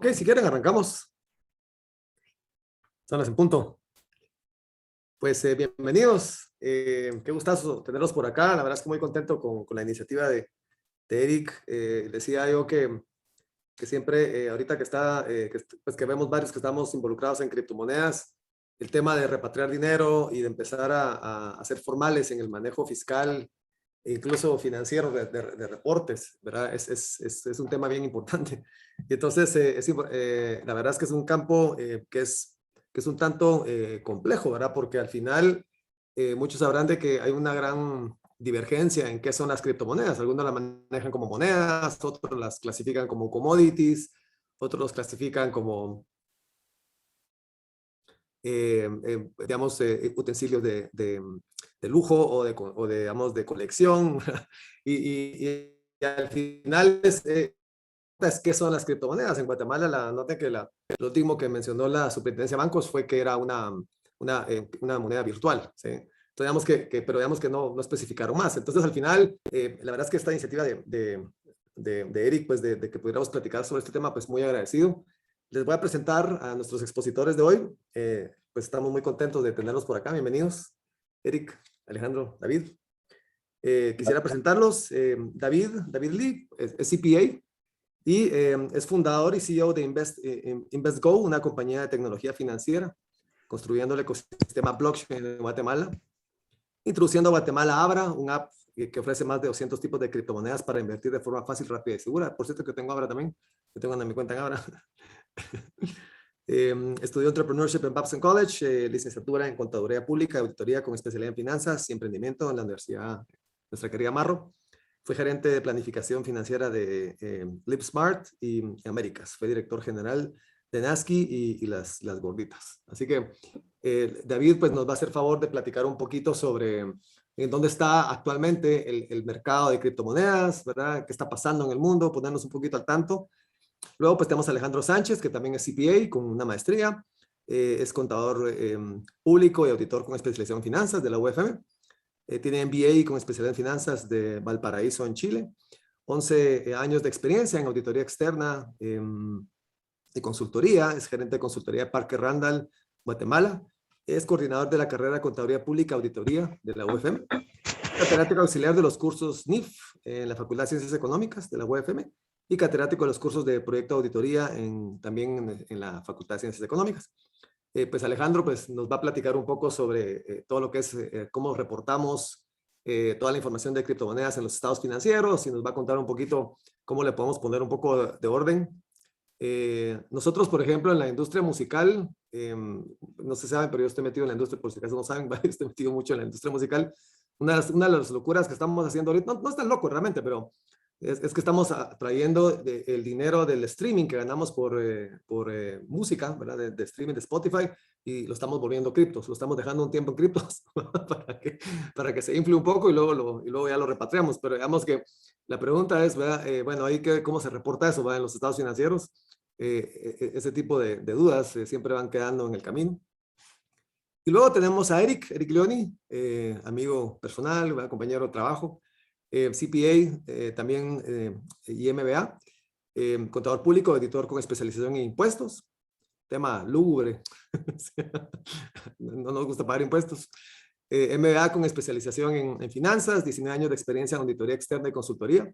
Ok, si quieren arrancamos. Son las en punto. Pues bienvenidos. Qué gustazo tenerlos por acá. La verdad es que muy contento con la iniciativa de Eric. Decía yo que siempre, ahorita que está, pues que vemos varios que estamos involucrados en criptomonedas, el tema de repatriar dinero y de empezar a ser formales en el manejo fiscal e incluso financiero de reportes, ¿verdad? Es un tema bien importante. Y entonces, la verdad es que es un campo que es un tanto complejo, ¿verdad? Porque al final muchos sabrán de que hay una gran divergencia en qué son las criptomonedas. Algunos las manejan como monedas, otros las clasifican como commodities, otros los clasifican como, digamos, utensilios de lujo digamos, de colección. Y al final es qué son las criptomonedas. En Guatemala, noten que lo último que mencionó la Superintendencia de Bancos fue que era una moneda virtual, ¿sí? Entonces, pero digamos que no especificaron más. Entonces, al final, la verdad es que esta iniciativa de Eric, pues de que pudiéramos platicar sobre este tema, pues muy agradecido. Les voy a presentar a nuestros expositores de hoy. Pues estamos muy contentos de tenerlos por acá. Bienvenidos, Eric, Alejandro, David. Quisiera presentarlos. David Lee es CPA y es fundador y CEO de InvestGo, una compañía de tecnología financiera, construyendo el ecosistema blockchain en Guatemala, introduciendo a Guatemala Abra, un app que ofrece más de 200 tipos de criptomonedas para invertir de forma fácil, rápida y segura. Por cierto que tengo Abra también, que tengo en mi cuenta en Abra. Estudió Entrepreneurship en Babson College, licenciatura en Contaduría Pública y Auditoría con especialidad en Finanzas y Emprendimiento en la Universidad Nuestra Querida Marro. Fue gerente de planificación financiera de LipSmart y Américas. Fue director general de Nasky y las gorditas. Así que David pues, nos va a hacer favor de platicar un poquito sobre en dónde está actualmente el mercado de criptomonedas, ¿verdad? ¿Qué está pasando en el mundo? Ponernos un poquito al tanto. Luego pues tenemos a Alejandro Sánchez, que también es CPA con una maestría. Es contador público y auditor con especialización en finanzas de la UFM. Tiene MBA con especialidad en finanzas de Valparaíso en Chile. 11 años de experiencia en auditoría externa y consultoría. Es gerente de consultoría de Parker Randall, Guatemala. Es coordinador de la carrera de Contaduría Pública Auditoría de la UFM. Catedrático auxiliar de los cursos NIF en la Facultad de Ciencias Económicas de la UFM y catedrático de los cursos de Proyecto Auditoría también en la Facultad de Ciencias Económicas. Pues Alejandro pues, nos va a platicar un poco sobre todo lo que es cómo reportamos toda la información de criptomonedas en los estados financieros y nos va a contar un poquito cómo le podemos poner un poco de orden. Nosotros, por ejemplo, en la industria musical, no se saben, pero yo estoy metido en la industria, por si acaso no saben, estoy metido mucho en la industria musical. Una de las locuras que estamos haciendo ahorita, no es tan loco realmente, pero es que estamos trayendo el dinero del streaming que ganamos por música, ¿verdad? De streaming de Spotify y lo estamos volviendo criptos, lo estamos dejando un tiempo en criptos para que se infle un poco y luego ya lo repatriamos. Pero digamos que la pregunta es, ¿verdad? Bueno, ahí ¿cómo se reporta eso, ¿verdad? En los estados financieros? Ese tipo de dudas siempre van quedando en el camino. Y luego tenemos a Eric Leoni, amigo personal, ¿verdad? Compañero de trabajo. CPA, también y MBA, contador público, editor con especialización en impuestos, tema lúgubre, no nos gusta pagar impuestos. MBA con especialización en finanzas, 19 años de experiencia en auditoría externa y consultoría,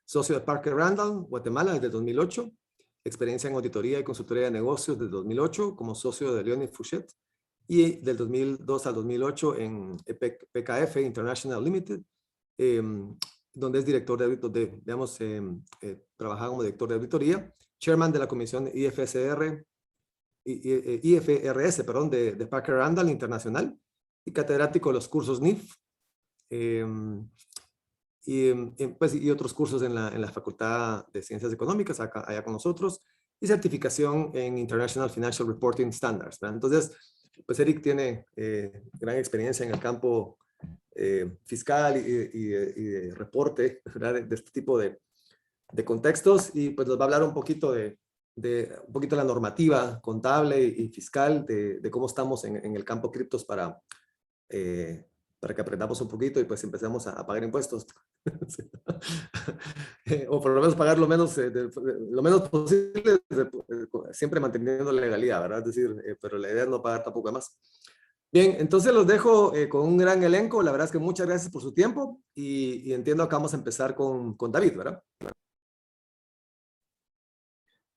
socio de Parker Randall, Guatemala desde 2008, experiencia en auditoría y consultoría de negocios desde 2008 como socio de Leoni Fouchet y del 2002 al 2008 en PKF International Limited, donde es director digamos, trabaja como director de auditoría, chairman de la comisión IFRS, perdón, de Parker Randall Internacional y catedrático de los cursos NIF pues, y otros cursos en la Facultad de Ciencias Económicas, allá con nosotros, y certificación en International Financial Reporting Standards, ¿verdad? Entonces, pues Eric tiene gran experiencia en el campo fiscal y de reporte, ¿verdad? De este tipo de contextos y pues nos va a hablar un poquito de un poquito la normativa contable y fiscal de cómo estamos en el campo criptos para que aprendamos un poquito y pues empecemos a pagar impuestos. o por lo menos pagar lo menos posible, siempre manteniendo la legalidad, ¿verdad? Es decir, pero la idea es no pagar tampoco más. Bien, entonces los dejo con un gran elenco. La verdad es que muchas gracias por su tiempo y entiendo que vamos a empezar con David, ¿verdad?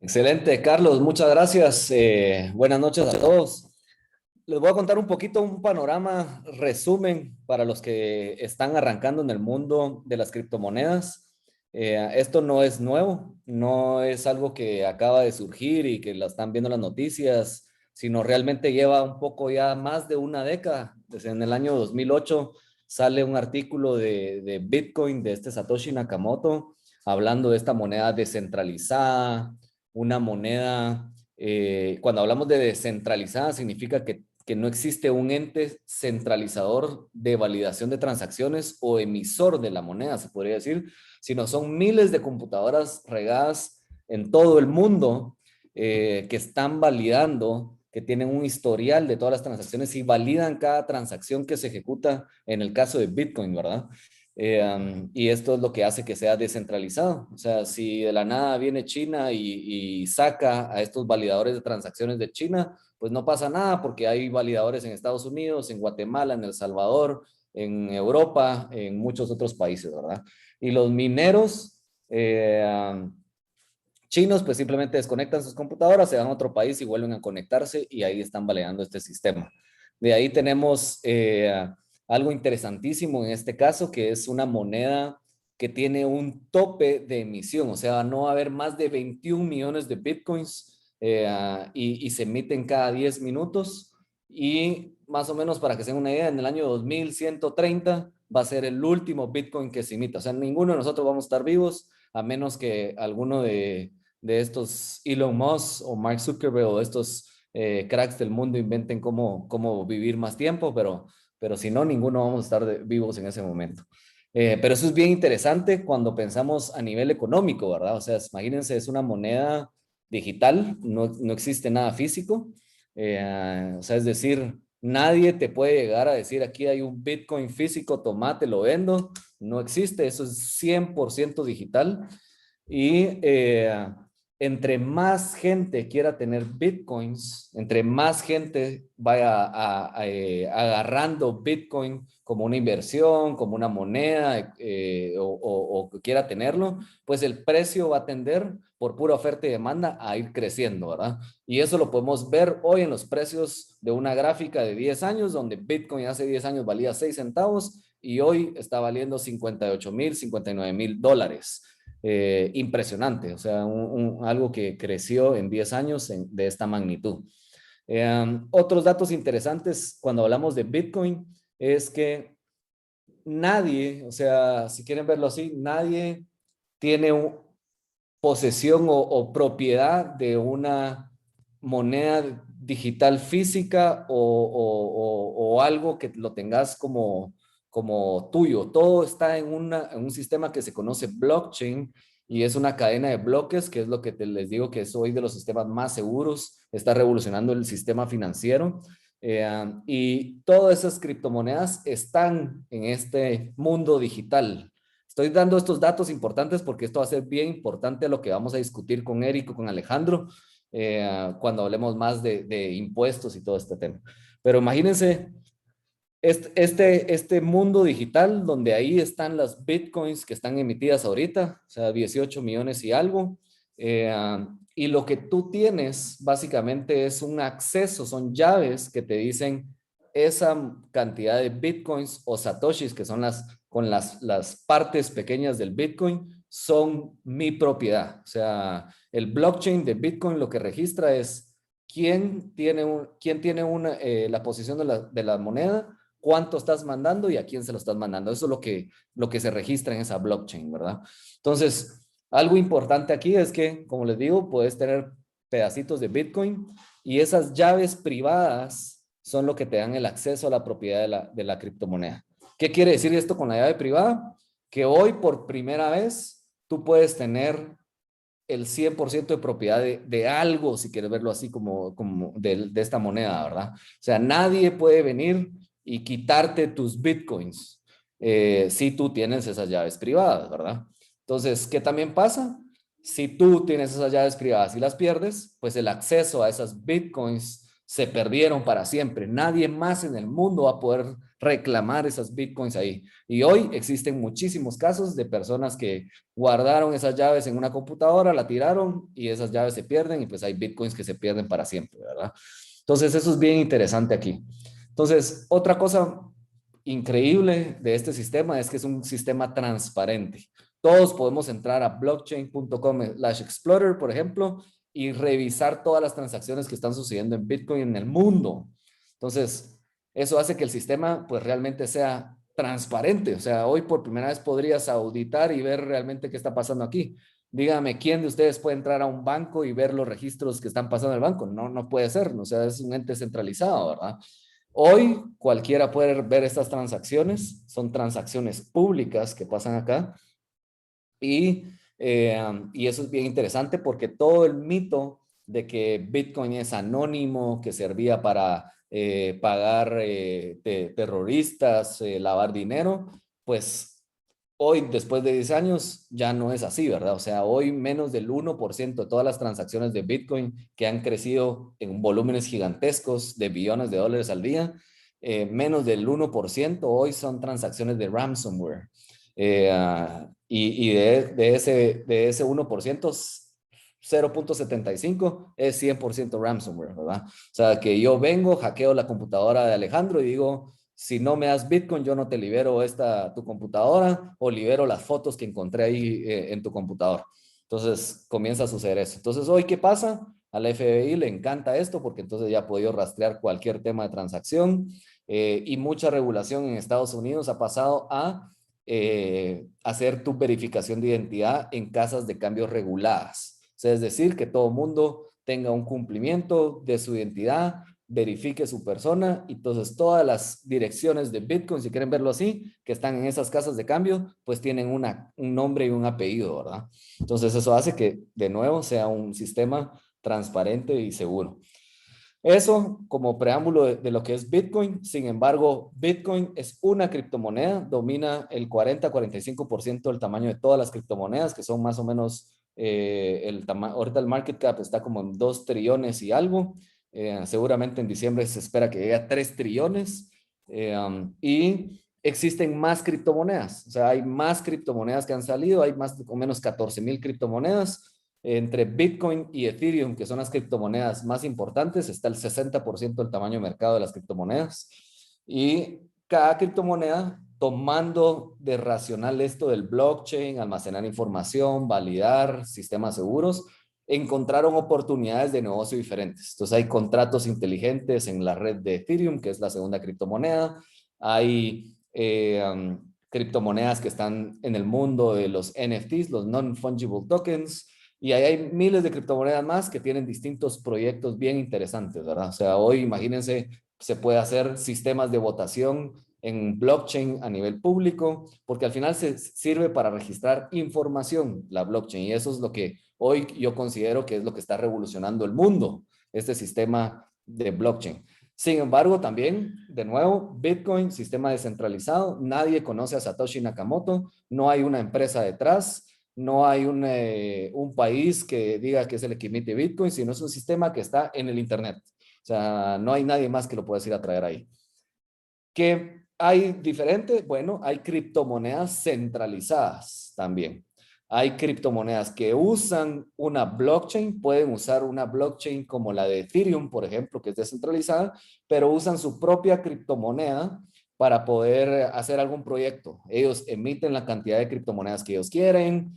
Excelente, Carlos, muchas gracias. Buenas noches a todos. Les voy a contar un poquito un panorama, resumen para los que están arrancando en el mundo de las criptomonedas. Esto no es nuevo, no es algo que acaba de surgir y que la están viendo las noticias, sino realmente lleva un poco ya más de una década. Desde en el año 2008 sale un artículo de Bitcoin de este Satoshi Nakamoto hablando de esta moneda descentralizada, una moneda, cuando hablamos de descentralizada significa que no existe un ente centralizador de validación de transacciones o emisor de la moneda, se podría decir, sino son miles de computadoras regadas en todo el mundo que están validando, que tienen un historial de todas las transacciones y validan cada transacción que se ejecuta en el caso de Bitcoin, ¿verdad? Y esto es lo que hace que sea descentralizado. O sea, si de la nada viene China y saca a estos validadores de transacciones de China, pues no pasa nada porque hay validadores en Estados Unidos, en Guatemala, en El Salvador, en Europa, en muchos otros países, ¿verdad? Y los mineros chinos pues simplemente desconectan sus computadoras, se van a otro país y vuelven a conectarse y ahí están validando este sistema. De ahí tenemos algo interesantísimo en este caso, que es una moneda que tiene un tope de emisión, o sea, no va a haber más de 21 millones de bitcoins y se emiten cada 10 minutos y más o menos para que se den una idea, en el año 2130 va a ser el último bitcoin que se emita, o sea, ninguno de nosotros vamos a estar vivos a menos que alguno de estos Elon Musk o Mark Zuckerberg o estos cracks del mundo inventen cómo vivir más tiempo, pero si no, ninguno vamos a estar vivos en ese momento. Pero eso es bien interesante cuando pensamos a nivel económico, ¿verdad? O sea, imagínense, es una moneda digital, no existe nada físico. O sea, es decir, nadie te puede llegar a decir aquí hay un Bitcoin físico, tomate, lo vendo. No existe, eso es 100% digital. Y entre más gente quiera tener bitcoins, entre más gente vaya agarrando bitcoin como una inversión, como una moneda o quiera tenerlo, pues el precio va a tender por pura oferta y demanda a ir creciendo, ¿verdad? Y eso lo podemos ver hoy en los precios de una gráfica de 10 años, donde bitcoin hace 10 años valía 6 centavos y hoy está valiendo 58,000, $59,000. Impresionante, o sea, algo que creció en 10 años de esta magnitud. Otros datos interesantes cuando hablamos de Bitcoin es que nadie, o sea, si quieren verlo así, nadie tiene posesión o propiedad de una moneda digital física o algo que lo tengas como tuyo. Todo está en un sistema que se conoce blockchain y es una cadena de bloques, que es lo que les digo que es hoy de los sistemas más seguros, está revolucionando el sistema financiero. Y todas esas criptomonedas están en este mundo digital. Estoy dando estos datos importantes porque esto va a ser bien importante a lo que vamos a discutir con Eric o con Alejandro cuando hablemos más de impuestos y todo este tema. Pero imagínense este mundo digital donde ahí están las bitcoins que están emitidas ahorita, o sea, 18 millones y algo. Y lo que tú tienes básicamente es un acceso, son llaves que te dicen esa cantidad de bitcoins o satoshis, que son las partes pequeñas del bitcoin, son mi propiedad. O sea, el blockchain de bitcoin lo que registra es quién tiene la posición de la moneda, cuánto estás mandando y a quién se lo estás mandando. Eso es lo que se registra en esa blockchain, ¿verdad? Entonces, algo importante aquí es que, como les digo, puedes tener pedacitos de Bitcoin y esas llaves privadas son lo que te dan el acceso a la propiedad de la criptomoneda. ¿Qué quiere decir esto con la llave privada? Que hoy por primera vez tú puedes tener el 100% de propiedad de algo, si quieres verlo así como de esta moneda, ¿verdad? O sea, nadie puede venir y quitarte tus bitcoins si tú tienes esas llaves privadas, ¿verdad? Entonces, ¿qué también pasa? Si tú tienes esas llaves privadas y las pierdes, pues el acceso a esas bitcoins se perdieron para siempre. Nadie más en el mundo va a poder reclamar esas bitcoins ahí. Y hoy existen muchísimos casos de personas que guardaron esas llaves en una computadora, la tiraron y esas llaves se pierden y pues hay bitcoins que se pierden para siempre, ¿verdad? Entonces, eso es bien interesante aquí. Entonces, otra cosa increíble de este sistema es que es un sistema transparente. Todos podemos entrar a blockchain.com/explorer, por ejemplo, y revisar todas las transacciones que están sucediendo en Bitcoin en el mundo. Entonces, eso hace que el sistema pues realmente sea transparente. O sea, hoy por primera vez podrías auditar y ver realmente qué está pasando aquí. Dígame, ¿quién de ustedes puede entrar a un banco y ver los registros que están pasando en el banco? No, no puede ser. O sea, es un ente centralizado, ¿verdad? Hoy cualquiera puede ver estas transacciones. Son transacciones públicas que pasan acá y, y eso es bien interesante porque todo el mito de que Bitcoin es anónimo, que servía para pagar terroristas, lavar dinero, pues hoy, después de 10 años, ya no es así, ¿verdad? O sea, hoy menos del 1% de todas las transacciones de Bitcoin que han crecido en volúmenes gigantescos de billones de dólares al día, menos del 1% hoy son transacciones de ransomware. Y de ese 1%, 0.75 es 100% ransomware, ¿verdad? O sea, que yo vengo, hackeo la computadora de Alejandro y digo, si no me das Bitcoin, yo no te libero tu computadora o libero las fotos que encontré ahí en tu computadora. Entonces comienza a suceder eso. Entonces, hoy, ¿qué pasa? A la FBI le encanta esto porque entonces ya ha podido rastrear cualquier tema de transacción y mucha regulación en Estados Unidos ha pasado a hacer tu verificación de identidad en casas de cambio reguladas. O sea, es decir, que todo mundo tenga un cumplimiento de su identidad, verifique su persona y entonces todas las direcciones de Bitcoin, si quieren verlo así, que están en esas casas de cambio, pues tienen un nombre y un apellido, ¿verdad? Entonces eso hace que de nuevo sea un sistema transparente y seguro. Eso como preámbulo de lo que es Bitcoin. Sin embargo, Bitcoin es una criptomoneda, domina el 40-45% del tamaño de todas las criptomonedas, que son más o menos ahorita el market cap está como en 2 trillones y algo. Seguramente en diciembre se espera que llegue a 3 trillones. Y existen más criptomonedas, o sea, hay más criptomonedas que han salido, hay más o menos 14,000 criptomonedas. Entre Bitcoin y Ethereum, que son las criptomonedas más importantes, está el 60% del tamaño de mercado de las criptomonedas. Y cada criptomoneda, tomando de racional esto del blockchain, almacenar información, validar sistemas seguros, encontraron oportunidades de negocio diferentes. Entonces hay contratos inteligentes en la red de Ethereum, que es la segunda criptomoneda. Hay criptomonedas que están en el mundo de los NFTs, los Non-Fungible Tokens, y ahí hay miles de criptomonedas más que tienen distintos proyectos bien interesantes, ¿verdad? O sea, hoy imagínense, se puede hacer sistemas de votación en blockchain a nivel público, porque al final se sirve para registrar información, la blockchain, y eso es lo que hoy yo considero que es lo que está revolucionando el mundo, este sistema de blockchain. Sin embargo, también, de nuevo, Bitcoin, sistema descentralizado, nadie conoce a Satoshi Nakamoto, no hay una empresa detrás, no hay un país que diga que es el que emite Bitcoin, sino es un sistema que está en el Internet. O sea, no hay nadie más que lo pueda ir a traer ahí. ¿Qué hay diferente? Bueno, hay criptomonedas centralizadas también. Hay criptomonedas que usan una blockchain, pueden usar una blockchain como la de Ethereum, por ejemplo, que es descentralizada, pero usan su propia criptomoneda para poder hacer algún proyecto. Ellos emiten la cantidad de criptomonedas que ellos quieren,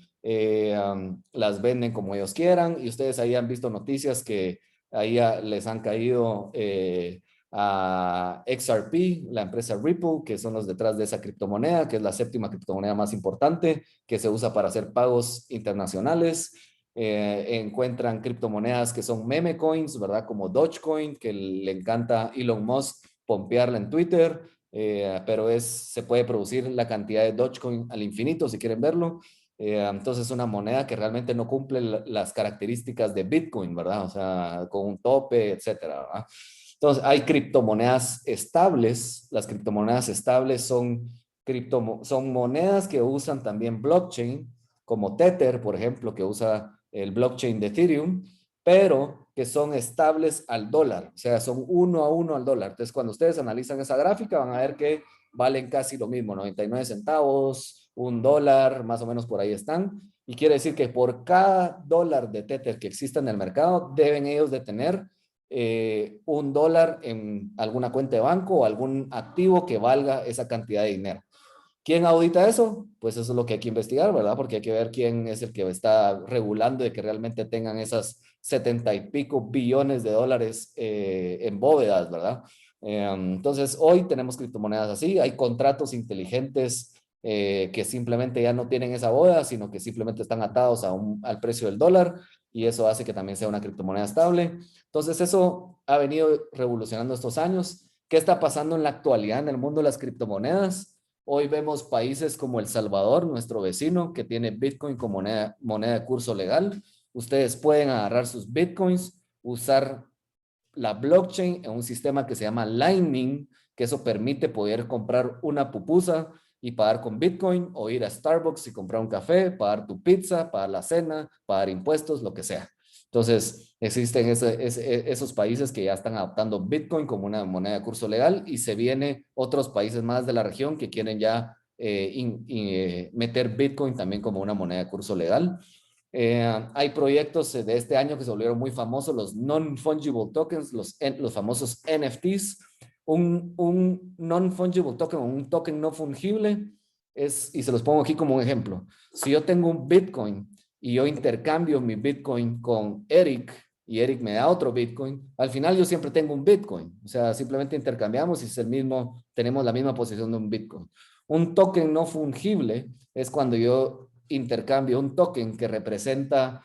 las venden como ellos quieran, y ustedes ahí han visto noticias que ahí les han caído a XRP, la empresa Ripple, que son los detrás de esa criptomoneda, que es la 7ª criptomoneda más importante, que se usa para hacer pagos internacionales. Encuentran criptomonedas que son meme coins, ¿verdad? Como Dogecoin, que le encanta Elon Musk pompearla en Twitter, pero se puede producir la cantidad de Dogecoin al infinito, si quieren verlo. Entonces es una moneda que realmente no cumple las características de Bitcoin, ¿verdad? O sea, con un tope, etcétera, ¿verdad? Entonces, hay criptomonedas estables. Las criptomonedas estables son monedas que usan también blockchain, como Tether, por ejemplo, que usa el blockchain de Ethereum, pero que son estables al dólar, o sea, son 1 a 1 al dólar. Entonces, cuando ustedes analizan esa gráfica, van a ver que valen casi lo mismo, 99 centavos, $1, más o menos por ahí están. Y quiere decir que por cada dólar de Tether que exista en el mercado, deben ellos de tener $1 en alguna cuenta de banco o algún activo que valga esa cantidad de dinero. ¿Quién audita eso? Pues eso es lo que hay que investigar, ¿verdad? Porque hay que ver quién es el que está regulando de que realmente tengan esas 70 y pico billones de dólares en bóvedas, ¿verdad? Entonces, hoy tenemos criptomonedas así, hay contratos inteligentes que simplemente ya no tienen esa bóveda, sino que simplemente están atados al precio del dólar y eso hace que también sea una criptomoneda estable. Entonces, eso ha venido revolucionando estos años. ¿Qué está pasando en la actualidad en el mundo de las criptomonedas? Hoy vemos países como El Salvador, nuestro vecino, que tiene Bitcoin como moneda de curso legal. Ustedes pueden agarrar sus Bitcoins, usar la blockchain en un sistema que se llama Lightning, que eso permite poder comprar una pupusa y pagar con Bitcoin o ir a Starbucks y comprar un café, pagar tu pizza, pagar la cena, pagar impuestos, lo que sea. Entonces, existen esos países que ya están adoptando Bitcoin como una moneda de curso legal y se vienen otros países más de la región que quieren ya meter Bitcoin también como una moneda de curso legal. Hay proyectos de este año que se volvieron muy famosos, los non-fungible tokens, los famosos NFTs. Un non-fungible token o un token no fungible es, y se los pongo aquí como un ejemplo, si yo tengo un Bitcoin y yo intercambio mi Bitcoin con Eric y Eric me da otro Bitcoin, al final yo siempre tengo un Bitcoin, o sea, simplemente intercambiamos y es el mismo, tenemos la misma posición de un Bitcoin. Un token no fungible es cuando yo intercambio un token que representa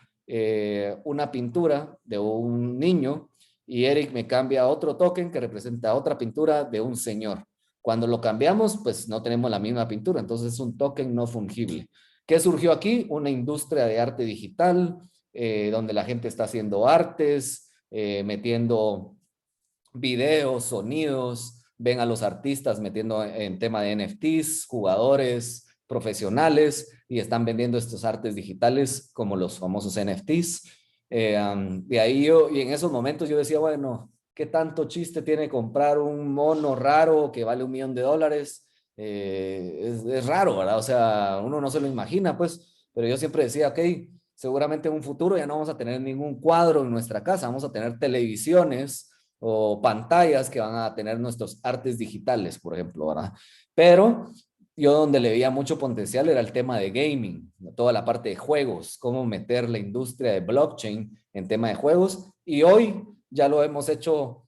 una pintura de un niño y Eric me cambia otro token que representa otra pintura de un señor. Cuando lo cambiamos, pues no tenemos la misma pintura, entonces es un token no fungible. ¿Qué surgió aquí? Una industria de arte digital, donde la gente está haciendo artes, metiendo videos, sonidos, ven a los artistas metiendo en tema de NFTs, jugadores profesionales y están vendiendo estos artes digitales como los famosos NFTs. De ahí y en esos momentos yo decía, bueno, ¿qué tanto chiste tiene comprar un mono raro que vale $1.000.000? Es raro, ¿verdad? O sea, uno no se lo imagina, pues, pero yo siempre decía, ok, seguramente en un futuro ya no vamos a tener ningún cuadro en nuestra casa, vamos a tener televisiones o pantallas que van a tener nuestros artes digitales, por ejemplo, ¿verdad? Pero yo donde le veía mucho potencial era el tema de gaming, toda la parte de juegos, cómo meter la industria de blockchain en tema de juegos. Y hoy ya lo hemos hecho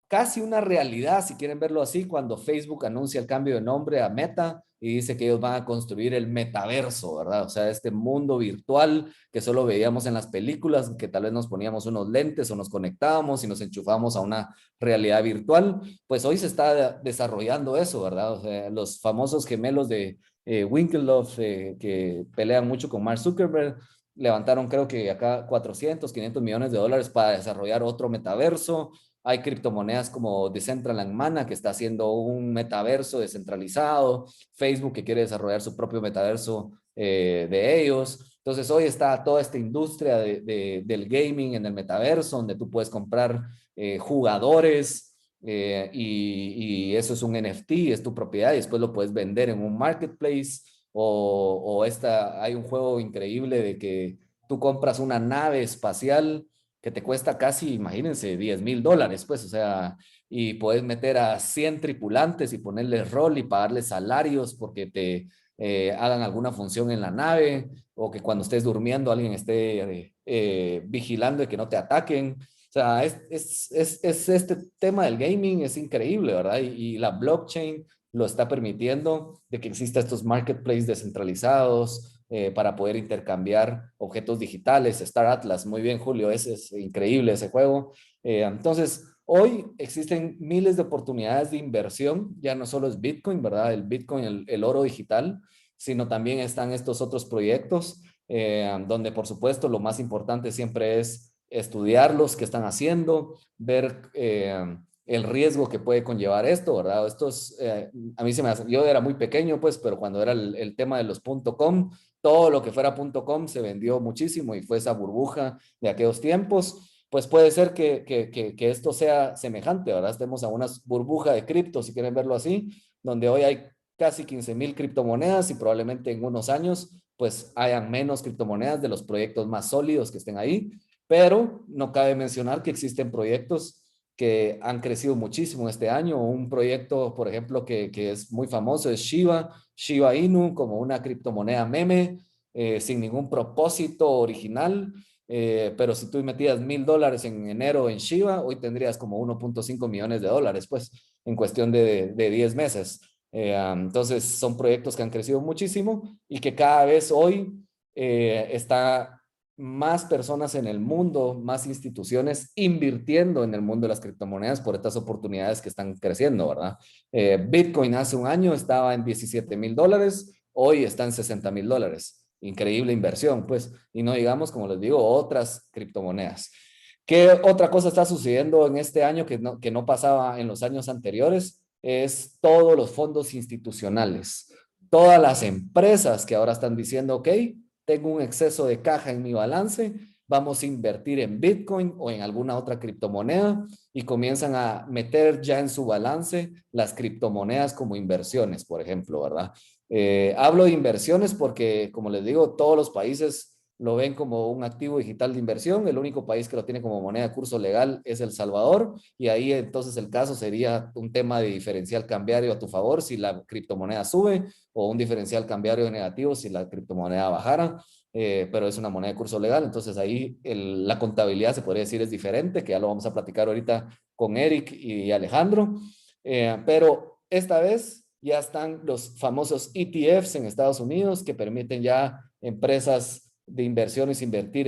casi una realidad, si quieren verlo así, cuando Facebook anuncia el cambio de nombre a Meta y dice que ellos van a construir el metaverso, ¿verdad? O sea, este mundo virtual que solo veíamos en las películas, que tal vez nos poníamos unos lentes o nos conectábamos y nos enchufábamos a una realidad virtual, pues hoy se está desarrollando eso, ¿verdad? O sea, los famosos gemelos de Winklevoss que pelean mucho con Mark Zuckerberg, levantaron creo que acá 400, 500 millones de dólares para desarrollar otro metaverso. Hay criptomonedas como Decentraland Mana, que está haciendo un metaverso descentralizado. Facebook, que quiere desarrollar su propio metaverso de ellos. Entonces, hoy está toda esta industria del gaming en el metaverso, donde tú puedes comprar jugadores y eso es un NFT, es tu propiedad, y después lo puedes vender en un marketplace. Hay un juego increíble de que tú compras una nave espacial que te cuesta casi, imagínense, $10.000, pues, o sea, y puedes meter a 100 tripulantes y ponerles rol y pagarles salarios porque te hagan alguna función en la nave, o que cuando estés durmiendo alguien esté vigilando de que no te ataquen. O sea, este tema del gaming es increíble, ¿verdad? Y la blockchain lo está permitiendo de que exista estos marketplaces descentralizados, para poder intercambiar objetos digitales. Star Atlas, muy bien, Julio, ese es increíble ese juego. Entonces, hoy existen miles de oportunidades de inversión, ya no solo es Bitcoin, ¿verdad? El Bitcoin, el oro digital, sino también están estos otros proyectos, donde por supuesto lo más importante siempre es estudiarlos, qué están haciendo, ver el riesgo que puede conllevar esto, ¿verdad? A mí se me hace, yo era muy pequeño, pues, pero cuando era el tema de los .com, todo lo que fuera .com se vendió muchísimo y fue esa burbuja de aquellos tiempos. Pues puede ser que esto sea semejante, ¿verdad? Estemos a una burbuja de cripto, si quieren verlo así, donde hoy hay casi 15,000 criptomonedas y probablemente en unos años pues hayan menos criptomonedas de los proyectos más sólidos que estén ahí, pero no cabe mencionar que existen proyectos que han crecido muchísimo este año. Un proyecto, por ejemplo, que es muy famoso es Shiba Inu, como una criptomoneda meme, sin ningún propósito original. Pero si tú metías $1,000 en enero en Shiba, hoy tendrías como 1.5 millones de dólares, pues, en cuestión de 10 meses. Entonces, son proyectos que han crecido muchísimo y que cada vez hoy está más personas en el mundo, más instituciones invirtiendo en el mundo de las criptomonedas por estas oportunidades que están creciendo, ¿verdad? Bitcoin hace un año estaba en $17,000, hoy está en $60,000. Increíble inversión, pues, y no digamos, como les digo, otras criptomonedas. ¿Qué otra cosa está sucediendo en este año que no pasaba en los años anteriores? Es todos los fondos institucionales, todas las empresas que ahora están diciendo, ok, tengo un exceso de caja en mi balance, vamos a invertir en Bitcoin o en alguna otra criptomoneda y comienzan a meter ya en su balance las criptomonedas como inversiones, por ejemplo, ¿verdad? Hablo de inversiones porque, como les digo, todos los países lo ven como un activo digital de inversión. El único país que lo tiene como moneda de curso legal es El Salvador, y ahí entonces el caso sería un tema de diferencial cambiario a tu favor si la criptomoneda sube, o un diferencial cambiario negativo si la criptomoneda bajara, pero es una moneda de curso legal. Entonces ahí la contabilidad se podría decir es diferente, que ya lo vamos a platicar ahorita con Eric y Alejandro, pero esta vez ya están los famosos ETFs en Estados Unidos que permiten ya empresas de inversiones invertir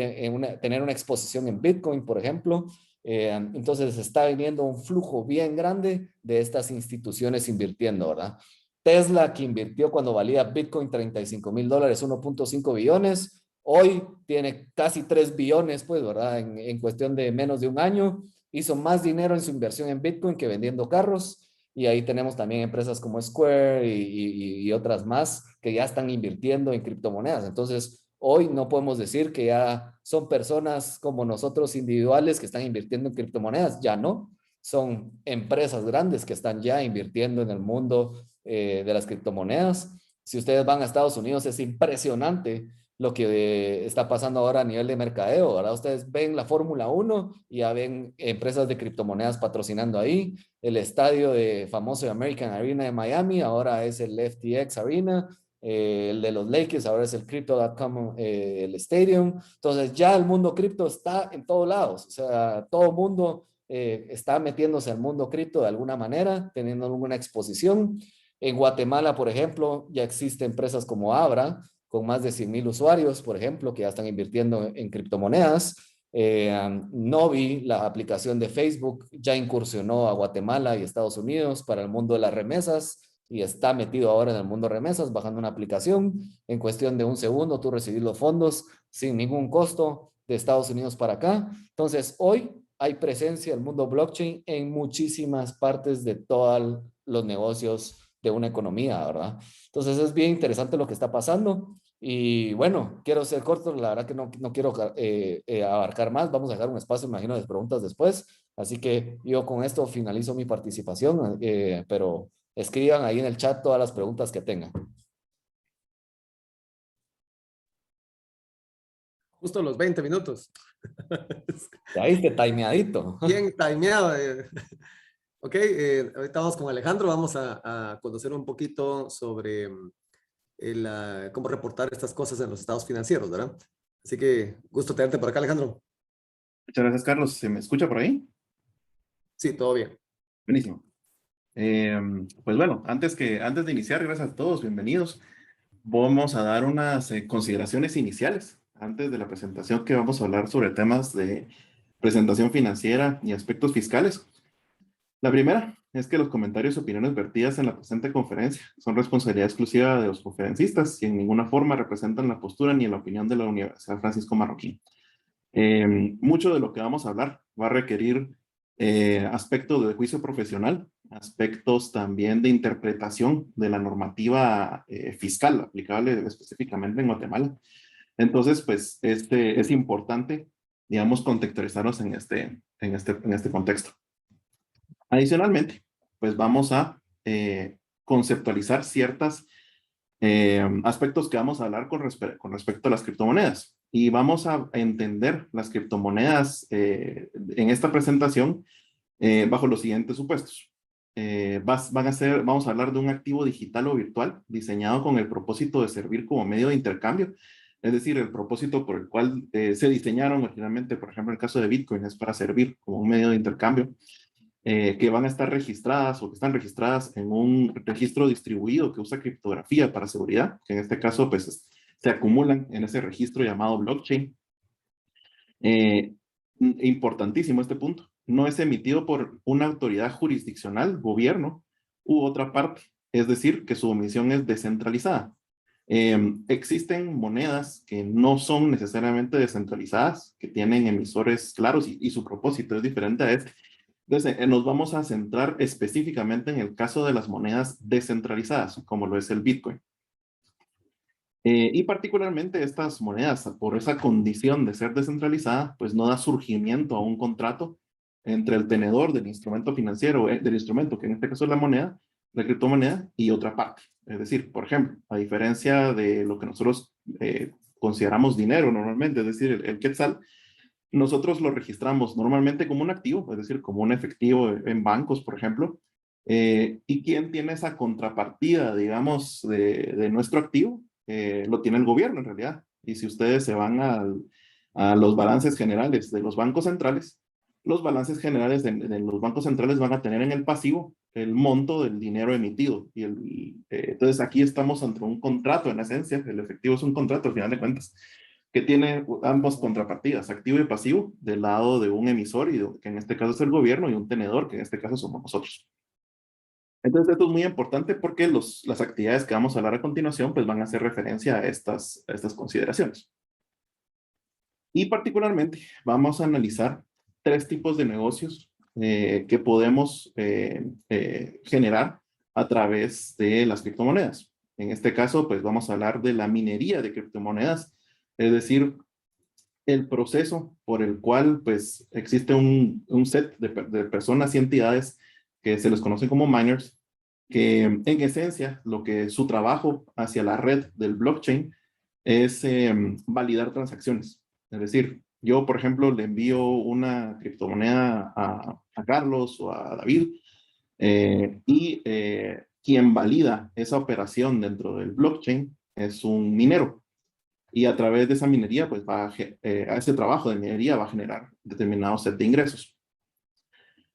tener una exposición en Bitcoin, por ejemplo. Entonces está viniendo un flujo bien grande de estas instituciones invirtiendo, ¿verdad? Tesla, que invirtió cuando valía Bitcoin $35,000, 1.5 billones, hoy tiene casi 3 billones, pues, ¿verdad? En cuestión de menos de un año, hizo más dinero en su inversión en Bitcoin que vendiendo carros. Y ahí tenemos también empresas como Square y otras más que ya están invirtiendo en criptomonedas. Entonces, hoy no podemos decir que ya son personas como nosotros individuales que están invirtiendo en criptomonedas, ya no. Son empresas grandes que están ya invirtiendo en el mundo de las criptomonedas. Si ustedes van a Estados Unidos, es impresionante lo que está pasando ahora a nivel de mercadeo. Ahora ustedes ven la Fórmula 1 y ya ven empresas de criptomonedas patrocinando ahí. El estadio famoso de American Arena de Miami ahora es el FTX Arena. El de los Lakers ahora es el Crypto.com, el Stadium. Entonces ya el mundo cripto está en todos lados. O sea, todo el mundo está metiéndose al mundo cripto de alguna manera, teniendo alguna exposición. En Guatemala, por ejemplo, ya existen empresas como Abra, con más de 100,000 usuarios, por ejemplo, que ya están invirtiendo en criptomonedas. Novi, la aplicación de Facebook, ya incursionó a Guatemala y Estados Unidos para el mundo de las remesas y está metido ahora en el mundo de remesas, bajando una aplicación. En cuestión de un segundo, tú recibís los fondos sin ningún costo de Estados Unidos para acá. Entonces, hoy hay presencia del mundo blockchain en muchísimas partes de todos los negocios de una economía, ¿verdad? Entonces, es bien interesante lo que está pasando. Y bueno, quiero ser corto, la verdad que no quiero abarcar más. Vamos a dejar un espacio, imagino, de preguntas después. Así que yo con esto finalizo mi participación, pero escriban ahí en el chat todas las preguntas que tengan. Justo los 20 minutos. Ahí está timeadito. Bien timeado. Ok, ahorita vamos con Alejandro. Vamos a conocer un poquito sobre cómo reportar estas cosas en los estados financieros, ¿verdad? Así que gusto tenerte por acá, Alejandro. Muchas gracias, Carlos. ¿Se me escucha por ahí? Sí, todo bien. Buenísimo. Pues bueno, antes de iniciar, gracias a todos, bienvenidos. Vamos a dar unas consideraciones iniciales antes de la presentación, que vamos a hablar sobre temas de presentación financiera y aspectos fiscales. La primera es que los comentarios y opiniones vertidas en la presente conferencia son responsabilidad exclusiva de los conferencistas y en ninguna forma representan la postura ni la opinión de la Universidad Francisco Marroquín. Mucho de lo que vamos a hablar va a requerir aspectos de juicio profesional, aspectos también de interpretación de la normativa fiscal aplicable específicamente en Guatemala. Entonces, pues, es importante, digamos, contextualizarnos en este contexto. Adicionalmente, pues vamos a conceptualizar ciertos aspectos que vamos a hablar con respecto a las criptomonedas. Y vamos a entender las criptomonedas en esta presentación bajo los siguientes supuestos. Vamos a hablar de un activo digital o virtual diseñado con el propósito de servir como medio de intercambio. Es decir, el propósito por el cual se diseñaron originalmente, por ejemplo, en el caso de Bitcoin, es para servir como un medio de intercambio, que van a estar registradas o que están registradas en un registro distribuido que usa criptografía para seguridad, que en este caso pues se acumulan en ese registro llamado blockchain. Importantísimo este punto. No es emitido por una autoridad jurisdiccional, gobierno u otra parte. Es decir, que su emisión es descentralizada. Existen monedas que no son necesariamente descentralizadas, que tienen emisores claros y su propósito es diferente a este. Entonces, nos vamos a centrar específicamente en el caso de las monedas descentralizadas, como lo es el Bitcoin. Y particularmente estas monedas, por esa condición de ser descentralizada, pues no da surgimiento a un contrato entre el tenedor del instrumento financiero, del instrumento, que en este caso es la moneda, la criptomoneda, y otra parte. Es decir, por ejemplo, a diferencia de lo que nosotros consideramos dinero normalmente, es decir, el quetzal, nosotros lo registramos normalmente como un activo, es decir, como un efectivo en bancos, por ejemplo. ¿Y quién tiene esa contrapartida, digamos, de nuestro activo? Lo tiene el gobierno en realidad. Y si ustedes se van a los balances generales de los bancos centrales, los balances generales de los bancos centrales van a tener en el pasivo el monto del dinero emitido. Entonces aquí estamos ante un contrato en esencia, el efectivo es un contrato al final de cuentas, que tiene ambas contrapartidas, activo y pasivo, del lado de un emisor, que en este caso es el gobierno, y un tenedor, que en este caso somos nosotros. Entonces esto es muy importante porque las actividades que vamos a hablar a continuación pues van a hacer referencia a estas consideraciones. Y particularmente vamos a analizar 3 tipos de negocios que podemos generar a través de las criptomonedas. En este caso pues vamos a hablar de la minería de criptomonedas, es decir, el proceso por el cual pues existe un set de personas y entidades que se les conoce como miners, que en esencia lo que su trabajo hacia la red del blockchain es validar transacciones. Es decir, yo por ejemplo le envío una criptomoneda a Carlos o a David y quien valida esa operación dentro del blockchain es un minero. Y a través de esa minería, pues a ese trabajo de minería va a generar determinado set de ingresos.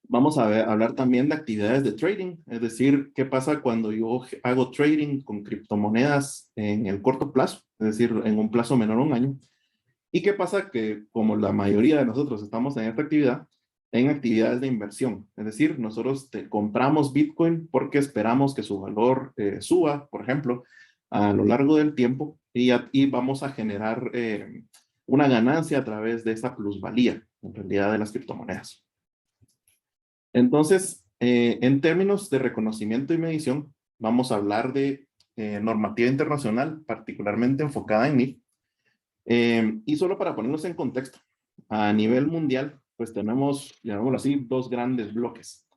Vamos a hablar también de actividades de trading, es decir, qué pasa cuando yo hago trading con criptomonedas en el corto plazo, es decir, en un plazo menor a un año. Y qué pasa que, como la mayoría de nosotros estamos en esta actividad, en actividades de inversión, es decir, nosotros compramos Bitcoin porque esperamos que su valor suba, por ejemplo, a lo largo del tiempo y vamos a generar una ganancia a través de esa plusvalía, en realidad, de las criptomonedas. Entonces, en términos de reconocimiento y medición, vamos a hablar de normativa internacional, particularmente enfocada en NIF. Y solo para ponernos en contexto, a nivel mundial, pues tenemos, llamémoslo así, 2 grandes bloques.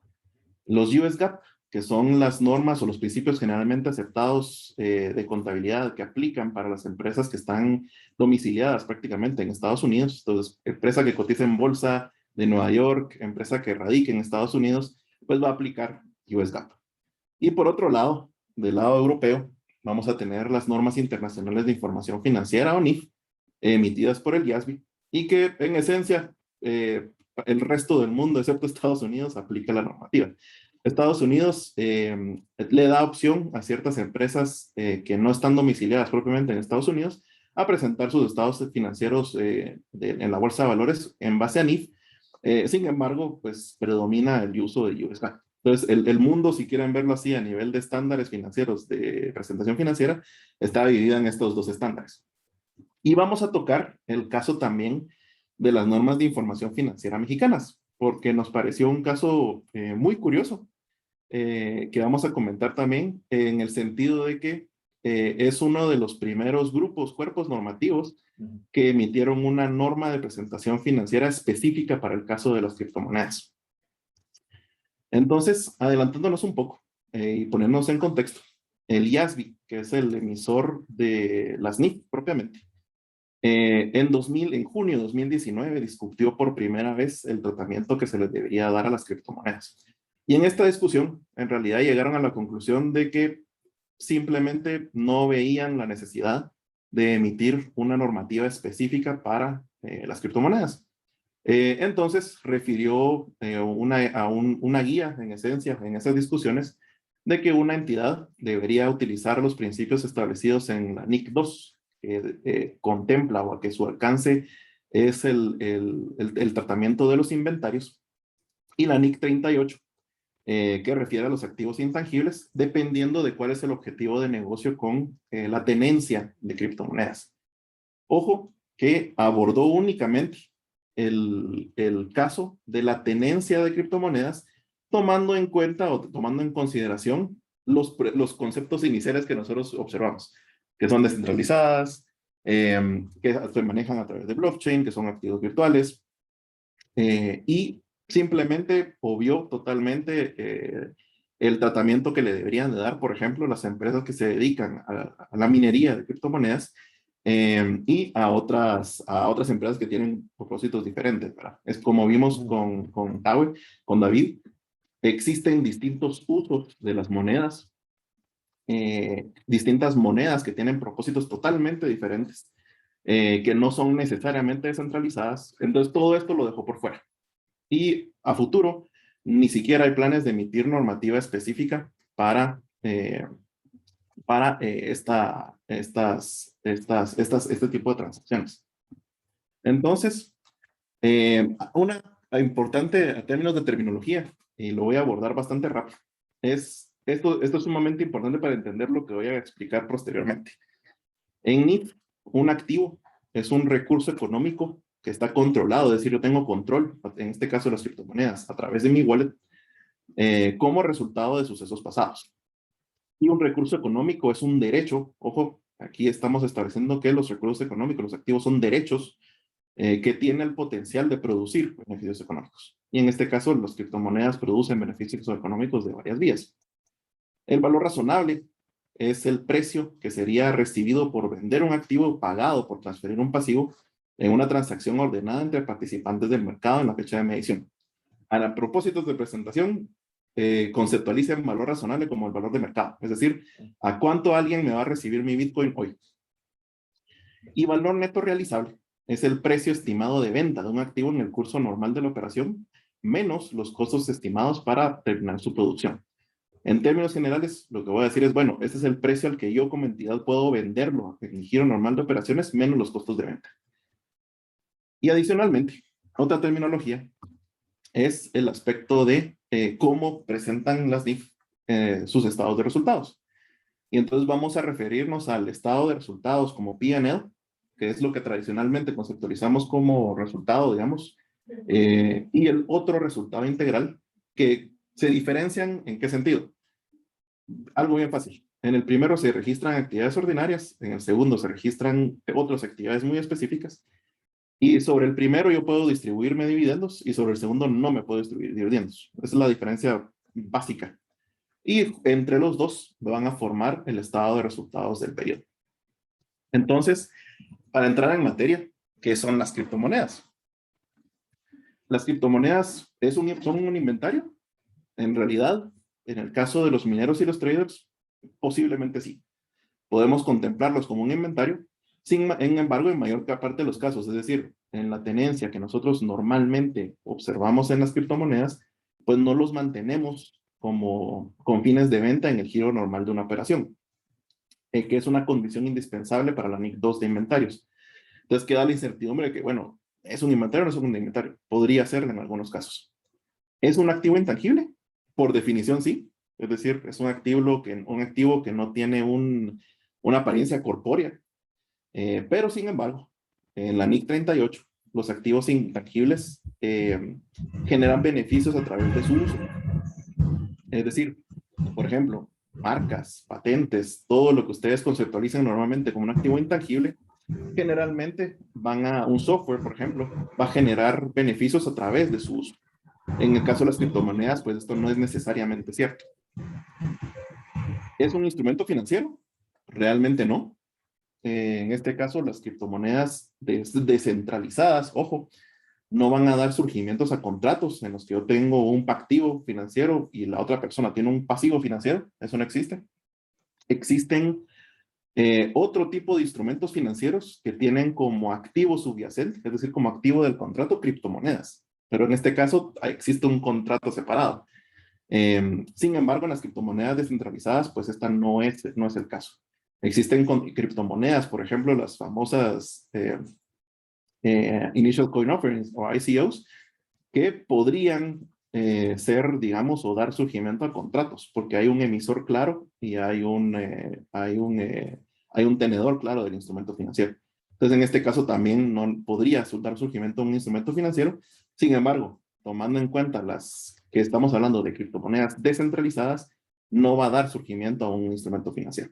Los US GAAP, que son las normas o los principios generalmente aceptados de contabilidad que aplican para las empresas que están domiciliadas prácticamente en Estados Unidos. Entonces, empresa que cotiza en bolsa de Nueva York, empresa que radique en Estados Unidos, pues va a aplicar US GAAP. Y por otro lado, del lado europeo, vamos a tener las normas internacionales de información financiera o NIF, emitidas por el IASB, y que en esencia el resto del mundo, excepto Estados Unidos, aplica la normativa. Estados Unidos le da opción a ciertas empresas que no están domiciliadas propiamente en Estados Unidos a presentar sus estados financieros en la bolsa de valores en base a NIF. Sin embargo, pues predomina el uso de US GAAP. Entonces, el mundo, si quieren verlo así a nivel de estándares financieros de presentación financiera, está dividida en estos 2 estándares. Y vamos a tocar el caso también de las normas de información financiera mexicanas, porque nos pareció un caso muy curioso, que vamos a comentar también en el sentido de que es uno de los primeros cuerpos normativos que emitieron una norma de presentación financiera específica para el caso de las criptomonedas. Entonces, adelantándonos un poco y poniéndonos en contexto, el IASB, que es el emisor de las NIF propiamente, en junio de 2019 discutió por primera vez el tratamiento que se les debería dar a las criptomonedas. Y en esta discusión, en realidad llegaron a la conclusión de que simplemente no veían la necesidad de emitir una normativa específica para las criptomonedas. Entonces refirió una guía, en esencia, en esas discusiones, de que una entidad debería utilizar los principios establecidos en la NIC 2, que contempla o que su alcance es el tratamiento de los inventarios, y la NIC 38, que refiere a los activos intangibles, dependiendo de cuál es el objetivo de negocio con la tenencia de criptomonedas. Ojo, que abordó únicamente el caso de la tenencia de criptomonedas, tomando en cuenta o tomando en consideración los conceptos iniciales que nosotros observamos, que son descentralizadas, que se manejan a través de blockchain, que son activos virtuales, y simplemente obvió totalmente el tratamiento que le deberían de dar, por ejemplo, las empresas que se dedican a la minería de criptomonedas, y a otras empresas que tienen propósitos diferentes, ¿verdad? Es como vimos con David, existen distintos usos de las monedas, distintas monedas que tienen propósitos totalmente diferentes, que no son necesariamente descentralizadas. Entonces todo esto lo dejó por fuera. Y a futuro, ni siquiera hay planes de emitir normativa específica para este tipo de transacciones. Entonces, una importante a términos de terminología, y lo voy a abordar bastante rápido, esto es sumamente importante para entender lo que voy a explicar posteriormente. En NIF, un activo es un recurso económico que está controlado, es decir, yo tengo control, en este caso las criptomonedas, a través de mi wallet, como resultado de sucesos pasados. Y un recurso económico es un derecho. Ojo, aquí estamos estableciendo que los recursos económicos, los activos, son derechos que tienen el potencial de producir beneficios económicos. Y en este caso, las criptomonedas producen beneficios económicos de varias vías. El valor razonable es el precio que sería recibido por vender un activo pagado por transferir un pasivo en una transacción ordenada entre participantes del mercado en la fecha de medición. A propósitos de presentación, conceptualiza el valor razonable como el valor de mercado, es decir, a cuánto alguien me va a recibir mi Bitcoin hoy. Y valor neto realizable es el precio estimado de venta de un activo en el curso normal de la operación, menos los costos estimados para terminar su producción. En términos generales, lo que voy a decir es, bueno, este es el precio al que yo como entidad puedo venderlo en el giro normal de operaciones, menos los costos de venta. Y adicionalmente, otra terminología es el aspecto de cómo presentan las NIF sus estados de resultados. Y entonces vamos a referirnos al estado de resultados como P&L, que es lo que tradicionalmente conceptualizamos como resultado, digamos, y el otro resultado integral, que se diferencian ¿en qué sentido? Algo bien fácil. En el primero se registran actividades ordinarias, en el segundo se registran otras actividades muy específicas, y sobre el primero yo puedo distribuirme dividendos y sobre el segundo no me puedo distribuir dividendos. Esa es la diferencia básica. Y entre los dos van a formar el estado de resultados del periodo. Entonces, para entrar en materia, ¿qué son las criptomonedas? Las criptomonedas son un inventario. En realidad, en el caso de los mineros y los traders, posiblemente sí. Podemos contemplarlos como un inventario, sin embargo, en mayor parte de los casos, es decir, en la tenencia que nosotros normalmente observamos en las criptomonedas, pues no los mantenemos como con fines de venta en el giro normal de una operación, que es una condición indispensable para la NIC 2 de inventarios. Entonces queda la incertidumbre de que, bueno, ¿es un inventario o no es un inventario? Podría ser en algunos casos. ¿Es un activo intangible? Por definición sí, es decir, es un activo que no tiene una apariencia corpórea. Pero sin embargo, en la NIC 38, los activos intangibles generan beneficios a través de su uso. Es decir, por ejemplo, marcas, patentes, todo lo que ustedes conceptualizan normalmente como un activo intangible, generalmente van a un software, por ejemplo, va a generar beneficios a través de su uso. En el caso de las criptomonedas, pues esto no es necesariamente cierto. ¿Es un instrumento financiero? Realmente no. En este caso, las criptomonedas descentralizadas, ojo, no van a dar surgimientos a contratos en los que yo tengo un activo financiero y la otra persona tiene un pasivo financiero. Eso no existe. Existen otro tipo de instrumentos financieros que tienen como activo subyacente, es decir, como activo del contrato, criptomonedas. Pero en este caso existe un contrato separado. Sin embargo, en las criptomonedas descentralizadas, pues esta no es el caso. Existen criptomonedas, por ejemplo, las famosas Initial Coin Offerings o ICOs, que podrían ser, digamos, o dar surgimiento a contratos, porque hay un emisor claro y hay un tenedor claro del instrumento financiero. Entonces, en este caso también no podría dar surgimiento a un instrumento financiero. Sin embargo, tomando en cuenta las que estamos hablando de criptomonedas descentralizadas, no va a dar surgimiento a un instrumento financiero.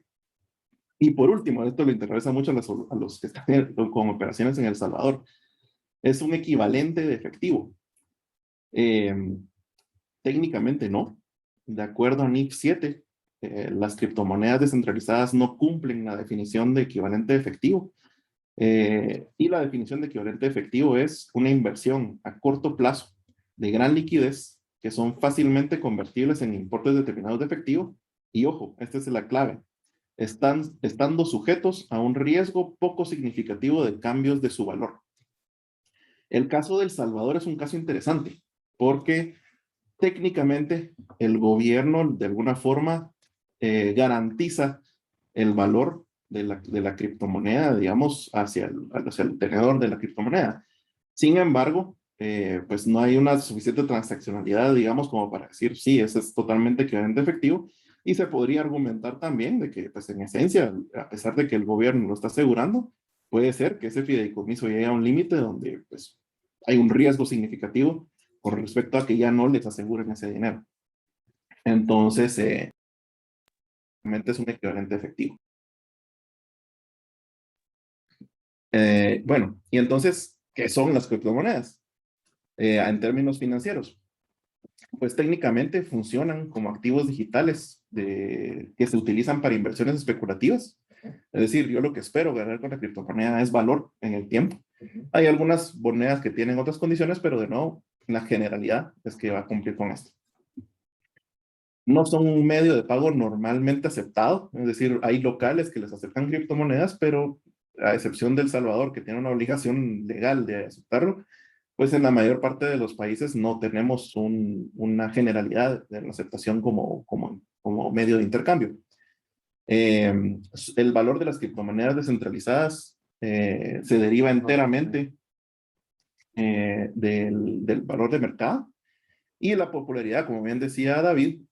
Y por último, esto le interesa mucho a los que están con operaciones en El Salvador. Es un equivalente de efectivo. Técnicamente no. De acuerdo a NIF 7, las criptomonedas descentralizadas no cumplen la definición de equivalente de efectivo. Y la definición de equivalente de efectivo es una inversión a corto plazo de gran liquidez que son fácilmente convertibles en importes determinados de efectivo. Y ojo, esta es la clave. Estando sujetos a un riesgo poco significativo de cambios de su valor. El caso de El Salvador es un caso interesante porque técnicamente el gobierno de alguna forma garantiza el valor de la criptomoneda, digamos, hacia el tenedor de la criptomoneda. Sin embargo, pues no hay una suficiente transaccionalidad, digamos, como para decir, sí, ese es totalmente equivalente efectivo. Y se podría argumentar también de que, pues en esencia, a pesar de que el gobierno lo está asegurando, puede ser que ese fideicomiso llegue a un límite donde, pues, hay un riesgo significativo con respecto a que ya no les aseguren ese dinero. Entonces, realmente es un equivalente efectivo. Bueno, y entonces, ¿qué son las criptomonedas? En términos financieros, pues técnicamente funcionan como activos digitales que se utilizan para inversiones especulativas. Es decir, yo lo que espero ganar con la criptomoneda es valor en el tiempo. Hay algunas monedas que tienen otras condiciones, pero de nuevo, la generalidad es que va a cumplir con esto. No son un medio de pago normalmente aceptado, es decir, hay locales que les aceptan criptomonedas, pero a excepción de El Salvador, que tiene una obligación legal de aceptarlo, pues en la mayor parte de los países no tenemos una generalidad de la aceptación como medio de intercambio. El valor de las criptomonedas descentralizadas se deriva enteramente del valor de mercado. Y la popularidad, como bien decía David,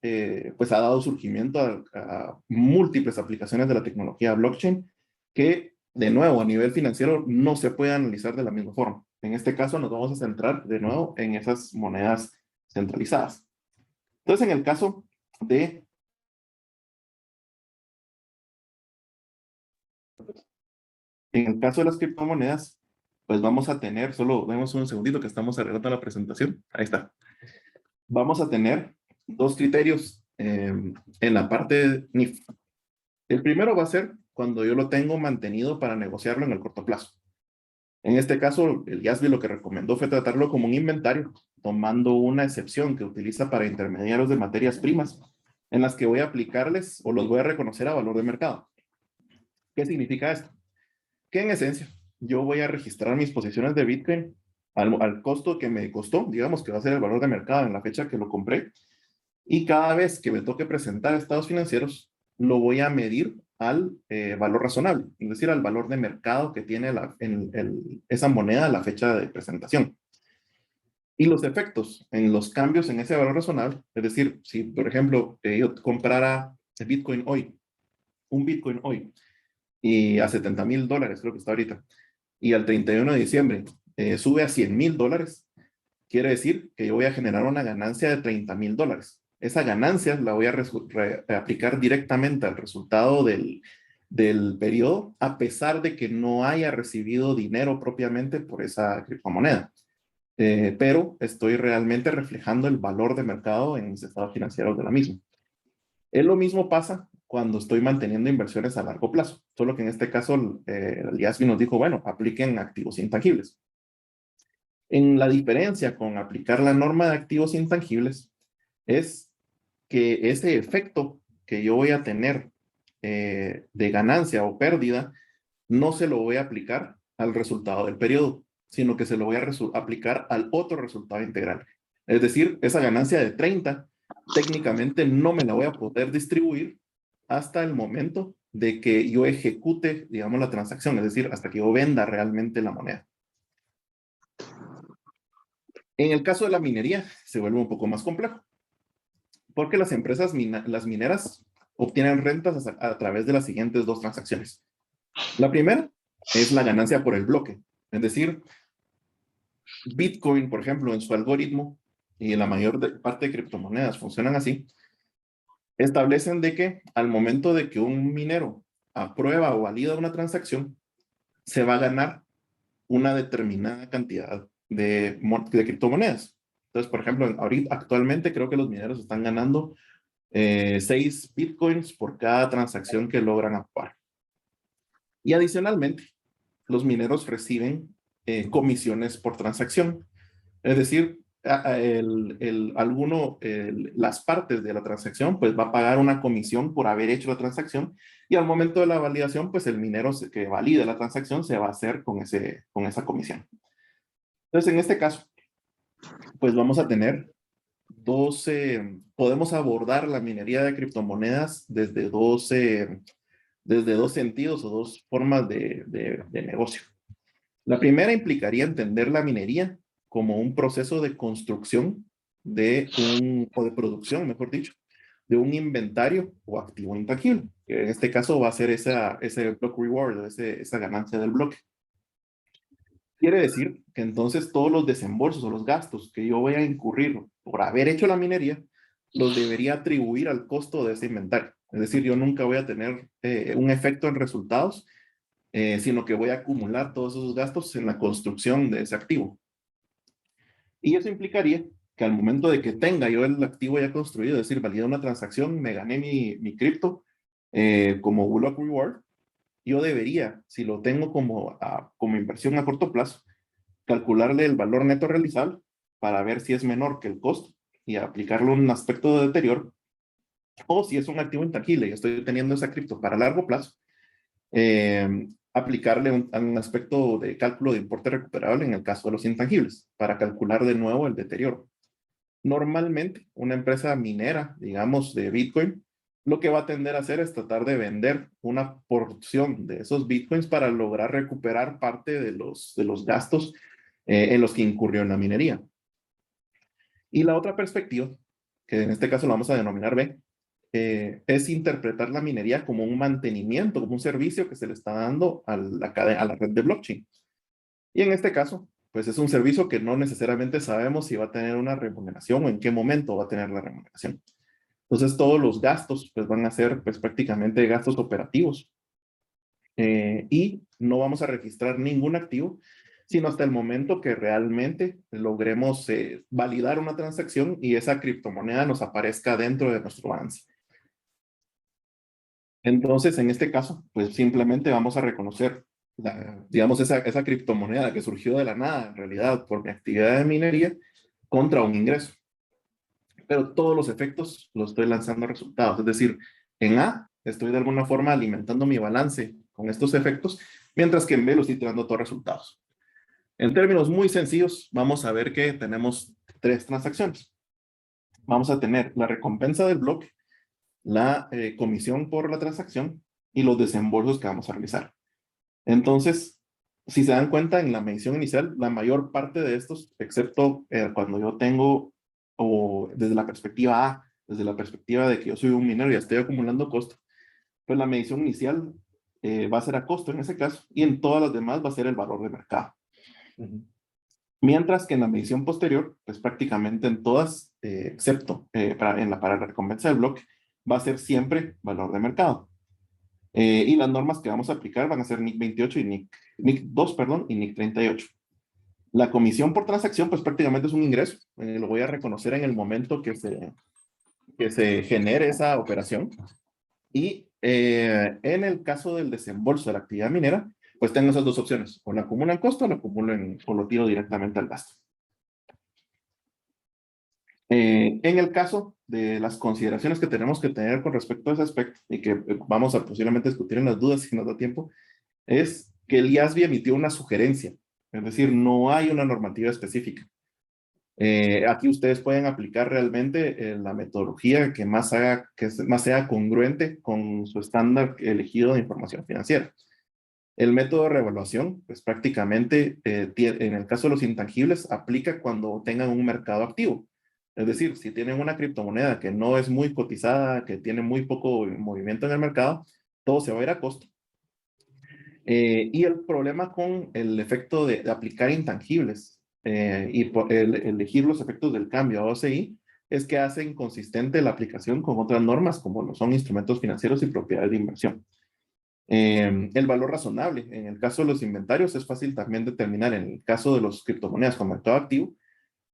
pues ha dado surgimiento a múltiples aplicaciones de la tecnología blockchain que, de nuevo, a nivel financiero no se puede analizar de la misma forma. En este caso nos vamos a centrar de nuevo en esas monedas centralizadas. Entonces, en el caso de las criptomonedas, pues vamos a tener, solo vemos un segundito que estamos arreglando la presentación. Ahí está. Vamos a tener dos criterios en la parte de NIF. El primero va a ser cuando yo lo tengo mantenido para negociarlo en el corto plazo. En este caso, el IASB lo que recomendó fue tratarlo como un inventario, tomando una excepción que utiliza para intermediarios de materias primas, en las que voy a aplicarles o los voy a reconocer a valor de mercado. ¿Qué significa esto? Que en esencia, yo voy a registrar mis posiciones de Bitcoin al costo que me costó, digamos que va a ser el valor de mercado en la fecha que lo compré, y cada vez que me toque presentar estados financieros, lo voy a medir al valor razonable, es decir, al valor de mercado que tiene esa moneda a la fecha de presentación. Y los efectos en los cambios en ese valor razonable, es decir, si por ejemplo yo comprara Bitcoin hoy, un Bitcoin hoy, y a $70,000 creo que está ahorita, y al 31 de diciembre sube a $100,000, quiere decir que yo voy a generar una ganancia de $30,000. Esa ganancia la voy a aplicar directamente al resultado del periodo, a pesar de que no haya recibido dinero propiamente por esa criptomoneda. Pero estoy realmente reflejando el valor de mercado en mis estados financieros de la misma. Lo mismo pasa cuando estoy manteniendo inversiones a largo plazo, solo que en este caso el Yasmin nos dijo, bueno, apliquen activos intangibles. En la diferencia con aplicar la norma de activos intangibles es que ese efecto que yo voy a tener de ganancia o pérdida no se lo voy a aplicar al resultado del periodo, sino que se lo voy a aplicar al otro resultado integral. Es decir, esa ganancia de 30 técnicamente no me la voy a poder distribuir hasta el momento de que yo ejecute, digamos, la transacción, es decir, hasta que yo venda realmente la moneda. En el caso de la minería, se vuelve un poco más complejo, porque las empresas las mineras obtienen rentas a través de las siguientes dos transacciones. La primera es la ganancia por el bloque, es decir, Bitcoin, por ejemplo, en su algoritmo, y la mayor parte de criptomonedas funcionan así, establecen de que al momento de que un minero aprueba o valida una transacción, se va a ganar una determinada cantidad de criptomonedas. Entonces, por ejemplo, actualmente creo que los mineros están ganando 6 bitcoins por cada transacción que logran aprobar. Y adicionalmente, los mineros reciben comisiones por transacción. Es decir, las partes de la transacción, pues va a pagar una comisión por haber hecho la transacción, y al momento de la validación, pues el minero que valide la transacción se va a hacer con esa comisión. Entonces, en este caso, pues vamos a tener podemos abordar la minería de criptomonedas desde dos sentidos o dos formas de negocio. La primera implicaría entender la minería como un proceso de construcción o de producción, mejor dicho, de un inventario o activo intangible, que en este caso va a ser ese block reward, esa ganancia del bloque. Quiere decir que entonces todos los desembolsos o los gastos que yo voy a incurrir por haber hecho la minería, los debería atribuir al costo de ese inventario. Es decir, yo nunca voy a tener un efecto en resultados, sino que voy a acumular todos esos gastos en la construcción de ese activo. Y eso implicaría que al momento de que tenga yo el activo ya construido, es decir, validé una transacción, me gané mi cripto como block reward, yo debería, si lo tengo como inversión a corto plazo, calcularle el valor neto realizable para ver si es menor que el costo y aplicarle un aspecto de deterioro, o si es un activo intangible y estoy teniendo esa cripto para largo plazo, aplicarle un aspecto de cálculo de importe recuperable en el caso de los intangibles, para calcular de nuevo el deterioro. Normalmente, una empresa minera, digamos, de Bitcoin, lo que va a tender a hacer es tratar de vender una porción de esos Bitcoins para lograr recuperar parte de los gastos en los que incurrió en la minería. Y la otra perspectiva, que en este caso la vamos a denominar B, es interpretar la minería como un mantenimiento, como un servicio que se le está dando a la red de blockchain. Y en este caso, pues es un servicio que no necesariamente sabemos si va a tener una remuneración o en qué momento va a tener la remuneración. Entonces, todos los gastos pues van a ser pues prácticamente gastos operativos. Y no vamos a registrar ningún activo, sino hasta el momento que realmente logremos validar una transacción y esa criptomoneda nos aparezca dentro de nuestro balance. Entonces, en este caso, pues simplemente vamos a reconocer, digamos, esa criptomoneda que surgió de la nada, en realidad, por mi actividad de minería, contra un ingreso. Pero todos los efectos los estoy lanzando a resultados. Es decir, en A estoy de alguna forma alimentando mi balance con estos efectos, mientras que en B lo estoy tirando todos resultados. En términos muy sencillos, vamos a ver que tenemos 3 transacciones. Vamos a tener la recompensa del bloque, la comisión por la transacción y los desembolsos que vamos a realizar. Entonces, si se dan cuenta, en la medición inicial, la mayor parte de estos, excepto cuando yo tengo, o desde la perspectiva A, desde la perspectiva de que yo soy un minero y estoy acumulando costo, pues la medición inicial va a ser a costo en ese caso, y en todas las demás va a ser el valor de mercado. Mientras que en la medición posterior, pues prácticamente en todas, excepto para la recompensa del bloque, va a ser siempre valor de mercado. Y las normas que vamos a aplicar van a ser NIC 28 y NIC 2, perdón, y NIC 38. La comisión por transacción, pues prácticamente es un ingreso. Lo voy a reconocer en el momento que se genere esa operación. Y en el caso del desembolso de la actividad minera, pues tengo esas dos opciones. O la acumulo en costo o lo tiro directamente al gasto. En el caso de las consideraciones que tenemos que tener con respecto a ese aspecto, y que vamos a posiblemente discutir en las dudas si nos da tiempo, es que el IASB emitió una sugerencia. Es decir, no hay una normativa específica. Aquí ustedes pueden aplicar realmente la metodología que más sea congruente con su estándar elegido de información financiera. El método de revaluación, pues prácticamente, en el caso de los intangibles, aplica cuando tengan un mercado activo. Es decir, si tienen una criptomoneda que no es muy cotizada, que tiene muy poco movimiento en el mercado, todo se va a ir a costo. Y el problema con el efecto de aplicar intangibles y elegir los efectos del cambio a OCI es que hace inconsistente la aplicación con otras normas como lo son instrumentos financieros y propiedades de inversión. El valor razonable, en el caso de los inventarios es fácil también determinar en el caso de los criptomonedas con mercado activo,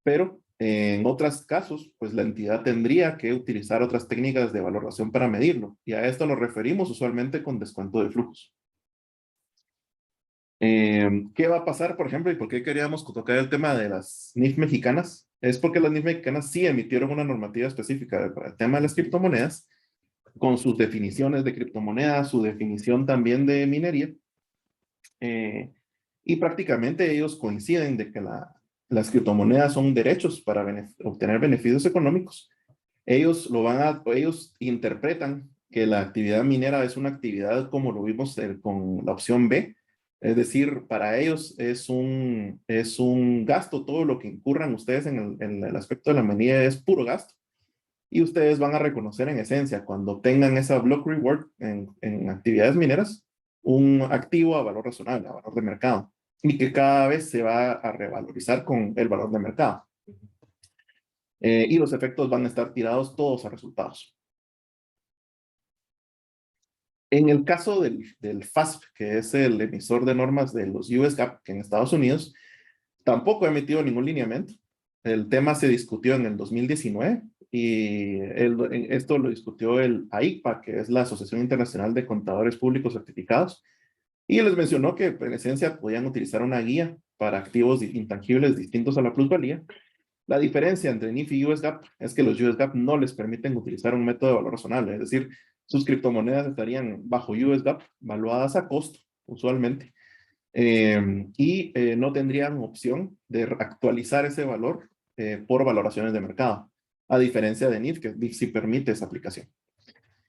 pero en otros casos, pues la entidad tendría que utilizar otras técnicas de valoración para medirlo, y a esto nos referimos usualmente con descuento de flujos. ¿Qué va a pasar, por ejemplo, y por qué queríamos tocar el tema de las NIF mexicanas? Es porque las NIF mexicanas sí emitieron una normativa específica para el tema de las criptomonedas, con sus definiciones de criptomonedas, su definición también de minería, y prácticamente ellos coinciden de que las criptomonedas son derechos para obtener beneficios económicos. Ellos interpretan que la actividad minera es una actividad como lo vimos con la opción B, es decir, para ellos es un gasto, todo lo que incurran ustedes en el aspecto de la minería es puro gasto. Y ustedes van a reconocer en esencia, cuando tengan esa block reward en actividades mineras, un activo a valor razonable, a valor de mercado, y que cada vez se va a revalorizar con el valor de mercado. Y los efectos van a estar tirados todos a resultados. En el caso del FASB, que es el emisor de normas de los US GAAP, que en Estados Unidos tampoco ha emitido ningún lineamiento. El tema se discutió en el 2019 y esto lo discutió el AICPA, que es la Asociación Internacional de Contadores Públicos Certificados, y les mencionó que en esencia podían utilizar una guía para activos intangibles distintos a la plusvalía. La diferencia entre NIF y US GAAP es que los US GAAP no les permiten utilizar un método de valor razonable, es decir, sus criptomonedas estarían bajo US GAAP, valuadas a costo, usualmente, y no tendrían opción de actualizar ese valor por valoraciones de mercado, a diferencia de NIF, que NIF sí permite esa aplicación.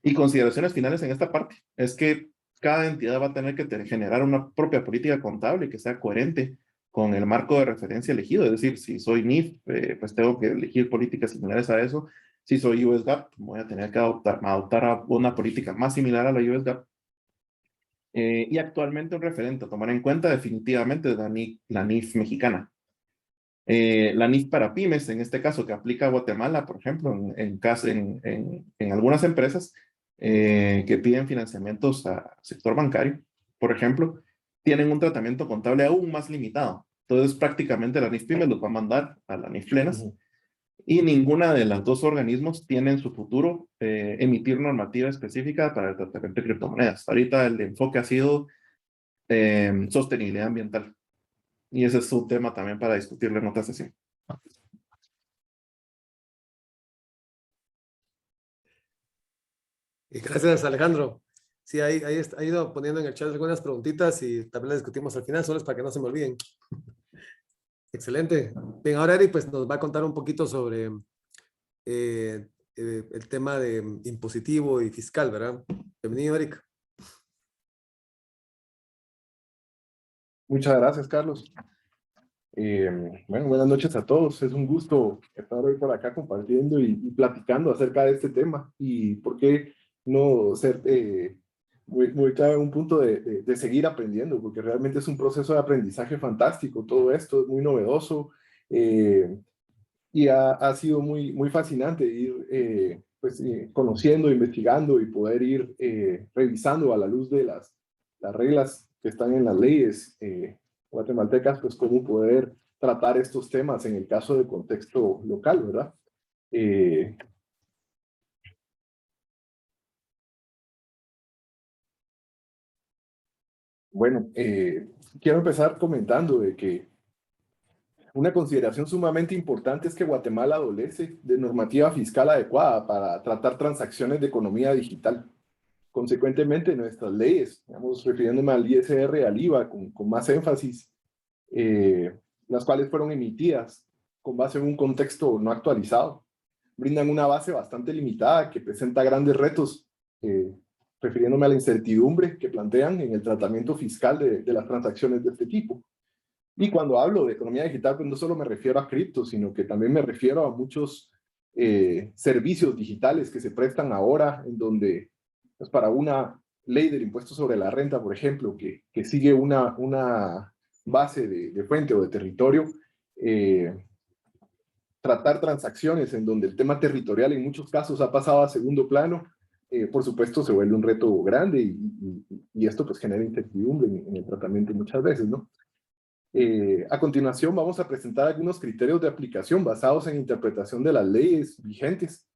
Y consideraciones finales en esta parte es que cada entidad va a tener que generar una propia política contable que sea coherente con el marco de referencia elegido. Es decir, si soy NIF, pues tengo que elegir políticas similares a eso. Si soy US GAAP, voy a tener que adoptar una política más similar a la US GAAP. Y actualmente un referente a tomar en cuenta definitivamente es la NIF mexicana. La NIF para pymes, en este caso que aplica a Guatemala, por ejemplo, en algunas empresas que piden financiamientos al sector bancario, por ejemplo, tienen un tratamiento contable aún más limitado. Entonces, prácticamente la NIF pymes los va a mandar a la NIF plenas. Y ninguna de las dos organismos tiene en su futuro emitir normativa específica para el tratamiento de criptomonedas. Ahorita el enfoque ha sido sostenibilidad ambiental. Y ese es un tema también para discutirlo en otra sesión. Y gracias, Alejandro. Sí, ahí ha ido poniendo en el chat algunas preguntitas y también las discutimos al final, solo es para que no se me olviden. Excelente. Bien, ahora Eric pues, nos va a contar un poquito sobre el tema de impositivo y fiscal, ¿verdad? Bienvenido, Eric. Muchas gracias, Carlos. Bueno, buenas noches a todos. Es un gusto estar hoy por acá compartiendo y platicando acerca de este tema y por qué no ser muy clave, un punto de seguir aprendiendo, porque realmente es un proceso de aprendizaje fantástico. Todo esto es muy novedoso y ha sido muy fascinante ir conociendo, investigando y poder ir revisando a la luz de las reglas que están en las leyes guatemaltecas, pues cómo poder tratar estos temas en el caso de contexto local, ¿verdad? Bueno, quiero empezar comentando de que una consideración sumamente importante es que Guatemala adolece de normativa fiscal adecuada para tratar transacciones de economía digital. Consecuentemente, nuestras leyes, digamos, refiriéndome al ISR, al IVA, con más énfasis, las cuales fueron emitidas con base en un contexto no actualizado, brindan una base bastante limitada que presenta grandes retos, refiriéndome a la incertidumbre que plantean en el tratamiento fiscal de las transacciones de este tipo. Y cuando hablo de economía digital, pues no solo me refiero a cripto, sino que también me refiero a muchos servicios digitales que se prestan ahora, en donde pues para una ley del impuesto sobre la renta, por ejemplo, que sigue una base de fuente o de territorio, tratar transacciones en donde el tema territorial en muchos casos ha pasado a segundo plano, por supuesto se vuelve un reto grande y esto pues genera incertidumbre en el tratamiento muchas veces, ¿no? A continuación vamos a presentar algunos criterios de aplicación basados en interpretación de las leyes vigentes.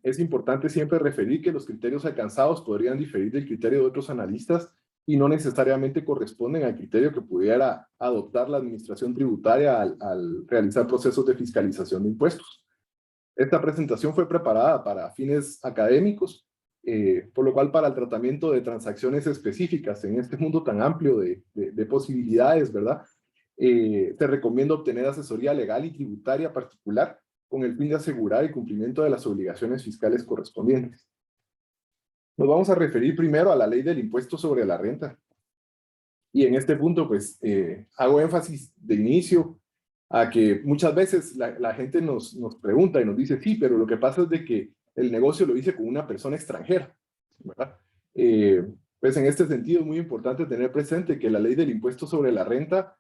Es importante siempre referir que los criterios alcanzados podrían diferir del criterio de otros analistas y no necesariamente corresponden al criterio que pudiera adoptar la administración tributaria al realizar procesos de fiscalización de impuestos. Esta presentación fue preparada para fines académicos, por lo cual para el tratamiento de transacciones específicas en este mundo tan amplio de posibilidades, ¿verdad? Te recomiendo obtener asesoría legal y tributaria particular con el fin de asegurar el cumplimiento de las obligaciones fiscales correspondientes. Nos vamos a referir primero a la ley del impuesto sobre la renta. Y en este punto, pues, hago énfasis de inicio a que muchas veces la gente nos pregunta y nos dice, sí, pero lo que pasa es de que el negocio lo hice con una persona extranjera, ¿verdad? Pues en este sentido es muy importante tener presente que la ley del impuesto sobre la renta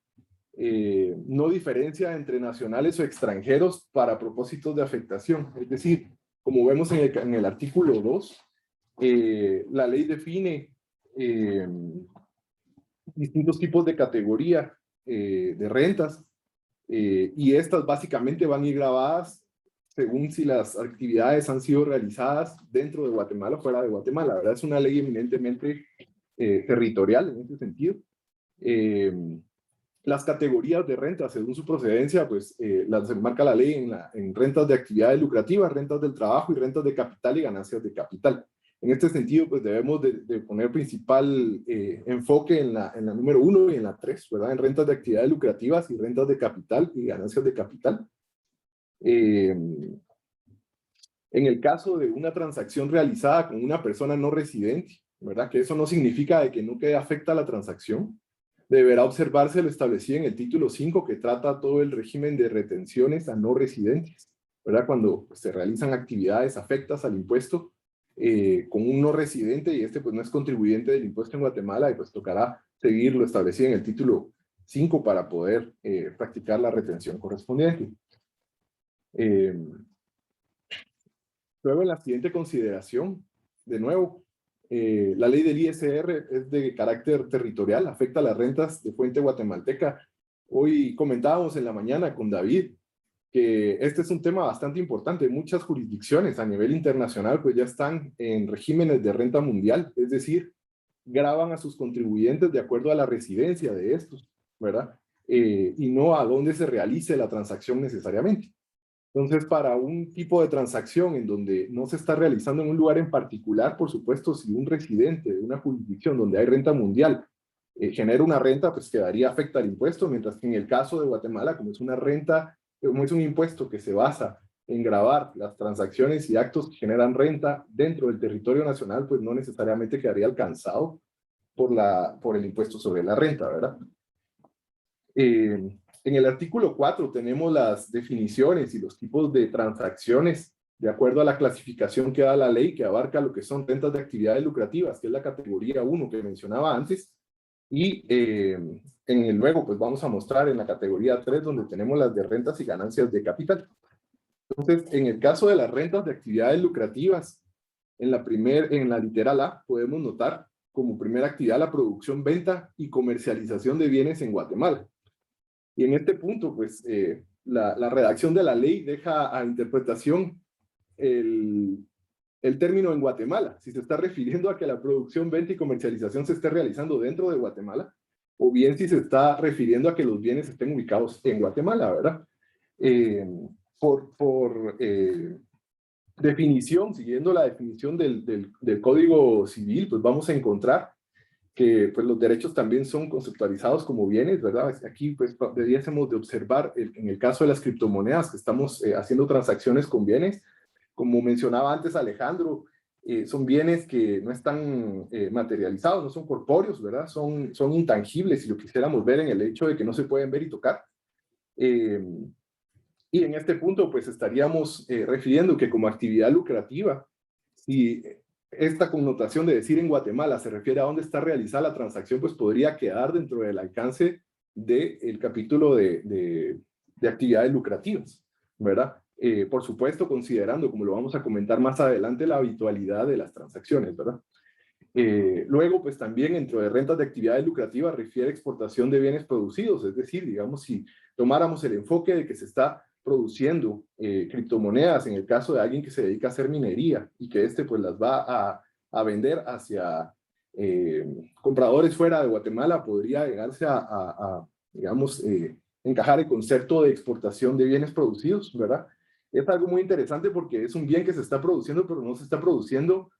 no diferencia entre nacionales o extranjeros para propósitos de afectación. Es decir, como vemos en el artículo 2, la ley define distintos tipos de categoría de rentas y estas básicamente van a ir grabadas según si las actividades han sido realizadas dentro de Guatemala o fuera de Guatemala. La verdad es una ley eminentemente territorial en ese sentido. Las categorías de rentas según su procedencia, pues las marca la ley en rentas de actividades lucrativas, rentas del trabajo y rentas de capital y ganancias de capital. En este sentido, pues debemos de poner principal enfoque en la número 1 y en la 3, ¿verdad? En rentas de actividades lucrativas y rentas de capital y ganancias de capital. En el caso de una transacción realizada con una persona no residente, ¿verdad? Que eso no significa de que no quede afecta a la transacción. Deberá observarse lo establecido en el título 5 que trata todo el régimen de retenciones a no residentes, ¿verdad? Cuando pues, se realizan actividades afectas al impuesto con un no residente y este pues no es contribuyente del impuesto en Guatemala y pues tocará seguir lo establecido en el título 5 para poder practicar la retención correspondiente. Luego en la siguiente consideración, de nuevo, la ley del ISR es de carácter territorial, afecta a las rentas de fuente guatemalteca. Hoy comentábamos en la mañana con David que este es un tema bastante importante. Muchas jurisdicciones a nivel internacional pues ya están en regímenes de renta mundial, es decir, graban a sus contribuyentes de acuerdo a la residencia de estos, ¿verdad? Y no a dónde se realice la transacción necesariamente. Entonces, para un tipo de transacción en donde no se está realizando en un lugar en particular, por supuesto, si un residente de una jurisdicción donde hay renta mundial genera una renta, pues quedaría afecta al impuesto, mientras que en el caso de Guatemala, como es una renta, como es un impuesto que se basa en gravar las transacciones y actos que generan renta dentro del territorio nacional, pues no necesariamente quedaría alcanzado por el impuesto sobre la renta, ¿verdad? En el artículo 4 tenemos las definiciones y los tipos de transacciones de acuerdo a la clasificación que da la ley, que abarca lo que son rentas de actividades lucrativas, que es la categoría 1 que mencionaba antes, y luego pues vamos a mostrar en la categoría 3, donde tenemos las de rentas y ganancias de capital. Entonces, en el caso de las rentas de actividades lucrativas, en la literal A podemos notar como primera actividad la producción, venta y comercialización de bienes en Guatemala. Y en este punto, pues, la redacción de la ley deja a interpretación el término en Guatemala, si se está refiriendo a que la producción, venta y comercialización se esté realizando dentro de Guatemala, o bien si se está refiriendo a que los bienes estén ubicados en Guatemala, ¿verdad? Por definición, siguiendo la definición del Código Civil, pues vamos a encontrar que pues, los derechos también son conceptualizados como bienes, ¿verdad? Aquí pues deberíamos de observar en el caso de las criptomonedas que estamos haciendo transacciones con bienes, como mencionaba antes Alejandro, son bienes que no están materializados, no son corpóreos, ¿verdad? Son intangibles si lo quisiéramos ver en el hecho de que no se pueden ver y tocar. Y en este punto pues estaríamos refiriendo que como actividad lucrativa, si esta connotación de decir en Guatemala se refiere a dónde está realizada la transacción, pues podría quedar dentro del alcance del capítulo de actividades lucrativas, ¿verdad? Por supuesto, considerando, como lo vamos a comentar más adelante, la habitualidad de las transacciones, ¿verdad? Luego, pues también dentro de rentas de actividades lucrativas refiere exportación de bienes producidos, es decir, digamos, si tomáramos el enfoque de que se está produciendo criptomonedas, en el caso de alguien que se dedica a hacer minería y que pues las va a vender hacia compradores fuera de Guatemala, podría llegarse digamos, encajar el concepto de exportación de bienes producidos, ¿verdad? Es algo muy interesante porque es un bien que se está produciendo, pero no se está produciendo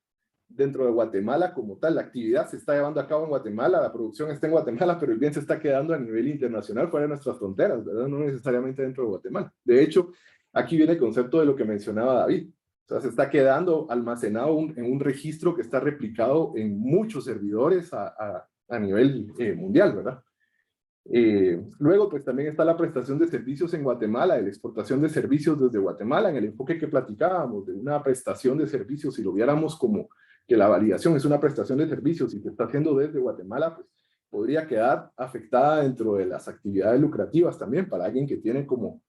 dentro de Guatemala como tal. La actividad se está llevando a cabo en Guatemala, la producción está en Guatemala, pero el bien se está quedando a nivel internacional fuera de nuestras fronteras, ¿verdad? No necesariamente dentro de Guatemala. De hecho, aquí viene el concepto de lo que mencionaba David. O sea, se está quedando almacenado en un registro que está replicado en muchos servidores a nivel mundial, ¿verdad? Luego, pues también está la prestación de servicios en Guatemala, la exportación de servicios desde Guatemala, en el enfoque que platicábamos de una prestación de servicios, si lo viéramos como que la validación es una prestación de servicios y se está haciendo desde Guatemala, pues podría quedar afectada dentro de las actividades lucrativas también para alguien que tiene como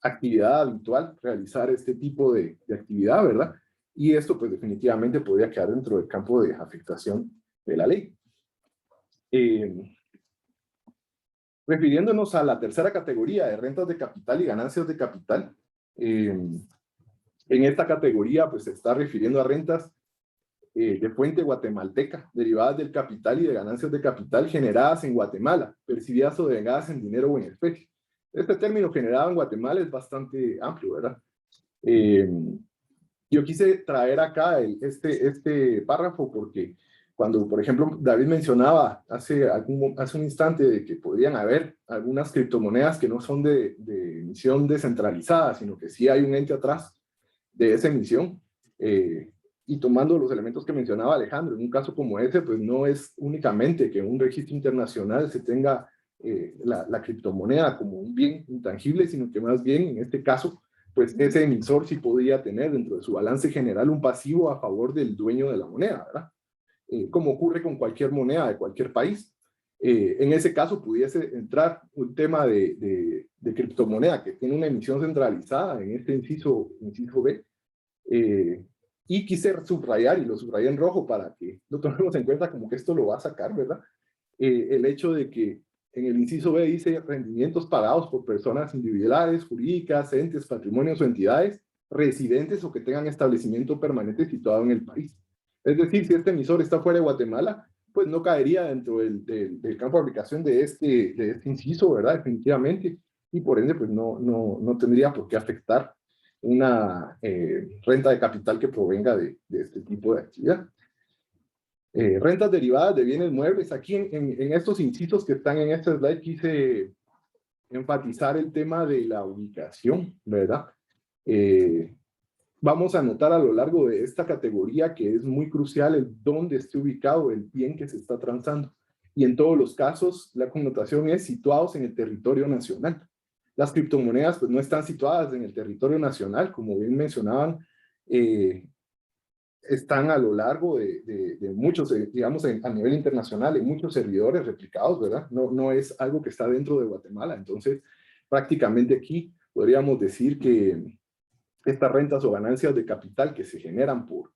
actividad habitual realizar este tipo de actividad, ¿verdad? Y esto pues definitivamente podría quedar dentro del campo de afectación de la ley. Refiriéndonos a la tercera categoría de rentas de capital y ganancias de capital, en esta categoría pues se está refiriendo a rentas de fuente guatemalteca, derivadas del capital y de ganancias de capital generadas en Guatemala, percibidas o devengadas en dinero o en especie. Este término generado en Guatemala es bastante amplio, ¿verdad? Yo quise traer acá este párrafo porque cuando, por ejemplo, David mencionaba hace un instante de que podrían haber algunas criptomonedas que no son de emisión descentralizada, sino que sí hay un ente atrás de esa emisión, y tomando los elementos que mencionaba Alejandro, en un caso como ese, pues no es únicamente que en un registro internacional se tenga la criptomoneda como un bien intangible, sino que más bien, en este caso, pues ese emisor sí podría tener dentro de su balance general un pasivo a favor del dueño de la moneda, ¿verdad? Como ocurre con cualquier moneda de cualquier país. En ese caso pudiese entrar un tema de criptomoneda que tiene una emisión centralizada en este inciso B, y quise subrayar, y lo subrayé en rojo para que lo tomemos en cuenta como que esto lo va a sacar, ¿verdad? El hecho de que en el inciso B dice rendimientos pagados por personas individuales, jurídicas, entes, patrimonios o entidades, residentes o que tengan establecimiento permanente situado en el país. Es decir, si este emisor está fuera de Guatemala, pues no caería dentro del campo de aplicación de este inciso, ¿verdad? Definitivamente. Y por ende, pues no tendría por qué afectar una renta de capital que provenga de este tipo de actividad. Rentas derivadas de bienes muebles. Aquí en estos incisos que están en este slide quise enfatizar el tema de la ubicación, ¿verdad? Vamos a notar a lo largo de esta categoría que es muy crucial el dónde esté ubicado el bien que se está transando. Y en todos los casos, la connotación es situados en el territorio nacional. Las criptomonedas pues no están situadas en el territorio nacional, como bien mencionaban están a lo largo de muchos, digamos, a nivel internacional, en muchos servidores replicados, ¿verdad? No es algo que está dentro de Guatemala. Entonces, prácticamente aquí podríamos decir que estas rentas o ganancias de capital que se generan por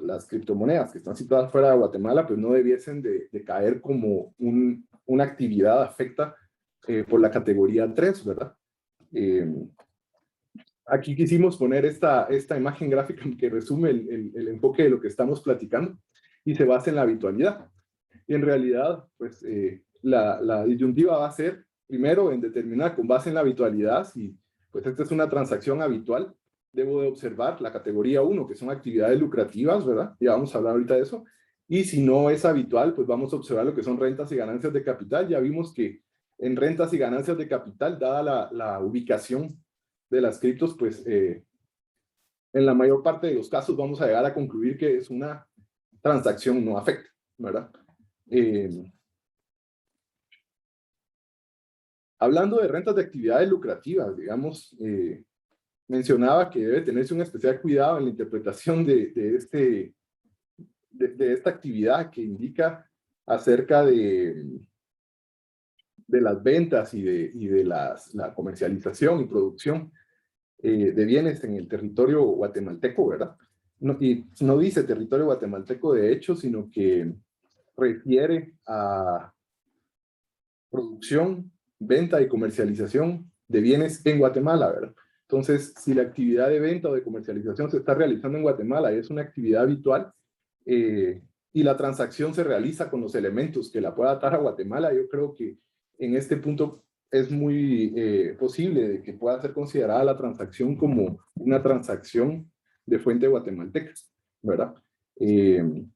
las criptomonedas que están situadas fuera de Guatemala, pues no debiesen de caer como una actividad afecta por la categoría 3, ¿verdad? Aquí quisimos poner esta imagen gráfica que resume el enfoque de lo que estamos platicando y se basa en la habitualidad. Y en realidad, pues la disyuntiva va a ser, primero, en determinar con base en la habitualidad si pues esta es una transacción habitual. Debo de observar la categoría 1, que son actividades lucrativas, ¿verdad? Ya vamos a hablar ahorita de eso. Y si no es habitual, pues vamos a observar lo que son rentas y ganancias de capital. Ya vimos que en rentas y ganancias de capital, dada la ubicación de las criptos, pues en la mayor parte de los casos vamos a llegar a concluir que es una transacción no afecta, ¿verdad? Hablando de rentas de actividades lucrativas, digamos, mencionaba que debe tenerse un especial cuidado en la interpretación de esta actividad que indica acerca de las ventas y de la comercialización y producción de bienes en el territorio guatemalteco, ¿verdad? Y no dice territorio guatemalteco de hecho, sino que refiere a producción, venta y comercialización de bienes en Guatemala, ¿verdad? Entonces, si la actividad de venta o de comercialización se está realizando en Guatemala y es una actividad habitual, y la transacción se realiza con los elementos que la pueda atar a Guatemala, yo creo que en este punto es muy posible de que pueda ser considerada la transacción como una transacción de fuente guatemalteca, ¿verdad?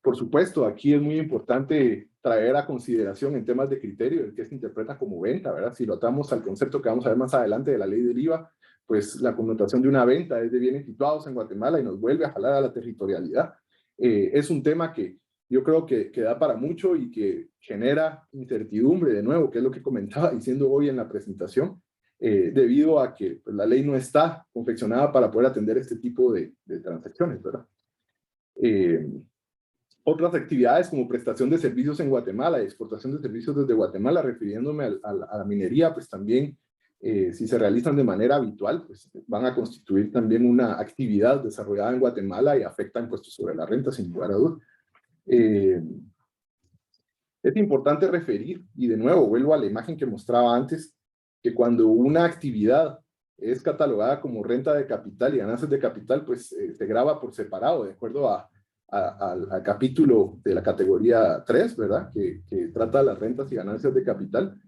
Por supuesto, aquí es muy importante traer a consideración en temas de criterio el que se interpreta como venta, ¿verdad? Si lo atamos al concepto que vamos a ver más adelante de la ley del IVA, pues la connotación de una venta es de bienes situados en Guatemala y nos vuelve a jalar a la territorialidad. Es un tema que yo creo que da para mucho y que genera incertidumbre, de nuevo, que es lo que comentaba diciendo hoy en la presentación, debido a que pues, la ley no está confeccionada para poder atender este tipo de transacciones, ¿verdad? Otras actividades como prestación de servicios en Guatemala y exportación de servicios desde Guatemala, refiriéndome a la minería, pues también, si se realizan de manera habitual, pues van a constituir también una actividad desarrollada en Guatemala y afectan impuestos sobre la renta, sin lugar a dudas. Es importante referir, y de nuevo vuelvo a la imagen que mostraba antes, que cuando una actividad es catalogada como renta de capital y ganancias de capital, pues se graba por separado, de acuerdo al capítulo de la categoría 3, ¿verdad? Que trata las rentas y ganancias de capital,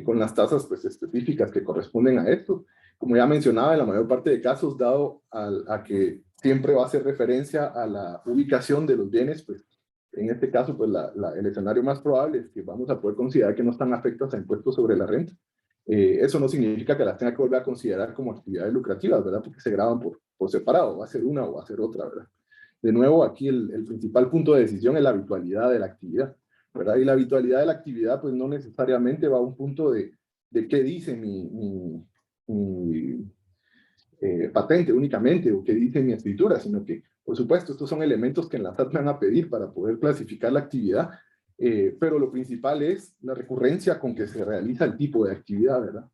con las tasas pues, específicas que corresponden a esto. Como ya mencionaba, en la mayor parte de casos, dado a que siempre va a hacer referencia a la ubicación de los bienes, pues en este caso, pues el escenario más probable es que vamos a poder considerar que no están afectos a impuestos sobre la renta. Eso no significa que las tenga que volver a considerar como actividades lucrativas, ¿verdad? Porque se graban por separado, va a ser una o va a ser otra, ¿verdad? De nuevo, aquí el principal punto de decisión es la habitualidad de la actividad, ¿verdad? Y la habitualidad de la actividad, pues no necesariamente va a un punto de qué dice mi patente únicamente o qué dice mi escritura, sino que, por supuesto, estos son elementos que en la SAT me van a pedir para poder clasificar la actividad, pero lo principal es la recurrencia con que se realiza el tipo de actividad, ¿verdad?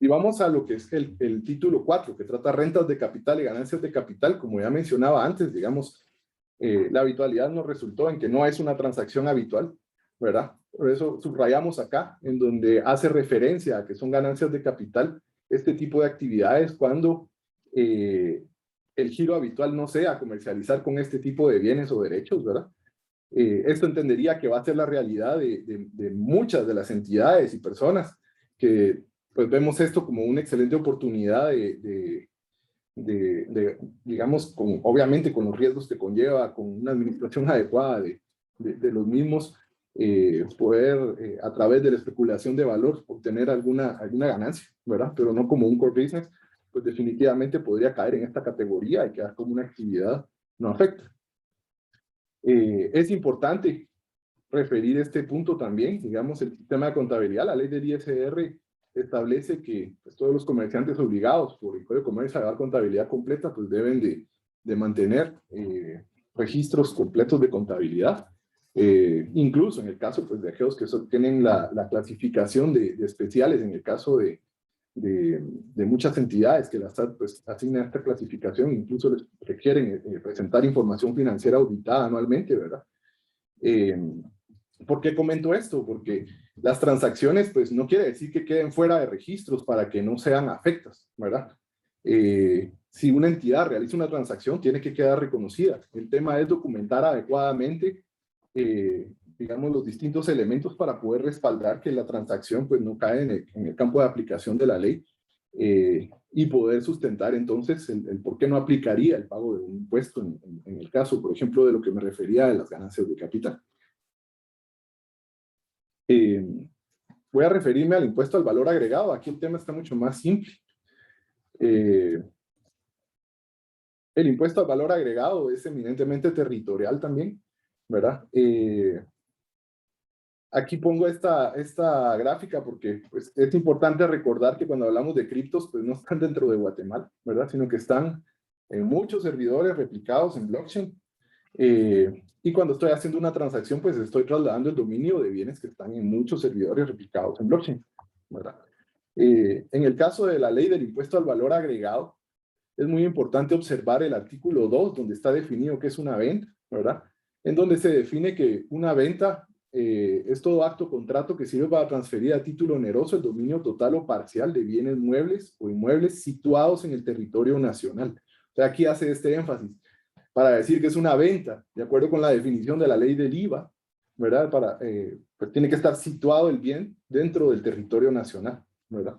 Y vamos a lo que es el título 4, que trata rentas de capital y ganancias de capital. Como ya mencionaba antes, digamos, la habitualidad nos resultó en que no es una transacción habitual, ¿verdad? Por eso subrayamos acá, en donde hace referencia a que son ganancias de capital, este tipo de actividades cuando el giro habitual no sea comercializar con este tipo de bienes o derechos, ¿verdad? Esto entendería que va a ser la realidad de muchas de las entidades y personas que pues vemos esto como una excelente oportunidad digamos, obviamente con los riesgos que conlleva, con una administración adecuada de los mismos, poder a través de la especulación de valor obtener alguna ganancia, ¿verdad? Pero no como un core business, pues definitivamente podría caer en esta categoría y quedar como una actividad no afecta. Es importante referir este punto también, digamos, el sistema de contabilidad, la ley del ISR establece que pues, todos los comerciantes obligados por el Código de Comercio a dar contabilidad completa pues deben de mantener registros completos de contabilidad. Incluso en el caso pues, de aquellos que tienen la clasificación de especiales, en el caso de muchas entidades que la SAT pues, asigna esta clasificación, incluso les requieren presentar información financiera auditada anualmente, ¿verdad? ¿Por qué comento esto? Porque las transacciones pues no quiere decir que queden fuera de registros para que no sean afectas, ¿verdad? Si una entidad realiza una transacción, tiene que quedar reconocida. El tema es documentar adecuadamente, digamos, los distintos elementos para poder respaldar que la transacción pues, no cae en el campo de aplicación de la ley y poder sustentar entonces el por qué no aplicaría el pago de un impuesto en el caso, por ejemplo, de lo que me refería de las ganancias de capital. Voy a referirme al impuesto al valor agregado. Aquí el tema está mucho más simple. El impuesto al valor agregado es eminentemente territorial también, ¿verdad? Aquí pongo esta gráfica porque pues, es importante recordar que cuando hablamos de criptos, pues no están dentro de Guatemala, ¿verdad? Sino que están en muchos servidores replicados en blockchain. Y cuando estoy haciendo una transacción, pues estoy trasladando el dominio de bienes que están en muchos servidores replicados en blockchain, ¿verdad? En el caso de la ley del impuesto al valor agregado, es muy importante observar el artículo 2, donde está definido qué es una venta, ¿verdad? En donde se define que una venta es todo acto o contrato que sirve para transferir a título oneroso el dominio total o parcial de bienes muebles o inmuebles situados en el territorio nacional. O sea, aquí hace este énfasis para decir que es una venta, de acuerdo con la definición de la ley del IVA, ¿verdad? Pues tiene que estar situado el bien dentro del territorio nacional, ¿verdad?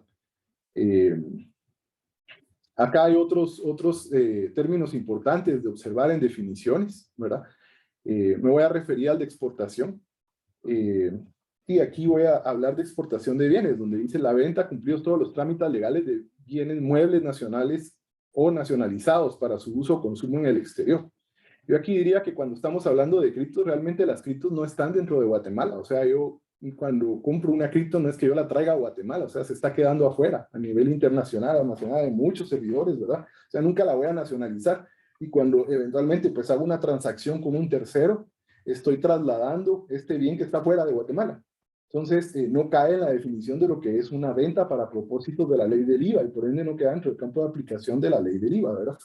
Acá hay otros términos importantes de observar en definiciones, ¿verdad? Me voy a referir al de exportación. Y aquí voy a hablar de exportación de bienes, donde dice la venta cumplidos todos los trámites legales de bienes muebles nacionales o nacionalizados para su uso o consumo en el exterior. Yo aquí diría que cuando estamos hablando de criptos, realmente las criptos no están dentro de Guatemala. O sea, yo cuando compro una cripto no es que yo la traiga a Guatemala, o sea, se está quedando afuera a nivel internacional, almacenada en muchos servidores, ¿verdad? O sea, nunca la voy a nacionalizar. Y cuando eventualmente pues hago una transacción con un tercero, estoy trasladando este bien que está fuera de Guatemala. Entonces, no cae en la definición de lo que es una venta para propósitos de la ley del IVA y por ende no queda dentro del campo de aplicación de la ley del IVA, ¿verdad?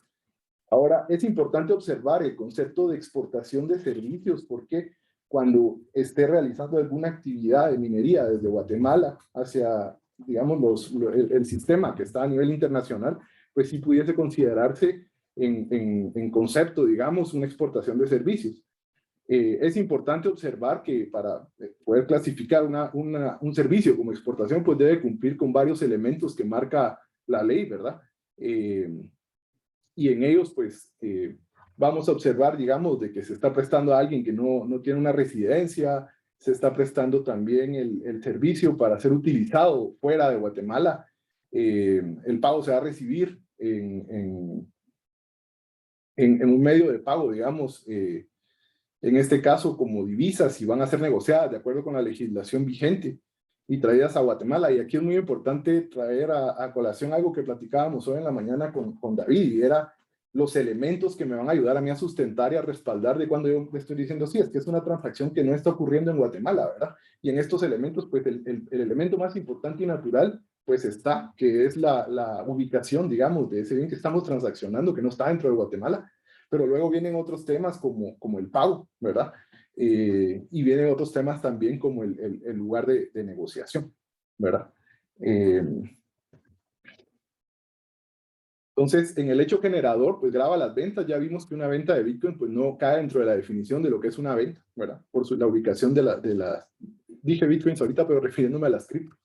Ahora, es importante observar el concepto de exportación de servicios, porque cuando esté realizando alguna actividad de minería desde Guatemala hacia, digamos, el sistema que está a nivel internacional, pues sí pudiese considerarse en concepto, digamos, una exportación de servicios. Es importante observar que para poder clasificar un servicio como exportación, pues debe cumplir con varios elementos que marca la ley, ¿verdad? Y en ellos, pues, vamos a observar, digamos, de que se está prestando a alguien que no tiene una residencia, se está prestando también el servicio para ser utilizado fuera de Guatemala. El pago se va a recibir en un medio de pago, digamos, en este caso como divisas, y van a ser negociadas de acuerdo con la legislación vigente y traídas a Guatemala. Y aquí es muy importante traer a colación algo que platicábamos hoy en la mañana con David, y era los elementos que me van a ayudar a mí a sustentar y a respaldar de cuando yo estoy diciendo, sí, es que es una transacción que no está ocurriendo en Guatemala, ¿verdad? Y en estos elementos, pues el elemento más importante y natural, pues está, que es la ubicación, digamos, de ese bien que estamos transaccionando, que no está dentro de Guatemala. Pero luego vienen otros temas como el pago, ¿verdad? Y vienen otros temas también como el lugar de negociación, ¿verdad? Entonces, en el hecho generador, pues graba las ventas. Ya vimos que una venta de Bitcoin pues no cae dentro de la definición de lo que es una venta, ¿verdad? Por la ubicación de las... Dije Bitcoins ahorita, pero refiriéndome a las criptos.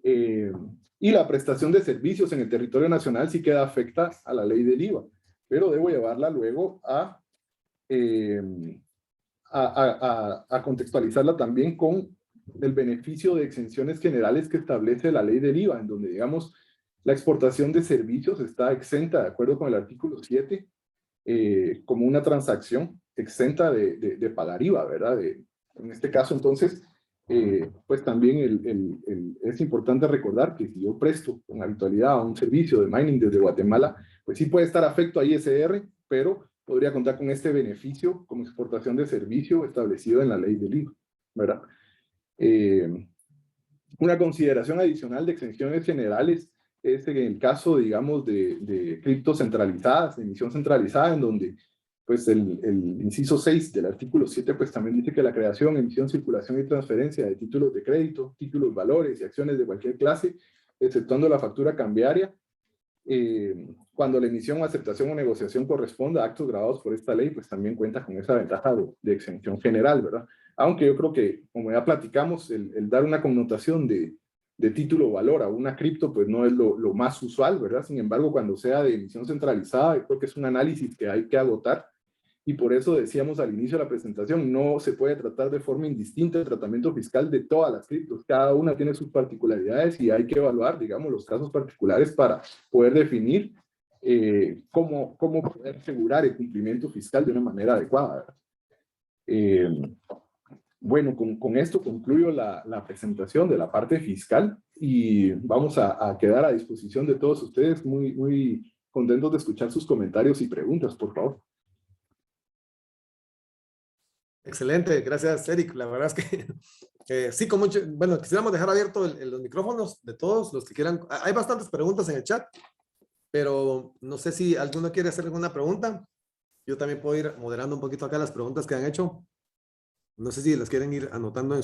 Y la prestación de servicios en el territorio nacional sí queda afecta a la ley del IVA, pero debo llevarla luego a contextualizarla también con el beneficio de exenciones generales que establece la ley del IVA, en donde, digamos, la exportación de servicios está exenta, de acuerdo con el artículo 7, como una transacción exenta de pagar IVA, ¿verdad? En este caso, entonces, pues también es importante recordar que si yo presto con habitualidad un servicio de mining desde Guatemala, pues sí puede estar afecto a ISR, pero podría contar con este beneficio como exportación de servicio establecido en la ley del IVA, ¿verdad? Una consideración adicional de exenciones generales es en el caso, digamos, de criptos centralizadas, de emisión centralizada, en donde pues el inciso 6 del artículo 7 pues también dice que la creación, emisión, circulación y transferencia de títulos de crédito, títulos, valores y acciones de cualquier clase, exceptuando la factura cambiaria, cuando la emisión, aceptación o negociación corresponda a actos grabados por esta ley, pues también cuenta con esa ventaja de exención general, ¿verdad? Aunque yo creo que, como ya platicamos, el dar una connotación de título o valor a una cripto, pues no es lo más usual, ¿verdad? Sin embargo, cuando sea de emisión centralizada, yo creo que es un análisis que hay que agotar, y por eso decíamos al inicio de la presentación, no se puede tratar de forma indistinta el tratamiento fiscal de todas las criptos. Cada una tiene sus particularidades y hay que evaluar, digamos, los casos particulares para poder definir cómo poder asegurar el cumplimiento fiscal de una manera adecuada. Bueno, con esto concluyo la presentación de la parte fiscal y vamos a quedar a disposición de todos ustedes. Muy contentos de escuchar sus comentarios y preguntas, por favor. Excelente, gracias Eric. La verdad es que sí, con mucho, bueno, quisiéramos dejar abiertos los micrófonos de todos los que quieran. Hay bastantes preguntas en el chat, pero no sé si alguno quiere hacer alguna pregunta. Yo también puedo ir moderando un poquito acá las preguntas que han hecho. No sé si las quieren ir anotando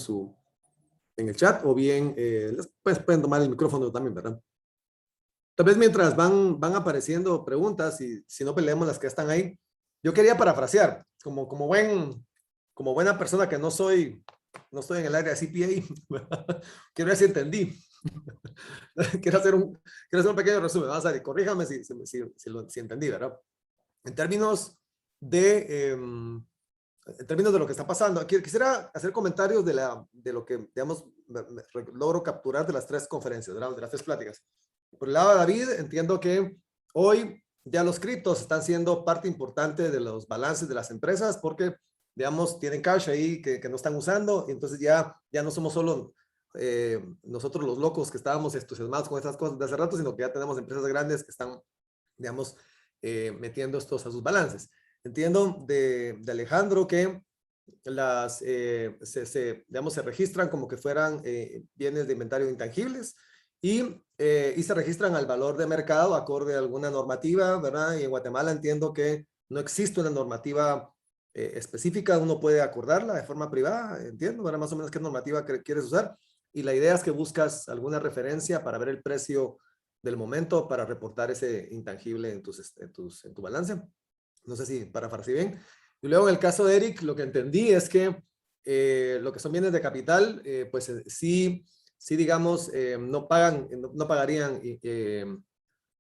en el chat o bien pues pueden tomar el micrófono también, ¿verdad? Tal vez mientras van apareciendo preguntas y si no peleemos las que están ahí. Yo quería parafrasear, como buena persona que no estoy en el área de CPA, quiero ver si entendí. quiero hacer un pequeño resumen. Vamos a ver, corríjame si entendí, ¿verdad? En términos de lo que está pasando, quisiera hacer comentarios de lo que, digamos, logro capturar de las tres conferencias, ¿verdad? De las tres pláticas. Por el lado de David, entiendo que hoy ya los criptos están siendo parte importante de los balances de las empresas porque, digamos, tienen cash ahí que no están usando y entonces ya no somos solo nosotros los locos que estábamos entusiasmados con estas cosas de hace rato, sino que ya tenemos empresas grandes que están, digamos, metiendo estos a sus balances. Entiendo de Alejandro que se registran como que fueran bienes de inventario intangibles y se registran al valor de mercado acorde a alguna normativa, ¿verdad? Y en Guatemala entiendo que no existe una normativa específica, uno puede acordarla de forma privada, entiendo, ¿verdad? Más o menos qué normativa quieres usar. Y la idea es que buscas alguna referencia para ver el precio del momento para reportar ese intangible en tu balance. No sé si parafraseé bien. Y luego en el caso de Eric, lo que entendí es que lo que son bienes de capital, pues sí, digamos, no pagarían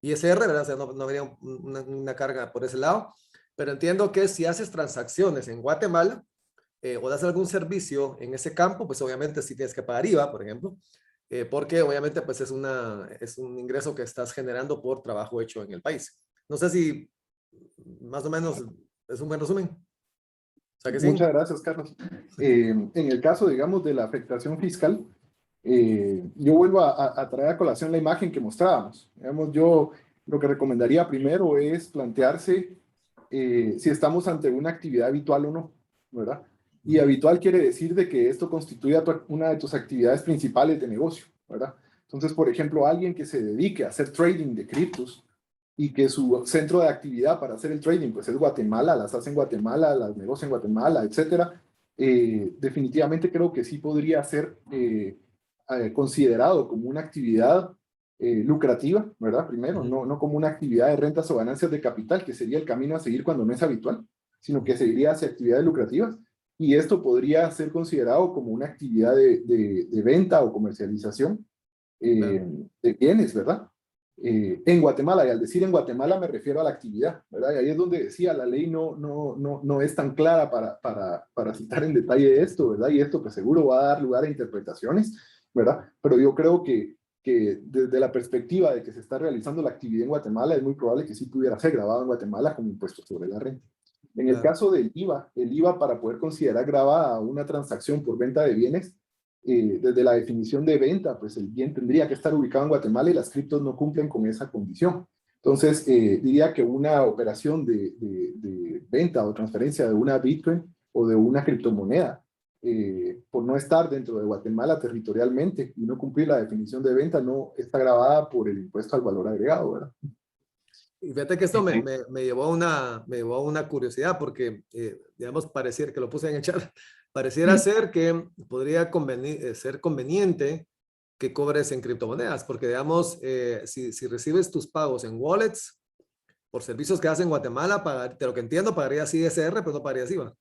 ISR, ¿verdad? O sea, no habría una carga por ese lado. Pero entiendo que si haces transacciones en Guatemala o das algún servicio en ese campo, pues obviamente sí tienes que pagar IVA, por ejemplo, porque obviamente pues es un ingreso que estás generando por trabajo hecho en el país. No sé si más o menos es un buen resumen. O sea que sí. Muchas gracias, Carlos. En el caso, digamos, de la afectación fiscal, yo vuelvo a traer a colación la imagen que mostrábamos. Digamos, yo lo que recomendaría primero es plantearse si estamos ante una actividad habitual o no, ¿verdad? Y habitual quiere decir de que esto constituye una de tus actividades principales de negocio, ¿verdad? Entonces, por ejemplo, alguien que se dedique a hacer trading de criptos y que su centro de actividad para hacer el trading pues es Guatemala, las hace en Guatemala, las negocia en Guatemala, etcétera, definitivamente creo que sí podría ser considerado como una actividad lucrativa, ¿verdad? Primero, no como una actividad de rentas o ganancias de capital, que sería el camino a seguir cuando no es habitual, sino que seguiría hacia actividades lucrativas. Y esto podría ser considerado como una actividad de venta o comercialización de bienes, ¿verdad? En Guatemala, y al decir en Guatemala me refiero a la actividad, ¿verdad? Y ahí es donde decía, la ley no es tan clara para citar en detalle esto, ¿verdad? Y esto pues seguro va a dar lugar a interpretaciones, ¿verdad? Pero yo creo que desde la perspectiva de que se está realizando la actividad en Guatemala, es muy probable que sí pudiera ser grabado en Guatemala como impuesto sobre la renta. En el caso del IVA, el IVA para poder considerar grabada una transacción por venta de bienes, desde la definición de venta, pues el bien tendría que estar ubicado en Guatemala y las criptos no cumplen con esa condición. Entonces, diría que una operación de venta o transferencia de una Bitcoin o de una criptomoneda, por no estar dentro de Guatemala territorialmente y no cumplir la definición de venta, no está grabada por el impuesto al valor agregado, ¿verdad? Y fíjate que esto me llevó a una curiosidad porque, digamos, pareciera que lo puse en el chat, pareciera ser que podría ser conveniente que cobres en criptomonedas, porque digamos, si recibes tus pagos en wallets por servicios que haces en Guatemala, de lo que entiendo, pagarías ISR, pero no pagarías IVA.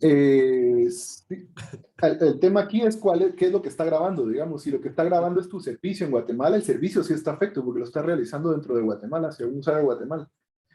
Sí. El tema aquí es qué es lo que está grabando, digamos, si lo que está grabando es tu servicio en Guatemala, el servicio sí está afecto porque lo está realizando dentro de Guatemala, hacia un usuario de Guatemala.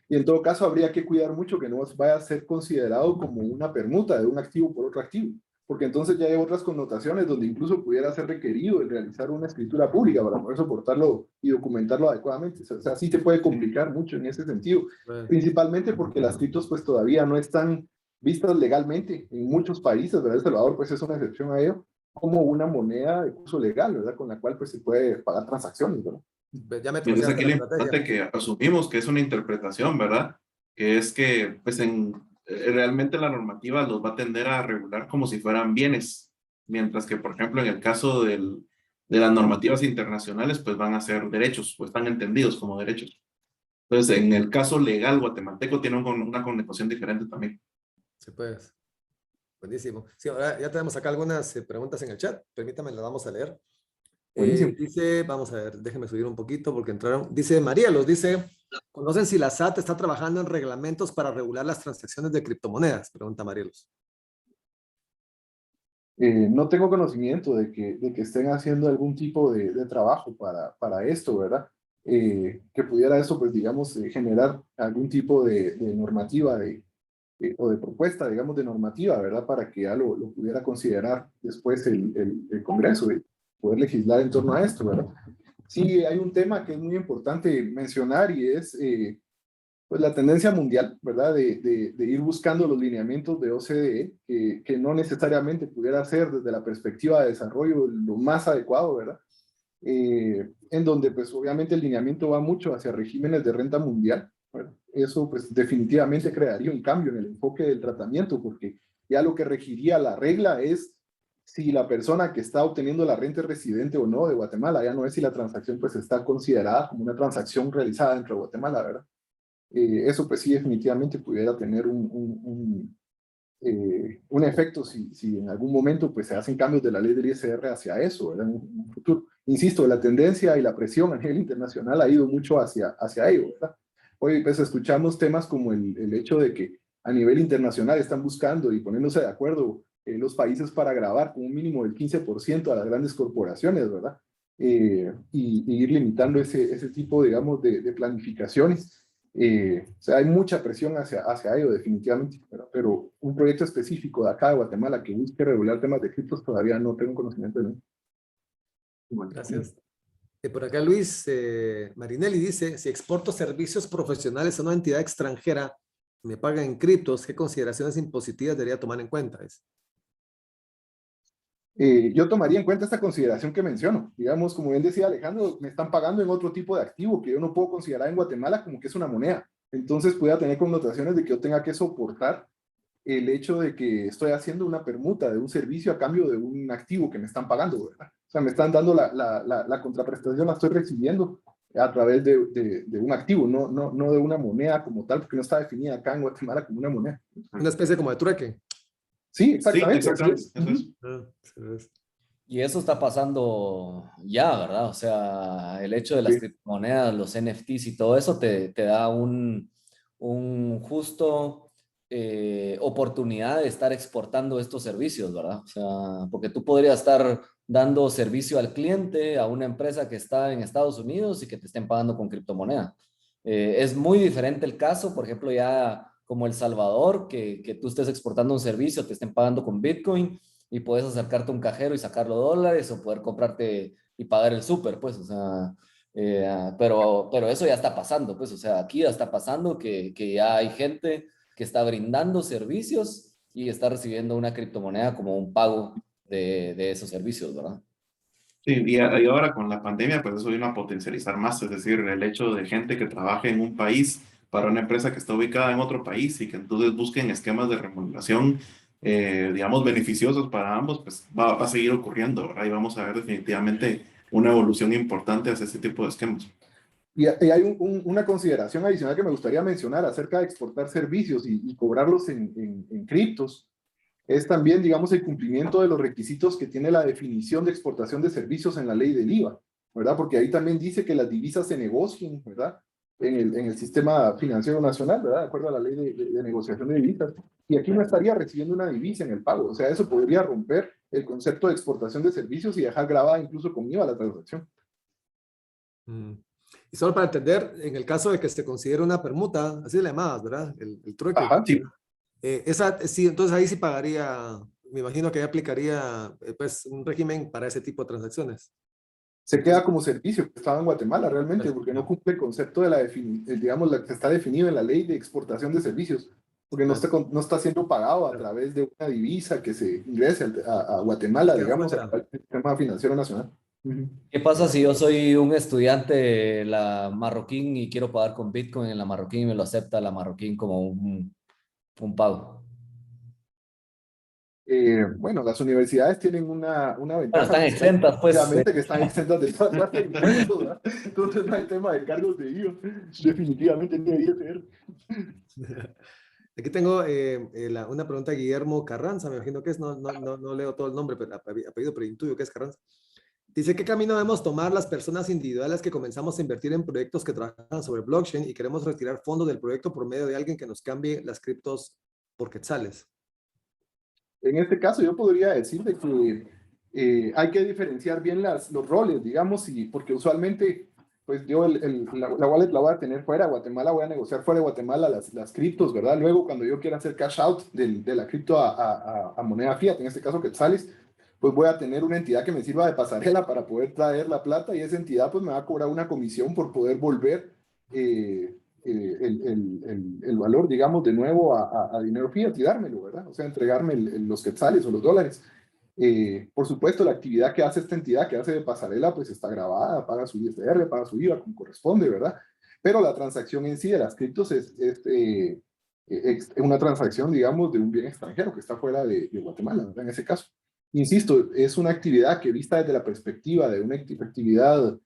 Y en todo caso habría que cuidar mucho que no vaya a ser considerado como una permuta de un activo por otro activo, porque entonces ya hay otras connotaciones donde incluso pudiera ser requerido el realizar una escritura pública para poder soportarlo y documentarlo adecuadamente. O sea, sí te puede complicar mucho en ese sentido, principalmente porque las criptos pues todavía no están vistas legalmente en muchos países, ¿verdad? El Salvador pues es una excepción a ello, como una moneda de curso legal, ¿verdad? Con la cual pues se puede pagar transacciones, ¿verdad? Ya me Y es aquí troceaste lo la importante estrategia. que asumimos que es una interpretación, ¿verdad? Que es que pues realmente la normativa los va a tender a regular como si fueran bienes, mientras que, por ejemplo, en el caso de las normativas internacionales, pues van a ser derechos, pues están entendidos como derechos. Entonces, en el caso legal guatemalteco tiene una connotación diferente también. Sí, pues. Buenísimo. Sí, ahora ya tenemos acá algunas preguntas en el chat. Permítame, las vamos a leer. Buenísimo. Dice, vamos a ver, déjenme subir un poquito porque entraron. Dice Marielos, dice, ¿conocen si la SAT está trabajando en reglamentos para regular las transacciones de criptomonedas? Pregunta Marielos. No tengo conocimiento de que estén haciendo algún tipo de trabajo para esto, ¿verdad? Que pudiera eso, pues, digamos, generar algún tipo de normativa o de propuesta, digamos, de normativa, ¿verdad? Para que ya lo pudiera considerar después el Congreso, de poder legislar en torno a esto, ¿verdad? Sí, hay un tema que es muy importante mencionar y es pues la tendencia mundial, ¿verdad? De ir buscando los lineamientos de OCDE, que no necesariamente pudiera ser desde la perspectiva de desarrollo lo más adecuado, ¿verdad? En donde pues obviamente el lineamiento va mucho hacia regímenes de renta mundial. Bueno, eso pues definitivamente crearía un cambio en el enfoque del tratamiento, porque ya lo que regiría la regla es si la persona que está obteniendo la renta es residente o no de Guatemala, ya no es si la transacción pues está considerada como una transacción realizada dentro de Guatemala, ¿verdad? Eso pues sí definitivamente pudiera tener un efecto si en algún momento pues se hacen cambios de la ley del ISR hacia eso, ¿verdad? En un futuro. Insisto, la tendencia y la presión a nivel internacional ha ido mucho hacia ello, ¿verdad? Hoy pues escuchamos temas como el hecho de que a nivel internacional están buscando y poniéndose de acuerdo los países para grabar con un mínimo del 15% a las grandes corporaciones, ¿verdad? Y ir limitando ese tipo, digamos, de planificaciones. O sea, hay mucha presión hacia ello, definitivamente, pero un proyecto específico de acá de Guatemala que busque regular temas de criptos todavía no tengo conocimiento de él. Gracias. Por acá Luis Marinelli dice, si exporto servicios profesionales a una entidad extranjera, me pagan en criptos, ¿qué consideraciones impositivas debería tomar en cuenta? Yo tomaría en cuenta esta consideración que menciono. Digamos, como bien decía Alejandro, me están pagando en otro tipo de activo que yo no puedo considerar en Guatemala como que es una moneda. Entonces pueda tener connotaciones de que yo tenga que soportar el hecho de que estoy haciendo una permuta de un servicio a cambio de un activo que me están pagando, ¿verdad? O sea, me están dando la contraprestación, la estoy recibiendo a través de un activo, no de una moneda como tal, porque no está definida acá en Guatemala como una moneda. Una especie como de trueque. Sí, exactamente. Sí, exactamente. Y eso está pasando ya, ¿verdad? O sea, el hecho de las Sí. criptomonedas, los NFTs y todo eso te da un justo oportunidad de estar exportando estos servicios, ¿verdad? O sea, porque tú podrías estar dando servicio al cliente, a una empresa que está en Estados Unidos y que te estén pagando con criptomoneda. Es muy diferente el caso, por ejemplo, ya como El Salvador, que tú estés exportando un servicio, te estén pagando con Bitcoin y puedes acercarte a un cajero y sacarlo dólares o poder comprarte y pagar el súper, pues, o sea, pero eso ya está pasando, pues, o sea, aquí ya está pasando que ya hay gente que está brindando servicios y está recibiendo una criptomoneda como un pago de esos servicios, ¿verdad? Sí, y ahora con la pandemia, pues eso vino a potencializar más, es decir, el hecho de gente que trabaje en un país para una empresa que está ubicada en otro país y que entonces busquen esquemas de remuneración, digamos, beneficiosos para ambos, pues va a seguir ocurriendo, ¿verdad? Y vamos a ver definitivamente una evolución importante hacia ese tipo de esquemas. Y hay una consideración adicional que me gustaría mencionar acerca de exportar servicios y cobrarlos en criptos. Es también, digamos, el cumplimiento de los requisitos que tiene la definición de exportación de servicios en la ley del IVA, ¿verdad? Porque ahí también dice que las divisas se negocian, ¿verdad? En el sistema financiero nacional, ¿verdad? De acuerdo a la ley de negociación de divisas. Y aquí no estaría recibiendo una divisa en el pago. O sea, eso podría romper el concepto de exportación de servicios y dejar grabada incluso con IVA la transacción. Y solo para entender, en el caso de que se considere una permuta, así le llamabas, ¿verdad? El trueque. Ajá, sí. Sí, entonces ahí sí pagaría, me imagino que ahí aplicaría pues un régimen para ese tipo de transacciones. Se queda como servicio que estaba en Guatemala realmente, porque no cumple el concepto de digamos, la que está definido en la ley de exportación de servicios, porque no está siendo pagado a través de una divisa que se ingrese a Guatemala, Queda digamos, fuera. al sistema financiero nacional. ¿Qué pasa si yo soy un estudiante de la marroquín y quiero pagar con Bitcoin en la marroquín y me lo acepta la marroquín como un pago? Bueno, las universidades tienen una Bueno, ventaja están fiscal, exentas, pues. obviamente, que están exentas de todas las impuestos, ¿verdad? Entonces no hay tema de cargos de IVA, definitivamente no debería ser. Aquí tengo una pregunta de Guillermo Carranza, me imagino que es, no leo todo el nombre, pero apellido, pero intuyo que es Carranza. Dice, ¿qué camino debemos tomar las personas individuales que comenzamos a invertir en proyectos que trabajan sobre blockchain y queremos retirar fondos del proyecto por medio de alguien que nos cambie las criptos por quetzales? En este caso, yo podría decir de que hay que diferenciar bien los roles, digamos, porque usualmente, pues yo la wallet la voy a tener fuera de Guatemala, voy a negociar fuera de Guatemala las criptos, ¿verdad? Luego, cuando yo quiera hacer cash out de la cripto a moneda fiat, en este caso quetzales, pues voy a tener una entidad que me sirva de pasarela para poder traer la plata y esa entidad pues me va a cobrar una comisión por poder volver el valor, digamos, de nuevo a dinero fiat y dármelo, ¿verdad? O sea, entregarme los quetzales o los dólares. Por supuesto, la actividad que hace esta entidad, que hace de pasarela, pues está grabada, paga su ISR, paga su IVA, como corresponde, ¿verdad? Pero la transacción en sí de las criptos es una transacción, digamos, de un bien extranjero que está fuera de Guatemala, ¿verdad? En ese caso. Insisto, es una actividad que vista desde la perspectiva de una actividad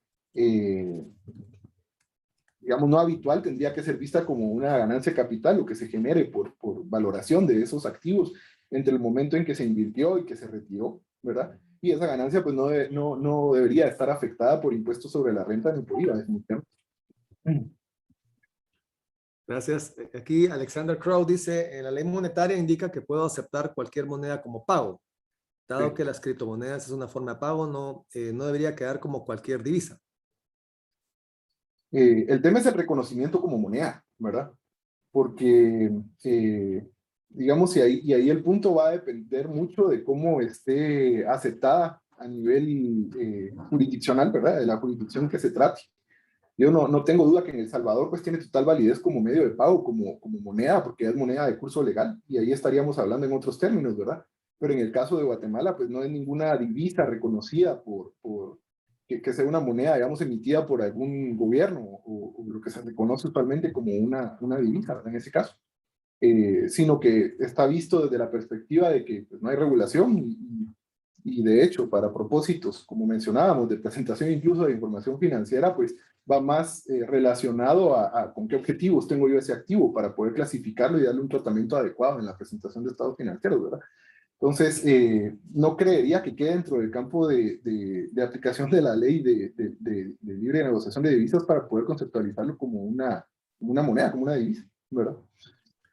digamos, no habitual, tendría que ser vista como una ganancia capital, lo que se genere por valoración de esos activos entre el momento en que se invirtió y que se retiró, ¿verdad? Y esa ganancia pues no debería estar afectada por impuestos sobre la renta ni por IVA, definitivamente. Gracias. Aquí Alexander Crow dice, en la ley monetaria indica que puedo aceptar cualquier moneda como pago. Dado que las criptomonedas es una forma de pago, no debería quedar como cualquier divisa. El tema es el reconocimiento como moneda, ¿verdad? Porque, digamos, y ahí el punto va a depender mucho de cómo esté aceptada a nivel jurisdiccional, ¿verdad? De la jurisdicción que se trate. Yo no tengo duda que en El Salvador pues tiene total validez como medio de pago, como moneda, porque es moneda de curso legal, y ahí estaríamos hablando en otros términos, ¿verdad? Pero en el caso de Guatemala, pues no hay ninguna divisa reconocida que sea una moneda, digamos, emitida por algún gobierno o lo que se reconoce usualmente como una divisa, ¿verdad? En ese caso. Sino que está visto desde la perspectiva de que pues, no hay regulación y de hecho, para propósitos, como mencionábamos, de presentación incluso de información financiera, pues va más relacionado con qué objetivos tengo yo ese activo para poder clasificarlo y darle un tratamiento adecuado en la presentación de estados financieros, ¿verdad? Entonces, no creería que quede dentro del campo de aplicación de la ley de libre negociación de divisas para poder conceptualizarlo como una moneda, como una divisa, ¿verdad?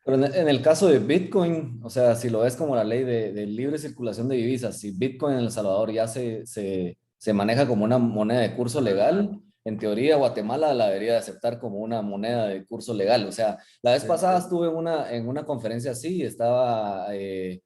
Pero en el caso de Bitcoin, o sea, si lo ves como la ley de libre circulación de divisas, si Bitcoin en El Salvador ya se maneja como una moneda de curso legal, en teoría Guatemala la debería de aceptar como una moneda de curso legal. O sea, la vez pasada estuve en una conferencia así, estaba el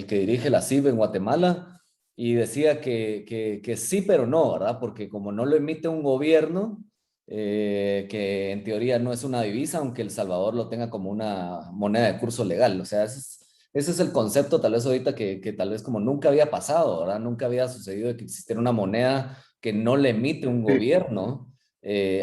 que dirige la CIB en Guatemala y decía que sí, pero no, ¿verdad? Porque como no lo emite un gobierno, que en teoría no es una divisa, aunque El Salvador lo tenga como una moneda de curso legal. O sea, ese es el concepto tal vez ahorita que tal vez como nunca había pasado, ¿verdad? Nunca había sucedido de que existiera una moneda que no le emite un gobierno.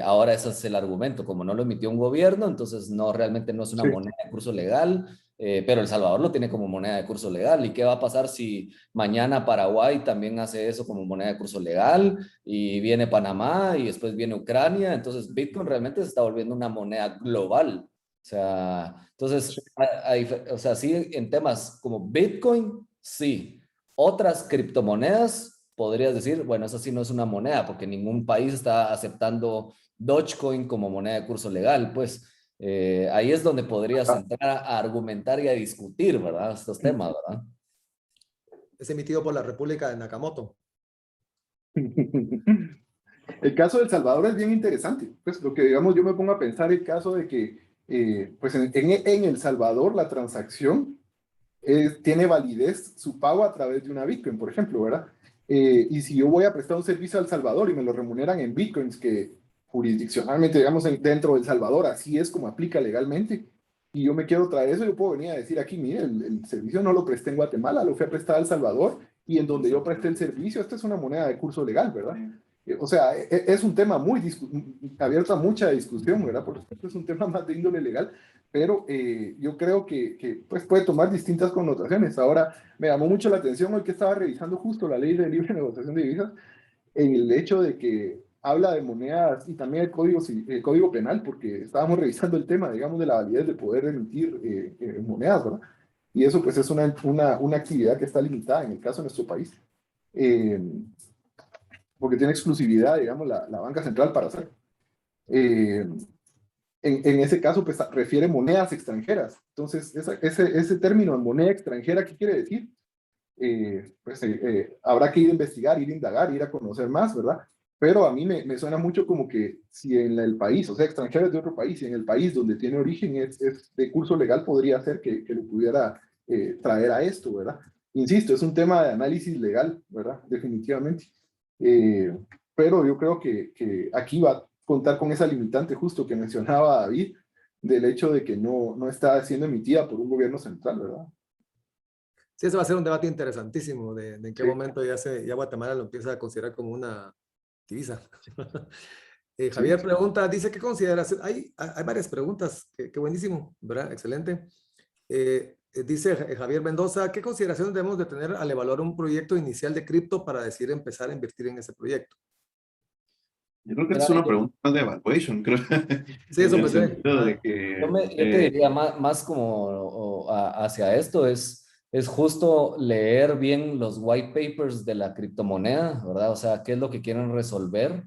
Ahora ese es el argumento, como no lo emitió un gobierno, entonces no, realmente no es una Sí. moneda de curso legal, pero El Salvador lo tiene como moneda de curso legal. ¿Y qué va a pasar si mañana Paraguay también hace eso como moneda de curso legal y viene Panamá y después viene Ucrania? Entonces Bitcoin realmente se está volviendo una moneda global. O sea, entonces, o sea, sí, en temas como Bitcoin, sí. Otras criptomonedas, podrías decir, bueno, eso sí no es una moneda, porque ningún país está aceptando Dogecoin como moneda de curso legal. Pues ahí es donde podrías Ah. entrar a argumentar y a discutir, ¿verdad? Estos temas, ¿verdad? Es emitido por la República de Nakamoto. El caso de El Salvador es bien interesante. Pues lo que digamos, yo me pongo a pensar el caso de que pues en El Salvador la transacción tiene validez su pago a través de una Bitcoin, por ejemplo, ¿verdad? Y si yo voy a prestar un servicio a El Salvador y me lo remuneran en Bitcoins, que jurisdiccionalmente, digamos, dentro de El Salvador, así es como aplica legalmente, y yo me quiero traer eso, yo puedo venir a decir aquí, mire, el servicio no lo presté en Guatemala, lo fui a prestar a El Salvador, y en donde yo presté el servicio, esta es una moneda de curso legal, ¿verdad? O sea, es un tema muy abierto a mucha discusión, ¿verdad? Por supuesto, es un tema más de índole legal, pero yo creo que pues puede tomar distintas connotaciones. Ahora, me llamó mucho la atención hoy que estaba revisando justo la ley de libre negociación de divisas, en el hecho de que habla de monedas y también el código penal, porque estábamos revisando el tema, digamos, de la validez de poder emitir monedas, ¿verdad? Y eso pues es una actividad que está limitada en el caso de nuestro país, eh, porque tiene exclusividad, digamos, la banca central para hacerlo. En ese caso, pues refiere monedas extranjeras. Entonces, ese término, moneda extranjera, ¿qué quiere decir? Habrá que ir a investigar, ir a indagar, ir a conocer más, ¿verdad? Pero a mí me suena mucho como que si en el país, o sea, extranjero es de otro país, y en el país donde tiene origen es de curso legal, podría ser que lo pudiera traer a esto, ¿verdad? Insisto, es un tema de análisis legal, ¿verdad? Definitivamente. Eh, pero yo creo que aquí va a contar con esa limitante justo que mencionaba David, del hecho de que no está siendo emitida por un gobierno central, ¿verdad? Sí, ese va a ser un debate interesantísimo de en qué Sí. momento ya Guatemala lo empieza a considerar como una divisa. Sí, Javier pregunta, dice, ¿qué consideración? Hay varias preguntas, qué buenísimo, ¿verdad? Excelente. Dice Javier Mendoza, ¿qué consideraciones debemos de tener al evaluar un proyecto inicial de cripto para decidir empezar a invertir en ese proyecto? Yo creo que esta Mira, es una pregunta más de evaluation, creo, Sí, en eso el pensé. sentido de Ajá. que yo te diría más como hacia esto es justo leer bien los white papers de la criptomoneda, ¿verdad? O sea, qué es lo que quieren resolver.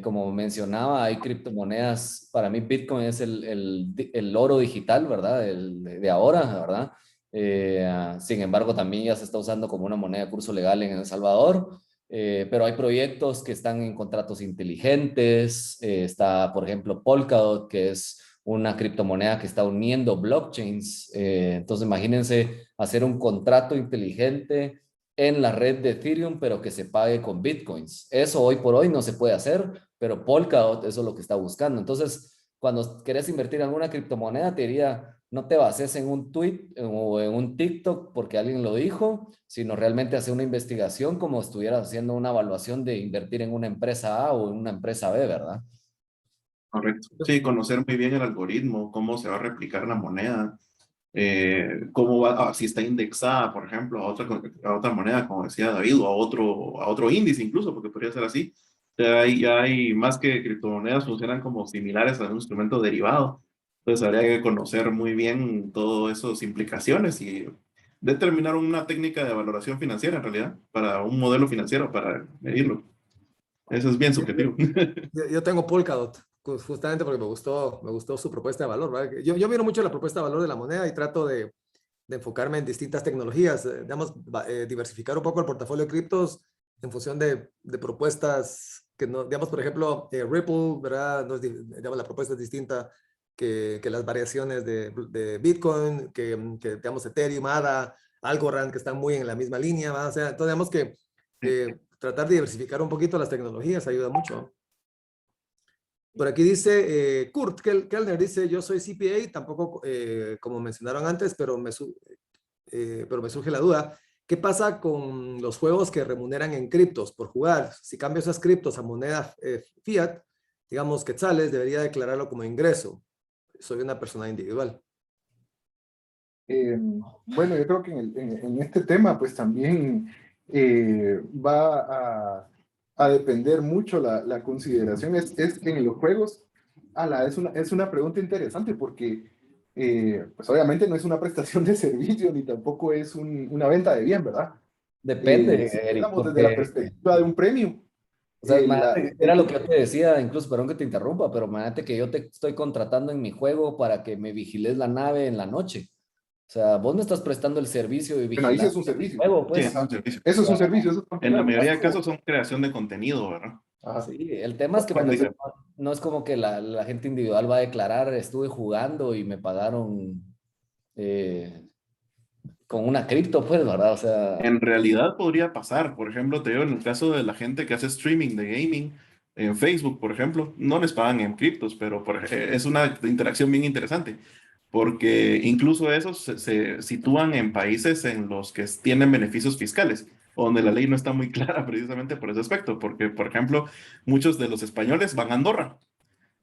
Como mencionaba, hay criptomonedas, para mí Bitcoin es el oro digital, ¿verdad? De ahora, ¿verdad? Sin embargo, también ya se está usando como una moneda de curso legal en El Salvador. Pero hay proyectos que están en contratos inteligentes. Está, por ejemplo, Polkadot, que es una criptomoneda que está uniendo blockchains. Entonces, imagínense hacer un contrato inteligente en la red de Ethereum, pero que se pague con Bitcoins. Eso hoy por hoy no se puede hacer, pero Polkadot eso es lo que está buscando. Entonces, cuando querés invertir en alguna criptomoneda, te diría, no te bases en un tweet o en un TikTok porque alguien lo dijo, sino realmente hacer una investigación como estuvieras haciendo una evaluación de invertir en una empresa A o en una empresa B, ¿verdad? correcto. Sí, conocer muy bien el algoritmo, cómo se va a replicar la moneda, cómo va, si está indexada, por ejemplo, a otra moneda, como decía David, o a otro índice incluso, porque podría ser así. Ya hay más que criptomonedas, funcionan como similares a un instrumento derivado. Entonces habría que conocer muy bien todas esas implicaciones y determinar una técnica de valoración financiera, en realidad, para un modelo financiero, para medirlo. Eso es bien subjetivo. Yo tengo Polkadot, justamente porque me gustó su propuesta de valor, ¿verdad? Yo miro mucho la propuesta de valor de la moneda y trato de enfocarme en distintas tecnologías, digamos, diversificar un poco el portafolio de criptos en función de propuestas que no, digamos, por ejemplo, Ripple, ¿verdad? No es, digamos, la propuesta es distinta que las variaciones de Bitcoin, digamos, Ethereum, ADA, Algorand, que están muy en la misma línea, ¿verdad? O sea, entonces, digamos que tratar de diversificar un poquito las tecnologías ayuda mucho. Por aquí dice Kurt Kellner, dice, yo soy CPA, tampoco como mencionaron antes, pero me surge la duda. ¿Qué pasa con los juegos que remuneran en criptos por jugar? Si cambio esas criptos a moneda fiat, digamos quetzales, debería declararlo como ingreso. Soy una persona individual. Bueno, yo creo que en este tema pues también va a depender mucho la consideración. Es en los juegos, es una pregunta interesante porque pues obviamente no es una prestación de servicio ni tampoco es una venta de bien, ¿verdad? Depende, Si Eric, hablamos desde la porque, perspectiva de un premio, o sea, era lo el- que yo te decía, incluso, perdón que te interrumpa, pero imagínate que yo te estoy contratando en mi juego para que me vigiles la nave en la noche. O sea, vos me estás prestando el servicio de bueno, ahí sí vigilar es un mi servicio. juego, Sí, pues. es un servicio. Eso O es un sea, servicio, eso es En la particular. mayoría de casos son creación de contenido, ¿verdad? Ajá. sí, el tema es que, Bueno, bueno, dice, no es como que la gente individual va a declarar, estuve jugando y me pagaron eh, con una cripto, pues, ¿verdad? O sea, en realidad podría pasar, por ejemplo, te digo, en el caso de la gente que hace streaming de gaming en Facebook, por ejemplo, no les pagan en criptos, pero es una interacción bien interesante, porque incluso esos se sitúan en países en los que tienen beneficios fiscales, donde la ley no está muy clara precisamente por ese aspecto, porque, por ejemplo, muchos de los españoles van a Andorra.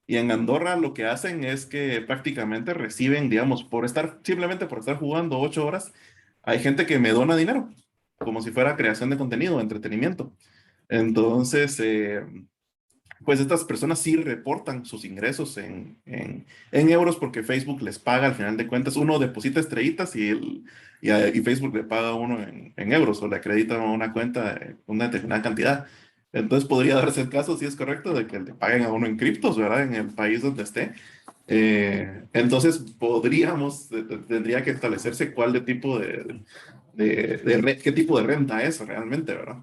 Y en Andorra lo que hacen es que prácticamente reciben, digamos, simplemente por estar jugando 8 horas, hay gente que me dona dinero, como si fuera creación de contenido, entretenimiento. Entonces, pues estas personas sí reportan sus ingresos en euros porque Facebook les paga al final de cuentas. Uno deposita estrellitas y Facebook le paga a uno en euros o le acredita una cuenta una determinada cantidad. Entonces podría darse el caso, si es correcto, de que le paguen a uno en criptos, ¿verdad? En el país donde esté. Entonces tendría que establecerse cuál de tipo qué tipo de renta es realmente, ¿verdad?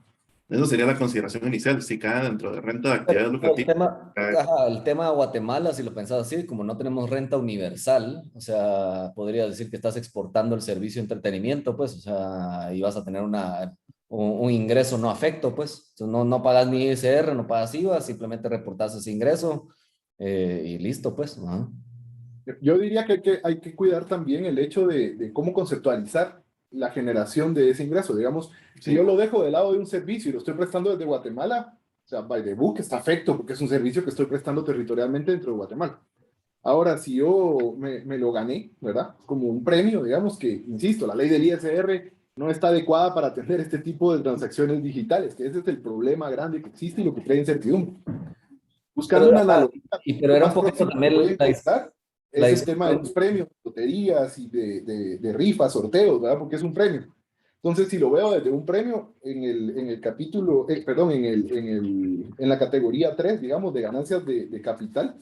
Eso sería la consideración inicial, si cae dentro de renta de actividades pero el lucrativas. tema, ajá, el tema de Guatemala, si lo pensás así, como no tenemos renta universal, o sea, podría decir que estás exportando el servicio de entretenimiento, pues, o sea, y vas a tener un ingreso no afecto, pues. Entonces, no pagas ni ISR, no pagas IVA, simplemente reportas ese ingreso y listo, pues. Ajá. Yo diría que hay que cuidar también el hecho de cómo conceptualizar la generación de ese ingreso. Digamos, si yo lo dejo de lado de un servicio y lo estoy prestando desde Guatemala, o sea, by the book está afecto porque es un servicio que estoy prestando territorialmente dentro de Guatemala. Ahora, si yo me lo gané, ¿verdad? Como un premio, digamos que, insisto, la ley del ISR no está adecuada para atender este tipo de transacciones digitales, que ese es el problema grande que existe y lo que crea incertidumbre. Buscando una Ajá, analogía pero lo era un más poquito próximo que voy a también encontrar la es el tema de discusión. los premios, loterías y de rifas, sorteos, ¿verdad? Porque es un premio. Entonces, si lo veo desde un premio en el capítulo, perdón, en la categoría 3, digamos, de ganancias de capital,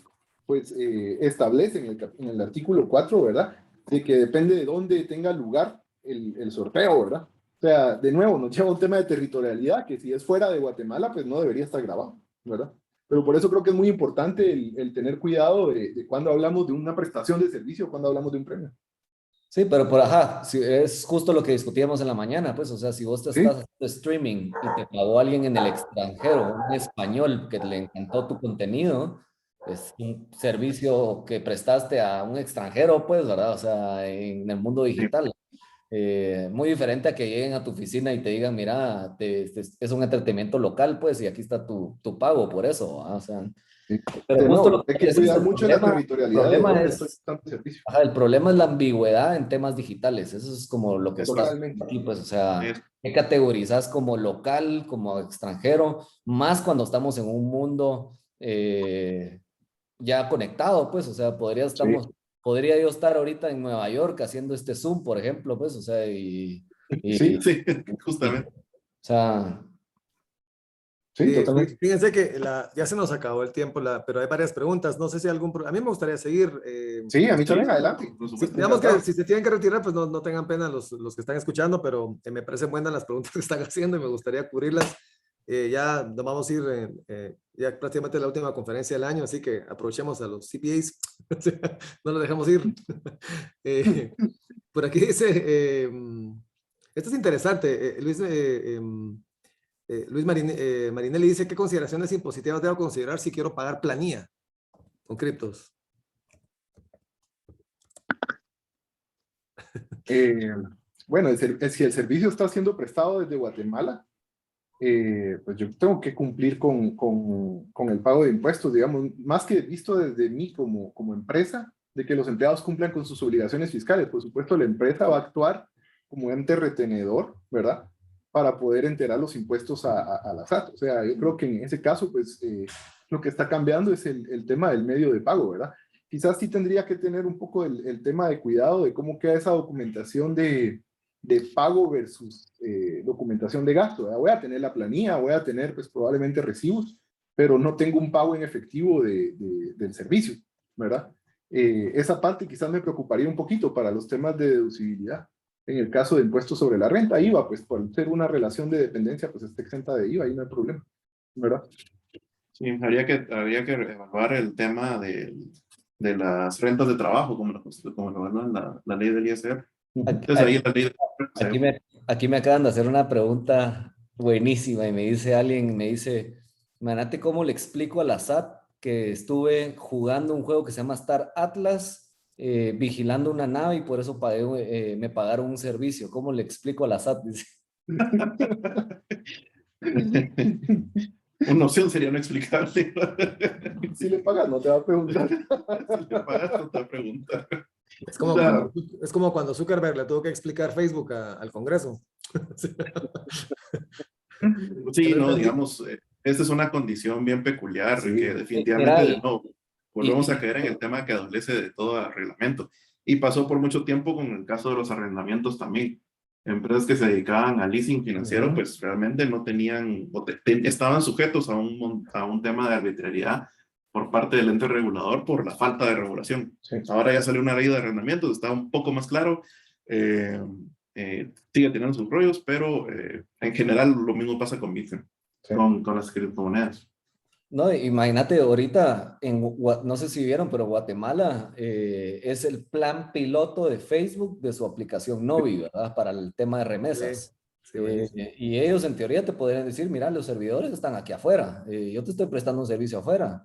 pues establece en el artículo 4, ¿verdad? De que depende de dónde tenga lugar el sorteo, ¿verdad? O sea, de nuevo, nos lleva a un tema de territorialidad, que si es fuera de Guatemala, pues no debería estar grabado, ¿verdad? Pero por eso creo que es muy importante el tener cuidado de cuando hablamos de una prestación de servicio, cuando hablamos de un premio. Sí, pero ajá, sí, es justo lo que discutíamos en la mañana, pues, o sea, si vos te ¿Sí? estás haciendo streaming y te pagó alguien en el extranjero, un español que le encantó tu contenido, es un servicio que prestaste a un extranjero, pues, ¿verdad? O sea, en el mundo Sí, digital. Muy diferente a que lleguen a tu oficina y te digan, mira, es un entretenimiento local, pues, y aquí está tu pago por eso, ¿verdad? O sea, Sí. pero De justo nuevo, lo hay que que decís, cuidar mucho la territorialidad de problema dónde estoy es prestando el servicio. ajá, el problema es la ambigüedad en temas digitales. Eso es como lo que estás Totalmente. aquí, pues, o sí, sea, ¿qué categorizas como local, como extranjero? Más cuando estamos en un mundo ya conectado, pues, o sea, Sí, podría yo estar ahorita en Nueva York haciendo este Zoom, por ejemplo, pues, o sea, sí, sí, y, o justamente. sea, sí, totalmente. Fíjense que ya se nos acabó el tiempo, pero hay varias preguntas. No sé si a mí me gustaría seguir. Sí, a mí Sí, también, adelante. por Sí, supuesto. digamos que Encantado. si se tienen que retirar, pues no tengan pena los que están escuchando, pero me parecen buenas las preguntas que están haciendo y me gustaría cubrirlas. Ya nos vamos a ir ya prácticamente la última conferencia del año, así que aprovechemos a los CPAs, no los dejamos ir. Por aquí dice, esto es interesante, Luis Marinelli dice, ¿qué consideraciones impositivas debo considerar si quiero pagar planilla? con criptos? Bueno, si el servicio está siendo prestado desde Guatemala, pues yo tengo que cumplir con el pago de impuestos, digamos, más que visto desde mí como empresa, de que los empleados cumplan con sus obligaciones fiscales. Por supuesto, la empresa va a actuar como ente retenedor, ¿verdad? Para poder enterar los impuestos a la SAT. O sea, yo creo que en ese caso, pues, lo que está cambiando es el tema del medio de pago, ¿verdad? Quizás sí tendría que tener un poco el tema de cuidado de cómo queda esa documentación de pago versus documentación de gasto, ¿verdad? Voy a tener la planilla, voy a tener pues probablemente recibos, pero no tengo un pago en efectivo del servicio, ¿verdad? Esa parte quizás me preocuparía un poquito para los temas de deducibilidad. En el caso de impuestos sobre la renta, IVA, pues por ser una relación de dependencia, pues está exenta de IVA, ahí no hay problema, ¿verdad? Sí, habría que evaluar el tema de las rentas de trabajo, como lo evalúa la ley del ISR. Entonces ahí la ley de... Aquí me acaban de hacer una pregunta buenísima y me dice alguien, me dice, imagínate cómo le explico a la SAT que estuve jugando un juego que se llama Star Atlas, vigilando una nave y por eso me pagaron un servicio. ¿Cómo le explico a la SAT? Dice. Una opción sería no explicarle. Si le pagas, no te va a preguntar. Si le pagas, no te va a preguntar. Es como cuando Zuckerberg le tuvo que explicar Facebook al Congreso. Sí, no, digamos, esta es una condición bien peculiar, Sí. que definitivamente de nuevo volvemos a caer en el tema que adolece de todo reglamento. Y pasó por mucho tiempo con el caso de los arrendamientos también. Empresas que se dedicaban al leasing financiero, pues realmente no tenían, estaban sujetos a un tema de arbitrariedad por parte del ente regulador por la falta de regulación. Sí. Ahora ya salió una ley de arrendamientos, está un poco más claro, sigue teniendo sus rollos, pero en general lo mismo pasa con Bitcoin, sí, con las criptomonedas. No, imagínate ahorita, no sé si vieron, pero Guatemala es el plan piloto de Facebook de su aplicación Novi, ¿verdad? Para el tema de remesas. Sí, y ellos en teoría te podrían decir, mira, los servidores están aquí afuera, yo te estoy prestando un servicio afuera.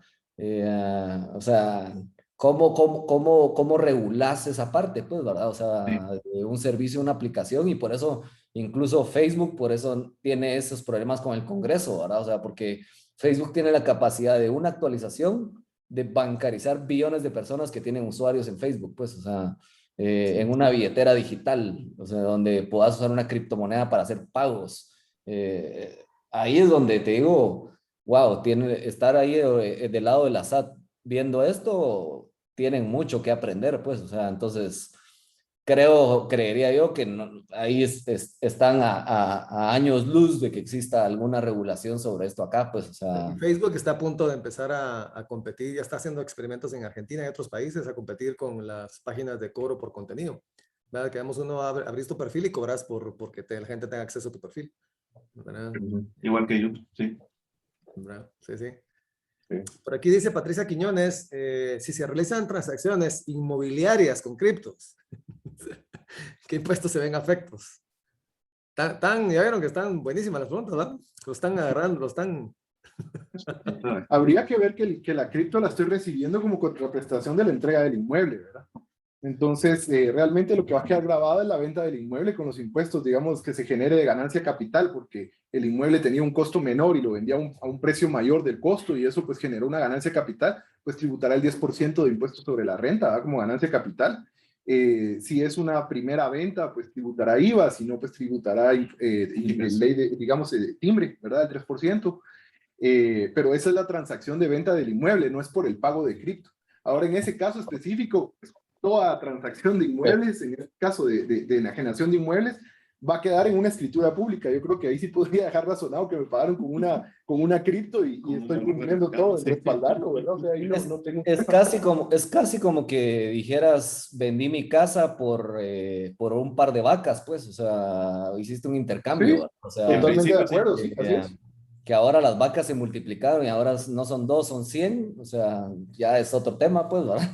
O sea, ¿cómo regulas esa parte? Pues, ¿verdad? O sea, sí, un servicio, una aplicación, y por eso, incluso Facebook, por eso tiene esos problemas con el Congreso, ¿verdad? O sea, porque Facebook tiene la capacidad de una actualización de bancarizar billones de personas que tienen usuarios en Facebook, pues, o sea, en una billetera digital, o sea, donde puedas usar una criptomoneda para hacer pagos. Ahí es donde te digo, wow, estar ahí del lado de la SAT viendo esto, tienen mucho que aprender, pues, o sea, entonces creería yo que ahí están a años luz de que exista alguna regulación sobre esto acá, pues, o sea. Facebook está a punto de empezar a competir, ya está haciendo experimentos en Argentina y otros países a competir con las páginas de cobro por contenido. ¿Verdad? Que vamos, uno abrís tu perfil y cobras porque la gente tenga acceso a tu perfil. ¿Verdad? Igual que YouTube, sí. ¿Verdad? Sí, sí. Por aquí dice Patricia Quiñones, si se realizan transacciones inmobiliarias con criptos, ¿qué impuestos se ven afectos? Ya vieron que están buenísimas las preguntas, ¿verdad? Lo están agarrando, lo están... Habría que ver que la cripto la estoy recibiendo como contraprestación de la entrega del inmueble, ¿verdad? Entonces, realmente lo que va a quedar grabado es la venta del inmueble con los impuestos, digamos, que se genere de ganancia capital, porque el inmueble tenía un costo menor y lo vendía a un precio mayor del costo, y eso pues generó una ganancia capital, pues tributará el 10% de impuestos sobre la renta, ¿verdad? Como ganancia capital. Si es una primera venta, pues tributará IVA, si no, pues tributará ley de, digamos, de timbre, ¿verdad? El 3%. Pero esa es la transacción de venta del inmueble, no es por el pago de cripto. Ahora, en ese caso específico, pues, toda transacción de inmuebles, en el caso de enajenación de inmuebles, va a quedar en una escritura pública. Yo creo que ahí sí podría dejar razonado que me pagaron con una cripto y estoy cumpliendo todo en respaldarlo, ¿verdad? O sea, ahí no tengo... Es casi como que dijeras, vendí mi casa por un par de vacas, pues, o sea, hiciste un intercambio. Sí, o sea, totalmente de acuerdo, sí, así es. Que ahora las vacas se multiplicaron y ahora no son 2, son 100, o sea, ya es otro tema, pues, ¿verdad?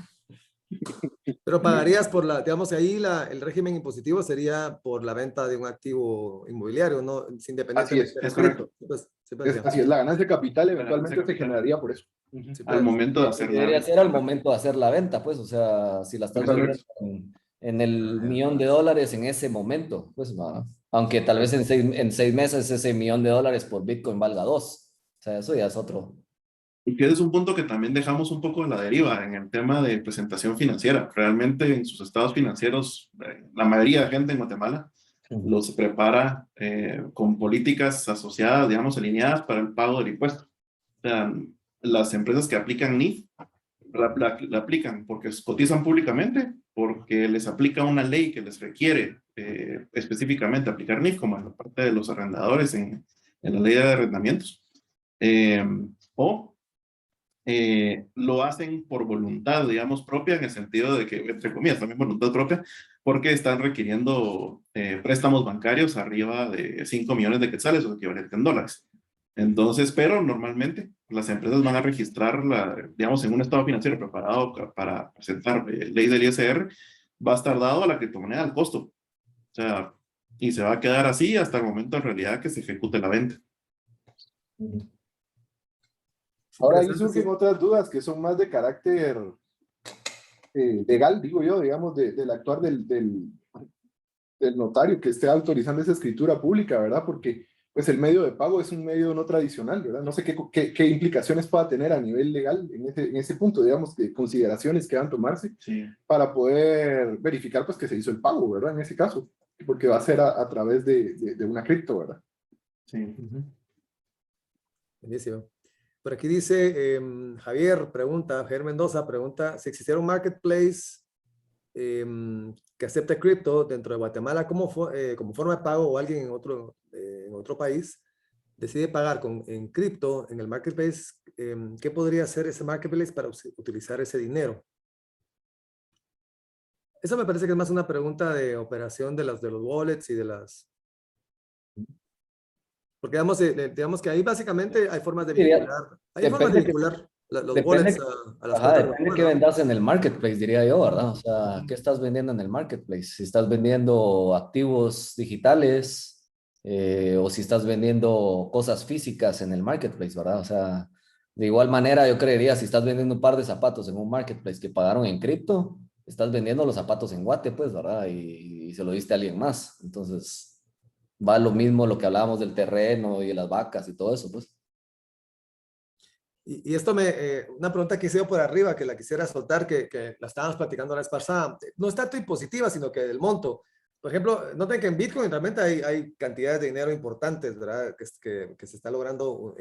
Pero pagarías por digamos, ahí el régimen impositivo sería por la venta de un activo inmobiliario, ¿no? Independientemente es correcto. Pues, sí, pues, Así es, la ganancia de capital eventualmente ganancia de se capital. generaría por eso. sí, Al pues. momento de hacer Debería la... ser al momento de hacer la venta, pues, o sea, si la estás Es correcto. vendiendo en el $1.000.000 en ese momento, pues, aunque tal vez en 6 meses ese $1.000.000 por Bitcoin valga 2. O sea, eso ya es otro. Y que es un punto que también dejamos un poco a la deriva en el tema de presentación financiera. Realmente en sus estados financieros, la mayoría de gente en Guatemala los prepara con políticas asociadas, digamos, alineadas para el pago del impuesto. O sea, las empresas que aplican NIF la aplican porque cotizan públicamente, porque les aplica una ley que les requiere específicamente aplicar NIF, como en la parte de los arrendadores en la ley de arrendamientos. O lo hacen por voluntad, digamos, propia, en el sentido de que, entre comillas, también voluntad propia, porque están requiriendo préstamos bancarios arriba de 5 millones de quetzales o equivalente en dólares. Entonces, pero normalmente las empresas van a registrarla, digamos, en un estado financiero preparado para presentar ley del ISR, va a estar dado a la criptomoneda al costo. O sea, y se va a quedar así hasta el momento en realidad que se ejecute la venta. Ahora ahí surgen otras dudas que son más de carácter legal, digo yo, digamos, del actuar del notario que esté autorizando esa escritura pública, ¿verdad? Porque pues el medio de pago es un medio no tradicional, ¿verdad? No sé qué implicaciones pueda tener a nivel legal en ese punto, digamos, de consideraciones que van a tomarse para poder verificar pues que se hizo el pago, ¿verdad? En ese caso, porque va a ser a través de una cripto, ¿verdad? Sí. Buenísimo. Por aquí dice Javier Mendoza pregunta, si existiera un marketplace que acepte cripto dentro de Guatemala como forma de pago o alguien en otro país decide pagar en cripto en el marketplace, ¿qué podría hacer ese marketplace para utilizar ese dinero? Eso me parece que es más una pregunta de operación de los wallets y de las... Porque digamos que ahí básicamente hay formas de vincular, los wallets a las cuentas. Depende de qué vendas en el marketplace, diría yo, ¿verdad? O sea, ¿qué estás vendiendo en el marketplace? Si estás vendiendo activos digitales o si estás vendiendo cosas físicas en el marketplace, ¿verdad? O sea, de igual manera yo creería, si estás vendiendo un par de zapatos en un marketplace que pagaron en cripto, estás vendiendo los zapatos en Guate, pues, ¿verdad? Y se lo diste a alguien más. Entonces, va lo mismo lo que hablábamos del terreno y de las vacas y todo eso, pues. Y esto una pregunta que hice yo por arriba, que la quisiera soltar, que la estábamos platicando la vez pasada, no es tanto impositiva, sino que del monto. Por ejemplo, noten que en Bitcoin realmente hay cantidades de dinero importantes, ¿verdad? Que se está logrando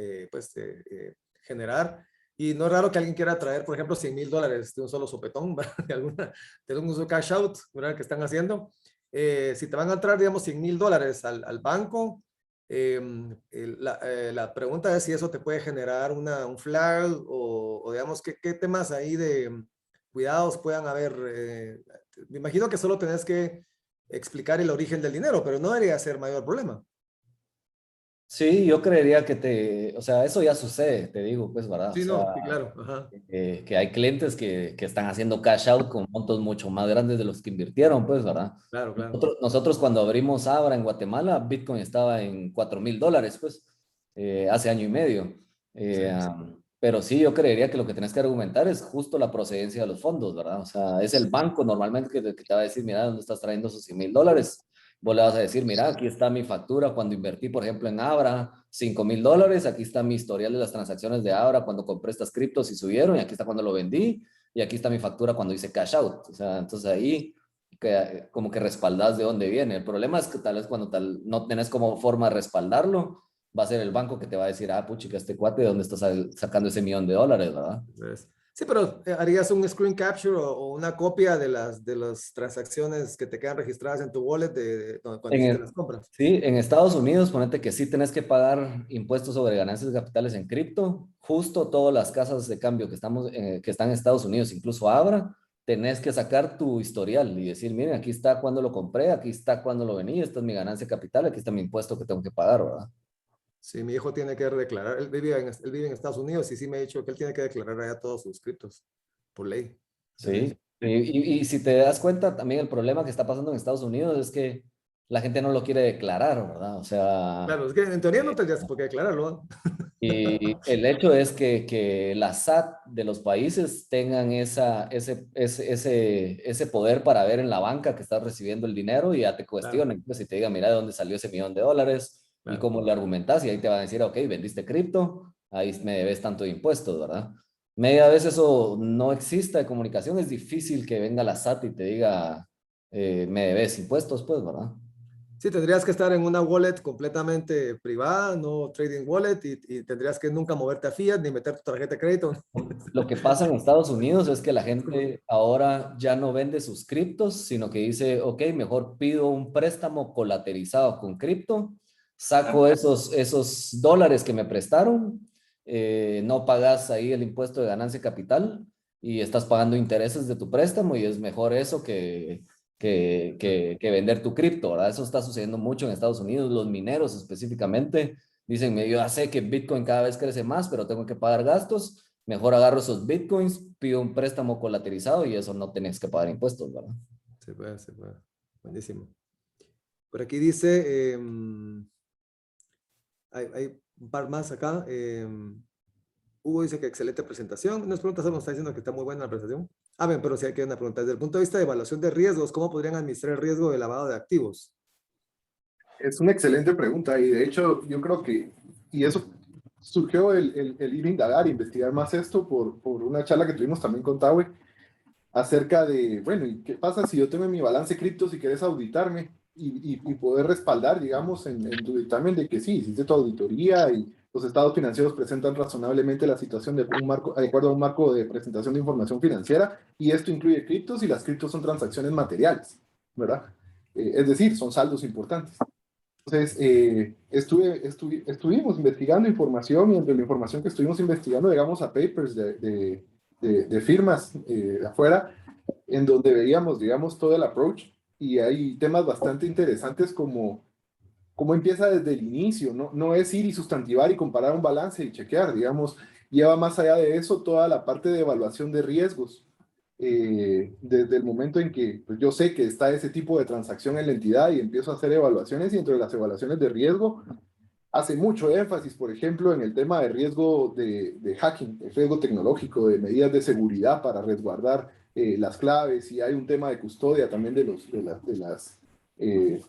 generar. Y no es raro que alguien quiera traer, por ejemplo, $100,000 de un solo sopetón, ¿verdad? De un uso cash out, ¿verdad? Que están haciendo. Si te van a entrar, digamos, $100,000 al banco, la pregunta es si eso te puede generar un flag o digamos, ¿qué temas ahí de cuidados puedan haber? Me imagino que solo tenés que explicar el origen del dinero, pero no debería ser mayor problema. Sí, yo creería que o sea, eso ya sucede, te digo, pues, ¿verdad? Sí, O sea, no, sí, claro. Ajá. que hay clientes que están haciendo cash out con montos mucho más grandes de los que invirtieron, pues, ¿verdad? Claro, claro. Nosotros cuando abrimos Abra en Guatemala, Bitcoin estaba en $4,000, pues, hace año y medio. Pero sí, yo creería que lo que tenés que argumentar es justo la procedencia de los fondos, ¿verdad? O sea, es el banco normalmente que te va a decir, mira, ¿dónde estás trayendo esos $100,000? Vos le vas a decir, mira, aquí está mi factura cuando invertí, por ejemplo, en Abra, $5,000, aquí está mi historial de las transacciones de Abra cuando compré estas criptos y subieron, y aquí está cuando lo vendí, y aquí está mi factura cuando hice cash out. O sea, entonces ahí como que respaldás de dónde viene. El problema es que tal vez cuando no tenés como forma de respaldarlo, va a ser el banco que te va a decir, puchica, este cuate, ¿de dónde estás sacando ese $1,000,000, verdad? Sí, pero harías un screen capture o una copia de las transacciones que te quedan registradas en tu wallet cuando hiciste las compras. Sí, en Estados Unidos, ponete que sí tenés que pagar impuestos sobre ganancias de capitales en cripto. Justo todas las casas de cambio que están en Estados Unidos, incluso Abra, tenés que sacar tu historial y decir, miren, aquí está cuando lo compré, aquí está cuando lo vendí, esta es mi ganancia de capital, aquí está mi impuesto que tengo que pagar, ¿verdad? Sí, mi hijo tiene que declarar, él vive en Estados Unidos y sí me ha dicho que él tiene que declarar allá todos sus criptos, por ley. Sí, Y si te das cuenta, también el problema que está pasando en Estados Unidos es que la gente no lo quiere declarar, ¿verdad? O sea, Claro, es que en teoría no tendrías por qué declararlo, ¿no? y el hecho es que la SAT de los países tengan ese poder para ver en la banca que estás recibiendo el dinero y ya te Claro, cuestionen, pues, y te digan, mira de dónde salió ese $1.000.000 y claro. cómo le argumentas, y ahí te van a decir, ok, vendiste cripto, ahí me debes tanto de impuestos, ¿verdad? Media vez eso no existe de comunicación, es difícil que venga la SAT y te diga, me debes impuestos, pues, ¿verdad? Sí, tendrías que estar en una wallet completamente privada, no trading wallet, y tendrías que nunca moverte a fiat ni meter tu tarjeta de crédito. Lo que pasa en Estados Unidos es que la Es como, gente ahora ya no vende sus criptos, sino que dice, ok, mejor pido un préstamo colateralizado con cripto, saco esos dólares que me prestaron, no pagas ahí el impuesto de ganancia de capital y estás pagando intereses de tu préstamo y es mejor eso que vender tu cripto, ¿verdad? Eso está sucediendo mucho en Estados Unidos, los mineros específicamente dicen, yo ya sé que Bitcoin cada vez crece más, pero tengo que pagar gastos. Mejor agarro esos bitcoins, pido un préstamo colateralizado y eso no tenés que pagar impuestos, ¿verdad? se puede, se puede. Buenísimo. Por aquí dice, hay un par más acá. Hugo dice que excelente presentación. Nos pregunta, solo nos está diciendo que está muy buena la presentación. Ah, bien, pero sí hay que una pregunta. Desde el punto de vista de evaluación de riesgos, ¿cómo podrían administrar el riesgo de lavado de activos? Es una excelente pregunta y de hecho yo creo que, y eso surgió el ir a indagar, investigar más esto por una charla que tuvimos también con Tawe acerca de, bueno, ¿y qué pasa si yo tengo en mi balance cripto si quieres auditarme y poder respaldar, digamos, en tu dictamen de que sí, hiciste tu auditoría y los estados financieros presentan razonablemente la situación de un marco, de acuerdo a un marco de presentación de información financiera y esto incluye criptos y las criptos son transacciones materiales, ¿verdad? Es decir, son saldos importantes. Entonces, estuvimos investigando información y entre la información que estuvimos investigando llegamos a papers de firmas de afuera en donde veíamos, digamos, todo el approach y hay temas bastante interesantes como cómo empieza desde el inicio, ¿no? No es ir y sustantivar y comparar un balance y chequear, digamos, lleva más allá de eso toda la parte de evaluación de riesgos. Desde el momento en que pues, yo sé que está ese tipo de transacción en la entidad y empiezo a hacer evaluaciones y entre las evaluaciones de riesgo hace mucho énfasis, por ejemplo, en el tema de riesgo de hacking, el riesgo tecnológico, de medidas de seguridad para resguardar las claves y hay un tema de custodia también de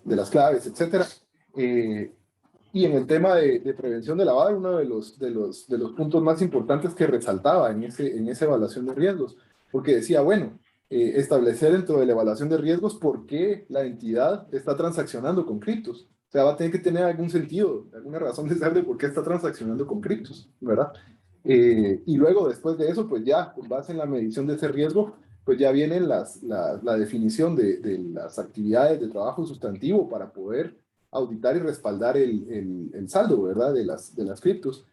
las claves, etcétera. Y en el tema de prevención de lavado, uno de los puntos más importantes que resaltaba en esa evaluación de riesgos, porque decía, bueno, establecer dentro de la evaluación de riesgos por qué la entidad está transaccionando con criptos. O sea, va a tener que tener algún sentido, alguna razón de ser de por qué está transaccionando con criptos, ¿verdad? Y luego, después de eso, pues ya, con base en la medición de ese riesgo, pues ya viene la definición de las actividades de trabajo sustantivo para poder auditar y respaldar el saldo, ¿verdad? De las criptos.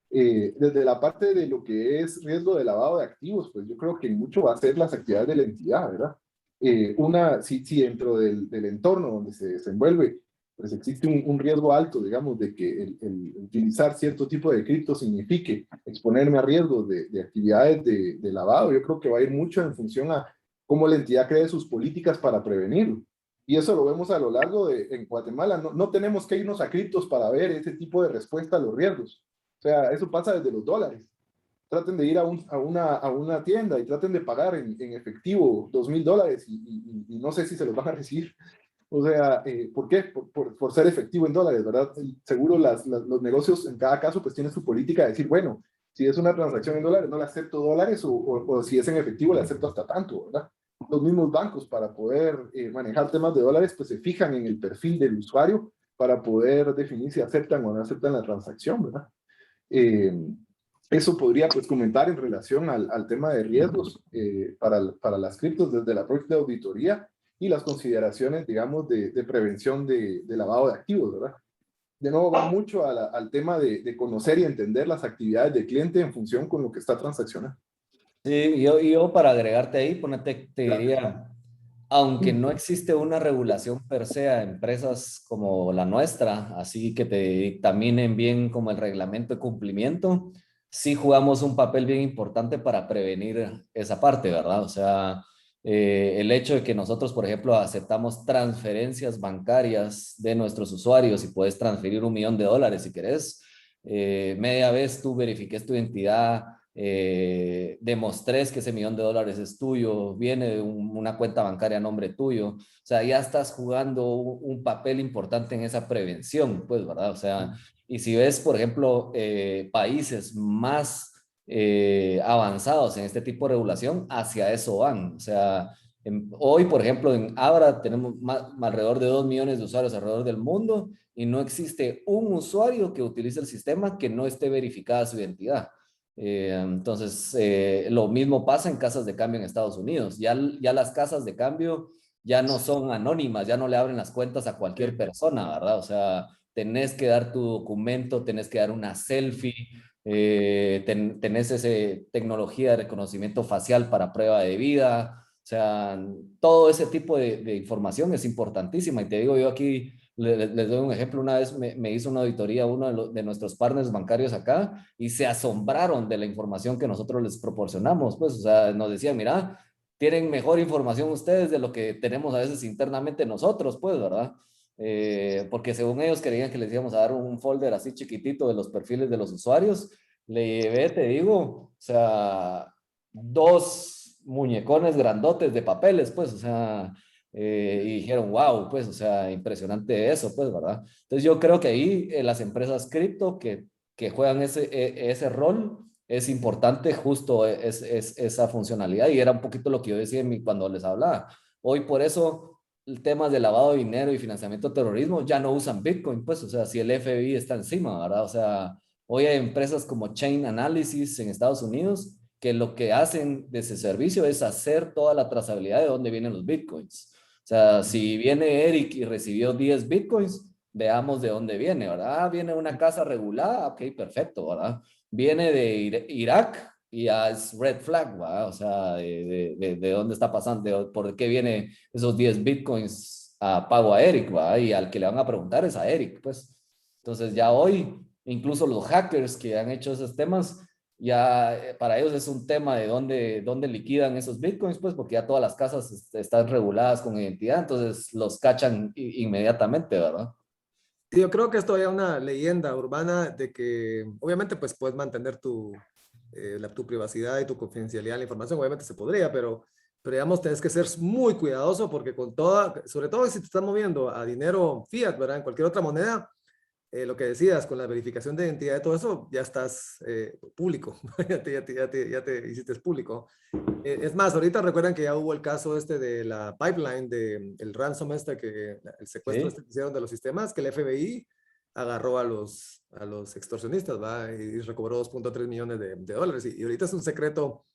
Desde la parte de lo que es riesgo de lavado de activos, pues yo creo que mucho va a ser las actividades de la entidad, ¿verdad? Si dentro del entorno donde se desenvuelve, pues existe un riesgo alto, digamos, de que el utilizar cierto tipo de cripto signifique exponerme a riesgos de actividades de lavado, yo creo que va a ir mucho en función a cómo la entidad cree sus políticas para prevenirlo. Y eso lo vemos a lo largo en Guatemala. No tenemos que irnos a criptos para ver ese tipo de respuesta a los riesgos. O sea, eso pasa desde los dólares. Traten de ir a una tienda y traten de pagar en efectivo $2,000 y no sé si se los van a recibir. O sea, ¿por qué? Por ser efectivo en dólares, ¿verdad? Seguro los negocios en cada caso pues tienen su política de decir, bueno, si es una transacción en dólares, no le acepto dólares o si es en efectivo, le acepto hasta tanto, ¿verdad? Los mismos bancos para poder manejar temas de dólares pues se fijan en el perfil del usuario para poder definir si aceptan o no aceptan la transacción, ¿verdad? Eh, Eso podría pues comentar en relación al tema de riesgos para las criptos desde la propia auditoría y las consideraciones, digamos, de prevención de lavado de activos, ¿verdad? De nuevo va mucho al tema de conocer y entender las actividades del cliente en función con lo que está transaccionando. Sí, yo para agregarte ahí, te diría, aunque no existe una regulación per se a empresas como la nuestra, así que te dictaminen bien como el reglamento de cumplimiento, sí jugamos un papel bien importante para prevenir esa parte, ¿verdad? O sea, El hecho de que nosotros, por ejemplo, aceptamos transferencias bancarias de nuestros usuarios y puedes transferir $1.000.000 si querés. Media vez tú verifiques tu identidad, demostrés que ese $1.000.000 es tuyo, viene de una cuenta bancaria a nombre tuyo. O sea, ya estás jugando un papel importante en esa prevención, pues, ¿verdad? O sea, y si ves, por ejemplo, países más avanzados en este tipo de regulación, hacia eso van. O sea, hoy, por ejemplo, en Abra tenemos alrededor de 2 millones de usuarios alrededor del mundo y no existe un usuario que utilice el sistema que no esté verificada su identidad. Entonces, lo mismo pasa en casas de cambio en Estados Unidos. Ya las casas de cambio ya no son anónimas, ya no le abren las cuentas a cualquier persona, ¿verdad? O sea, tenés que dar tu documento, tenés que dar una selfie, tenés esa tecnología de reconocimiento facial para prueba de vida. O sea, todo ese tipo de información es importantísima. Y te digo, yo aquí les doy un ejemplo. Una vez me hizo una auditoría uno de nuestros partners bancarios acá y se asombraron de la información que nosotros les proporcionamos. Pues, o sea, nos decían, mira, tienen mejor información ustedes de lo que tenemos a veces internamente nosotros, pues, ¿verdad? Porque según ellos creían que les íbamos a dar un folder así chiquitito de los perfiles de los usuarios. Le llevé, te digo, o sea, 2 muñecones grandotes de papeles, pues, o sea, y dijeron, wow, pues, o sea, impresionante eso, pues, ¿verdad? Entonces yo creo que ahí las empresas cripto que juegan ese rol es importante justo esa funcionalidad y era un poquito lo que yo decía cuando les hablaba. Hoy por eso el tema de lavado de dinero y financiamiento de terrorismo ya no usan Bitcoin, pues, o sea, si el FBI está encima, ¿verdad? O sea, hoy hay empresas como Chain Analysis en Estados Unidos que lo que hacen de ese servicio es hacer toda la trazabilidad de dónde vienen los Bitcoins. O sea, si viene Eric y recibió 10 Bitcoins, veamos de dónde viene, ¿verdad? Ah, viene de una casa regulada, ok, perfecto, ¿verdad? Viene de Irak y ya es red flag, ¿verdad? O sea, de dónde está pasando, por qué viene esos 10 Bitcoins a pago a Eric, ¿verdad? Y al que le van a preguntar es a Eric, pues. Entonces ya hoy, incluso los hackers que han hecho esos temas, ya para ellos es un tema de dónde liquidan esos bitcoins, pues porque ya todas las casas están reguladas con identidad, entonces los cachan inmediatamente, ¿verdad? Sí, yo creo que esto es una leyenda urbana de que obviamente pues puedes mantener tu privacidad y tu confidencialidad en la información, obviamente se podría, pero digamos, tienes que ser muy cuidadoso porque sobre todo si te estás moviendo a dinero fiat, ¿verdad? En cualquier otra moneda, lo que decías, con la verificación de identidad y todo eso, ya estás público, ya te hiciste público. Es más, ahorita recuerdan que ya hubo el caso este de la pipeline, el ransom el secuestro Sí. que hicieron de los sistemas, que el FBI agarró a los extorsionistas, ¿va? Y recobró 2.3 millones de dólares. Y ahorita es un secreto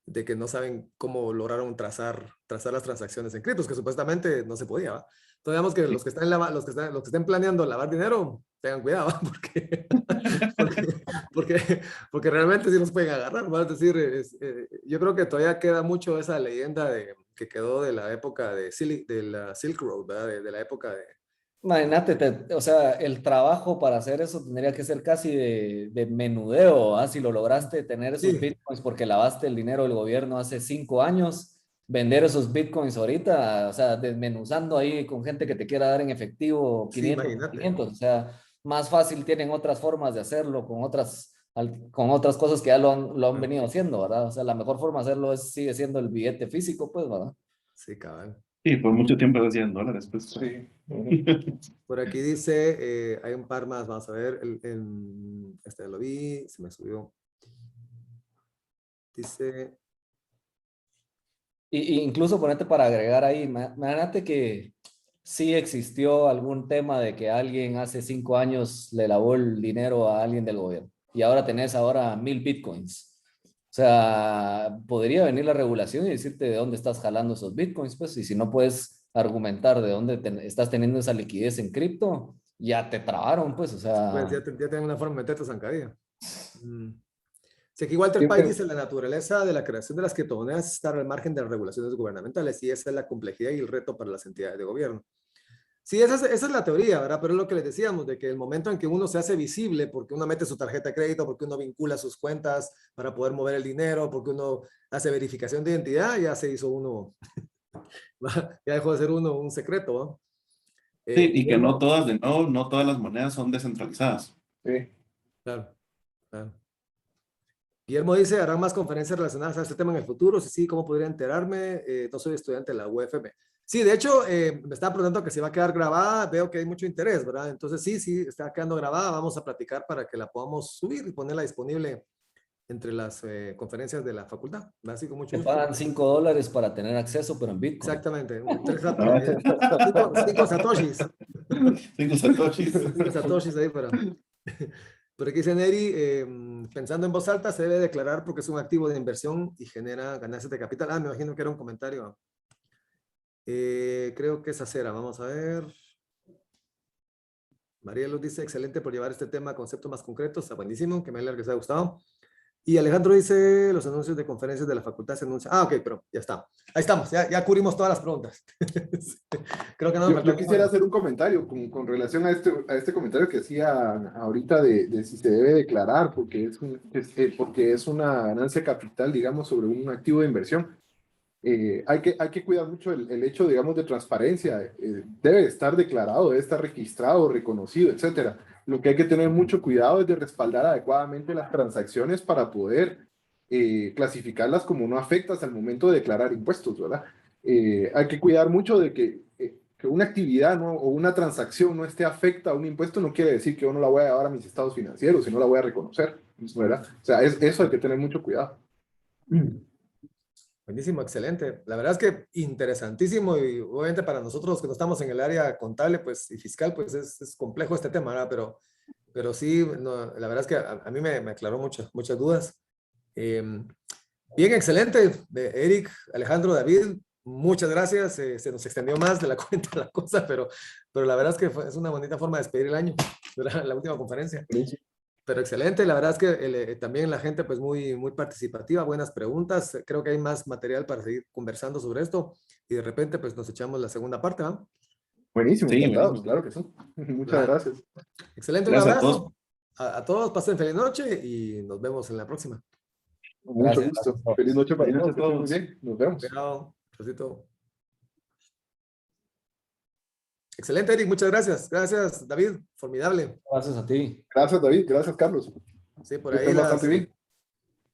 de que no saben cómo lograron trazar las transacciones en criptos, que supuestamente no se podía, ¿va? Entonces, digamos que los que estén planeando lavar dinero, tengan cuidado, ¿va? Porque, porque realmente sí nos pueden agarrar, ¿va? Es decir, yo creo que todavía queda mucho esa leyenda que quedó de la época de la Silk Road, ¿verdad? De la época de... Imagínate, o sea, el trabajo para hacer eso tendría que ser casi de menudeo, ¿ah? Si lo lograste tener esos Sí, bitcoins porque lavaste el dinero del gobierno hace 5 años, vender esos bitcoins ahorita, o sea, desmenuzando ahí con gente que te quiera dar en efectivo sí, 500, imagínate. 500, o sea, más fácil tienen otras formas de hacerlo con otras cosas que ya lo han venido haciendo, ¿verdad? O sea, la mejor forma de hacerlo sigue siendo el billete físico, pues, ¿verdad? Sí, cabal. Sí, por mucho tiempo decían dólares, pues. Sí. Por aquí dice, hay un par más, vamos a ver, este lo vi, se me subió. Dice, Y incluso ponete para agregar ahí, imagínate que sí existió algún tema de que alguien hace 5 años le lavó el dinero a alguien del gobierno y ahora tenés 1.000 bitcoins. O sea, podría venir la regulación y decirte de dónde estás jalando esos bitcoins, pues, y si no puedes argumentar de dónde estás teniendo esa liquidez en cripto, ya te trabaron, pues, o pues sea. ya tienen una forma de meterte zancadilla. Mm. Sí, aquí Walter Yo Pike creo- dice, la naturaleza de la creación de las criptomonedas es estar al margen de las regulaciones gubernamentales y esa es la complejidad y el reto para las entidades de gobierno. Sí, esa es la teoría, ¿verdad? Pero es lo que les decíamos, de que el momento en que uno se hace visible, porque uno mete su tarjeta de crédito, porque uno vincula sus cuentas para poder mover el dinero, porque uno hace verificación de identidad, ya se hizo uno, ya dejó de ser uno un secreto, ¿no? Sí, y que no Guillermo, todas, de nuevo, no todas las monedas son descentralizadas. Sí. claro, claro. Guillermo dice, ¿harán más conferencias relacionadas a este tema en el futuro? Sí, ¿cómo podría enterarme? No soy estudiante de la UFM. Sí, de hecho, me estaba preguntando que si va a quedar grabada, veo que hay mucho interés, ¿verdad? Entonces sí, está quedando grabada, vamos a platicar para que la podamos subir y ponerla disponible entre las conferencias de la facultad, ¿verdad? Así con mucho Te gusto. pagan $5 para tener acceso, pero en Bitcoin. Exactamente, Ah. cinco satoshis. 5 satoshis. 5 satoshis ahí para... Pero aquí dice Neri, pensando en voz alta, se debe declarar porque es un activo de inversión y genera ganancias de capital. Ah, me imagino que era un comentario. Creo que es acera. Vamos a ver. María Luz dice, excelente por llevar este tema a conceptos más concretos. Está buenísimo, que me alegra que les haya gustado. Y Alejandro dice, los anuncios de conferencias de la facultad se anuncian. Ah, ok, pero ya está. Ahí estamos, ya cubrimos todas las preguntas. Creo que no me faltó Yo quisiera ninguna. hacer un comentario con relación a este comentario que hacía ahorita de si se debe declarar porque porque es una ganancia capital, digamos, sobre un activo de inversión. Hay que cuidar mucho el hecho, digamos, de transparencia. Debe estar declarado, debe estar registrado, reconocido, etcétera. Lo que hay que tener mucho cuidado es de respaldar adecuadamente las transacciones para poder clasificarlas como no afectas al momento de declarar impuestos, ¿verdad? Hay que cuidar mucho de que una actividad, ¿no? O una transacción no esté afecta a un impuesto, no quiere decir que yo no la voy a llevar a mis estados financieros, sino la voy a reconocer, ¿verdad? O sea, eso hay que tener mucho cuidado. Buenísimo, excelente. La verdad es que interesantísimo y obviamente para nosotros que no estamos en el área contable pues, y fiscal, pues es complejo este tema, ¿verdad? Pero sí, no, la verdad es que a mí me aclaró muchas dudas. Bien, excelente. Eric, Alejandro, David, muchas gracias. Se nos extendió más de la cuenta la cosa, pero la verdad es que es una bonita forma de despedir el año, la última conferencia. Pero excelente, la verdad es que también la gente pues muy participativa, buenas preguntas, creo que hay más material para seguir conversando sobre esto y de repente pues nos echamos la segunda parte, ¿no? Buenísimo, Sí, encantados, buenísimo. claro que sí. Muchas gracias. Excelente, un Gracias a todos. abrazo a todos, pasen feliz noche y nos vemos en la próxima. Con mucho Gracias. gusto. Feliz noche para Feliz noche todos. a Que estén muy todos. bien. Nos vemos. Chao, besito. Excelente, Eric, muchas gracias. Gracias, David, formidable. Gracias a ti. Gracias, David. Gracias, Carlos. Sí, por Que ahí estén bastante bien.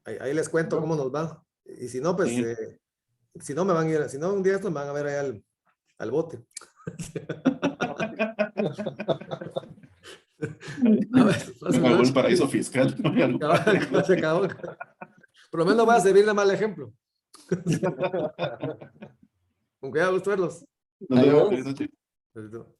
ahí les cuento cómo nos va. Y si no, pues, Sí. si no me van a ir, si no, un día estos me van a ver ahí al bote. A ver, Se acabó el paraíso fiscal. Se acabó. Por lo menos voy a servir de mal ejemplo. Con cuidado, gusto verlos. Nos vemos. Adiós. Feliz noche. Besito.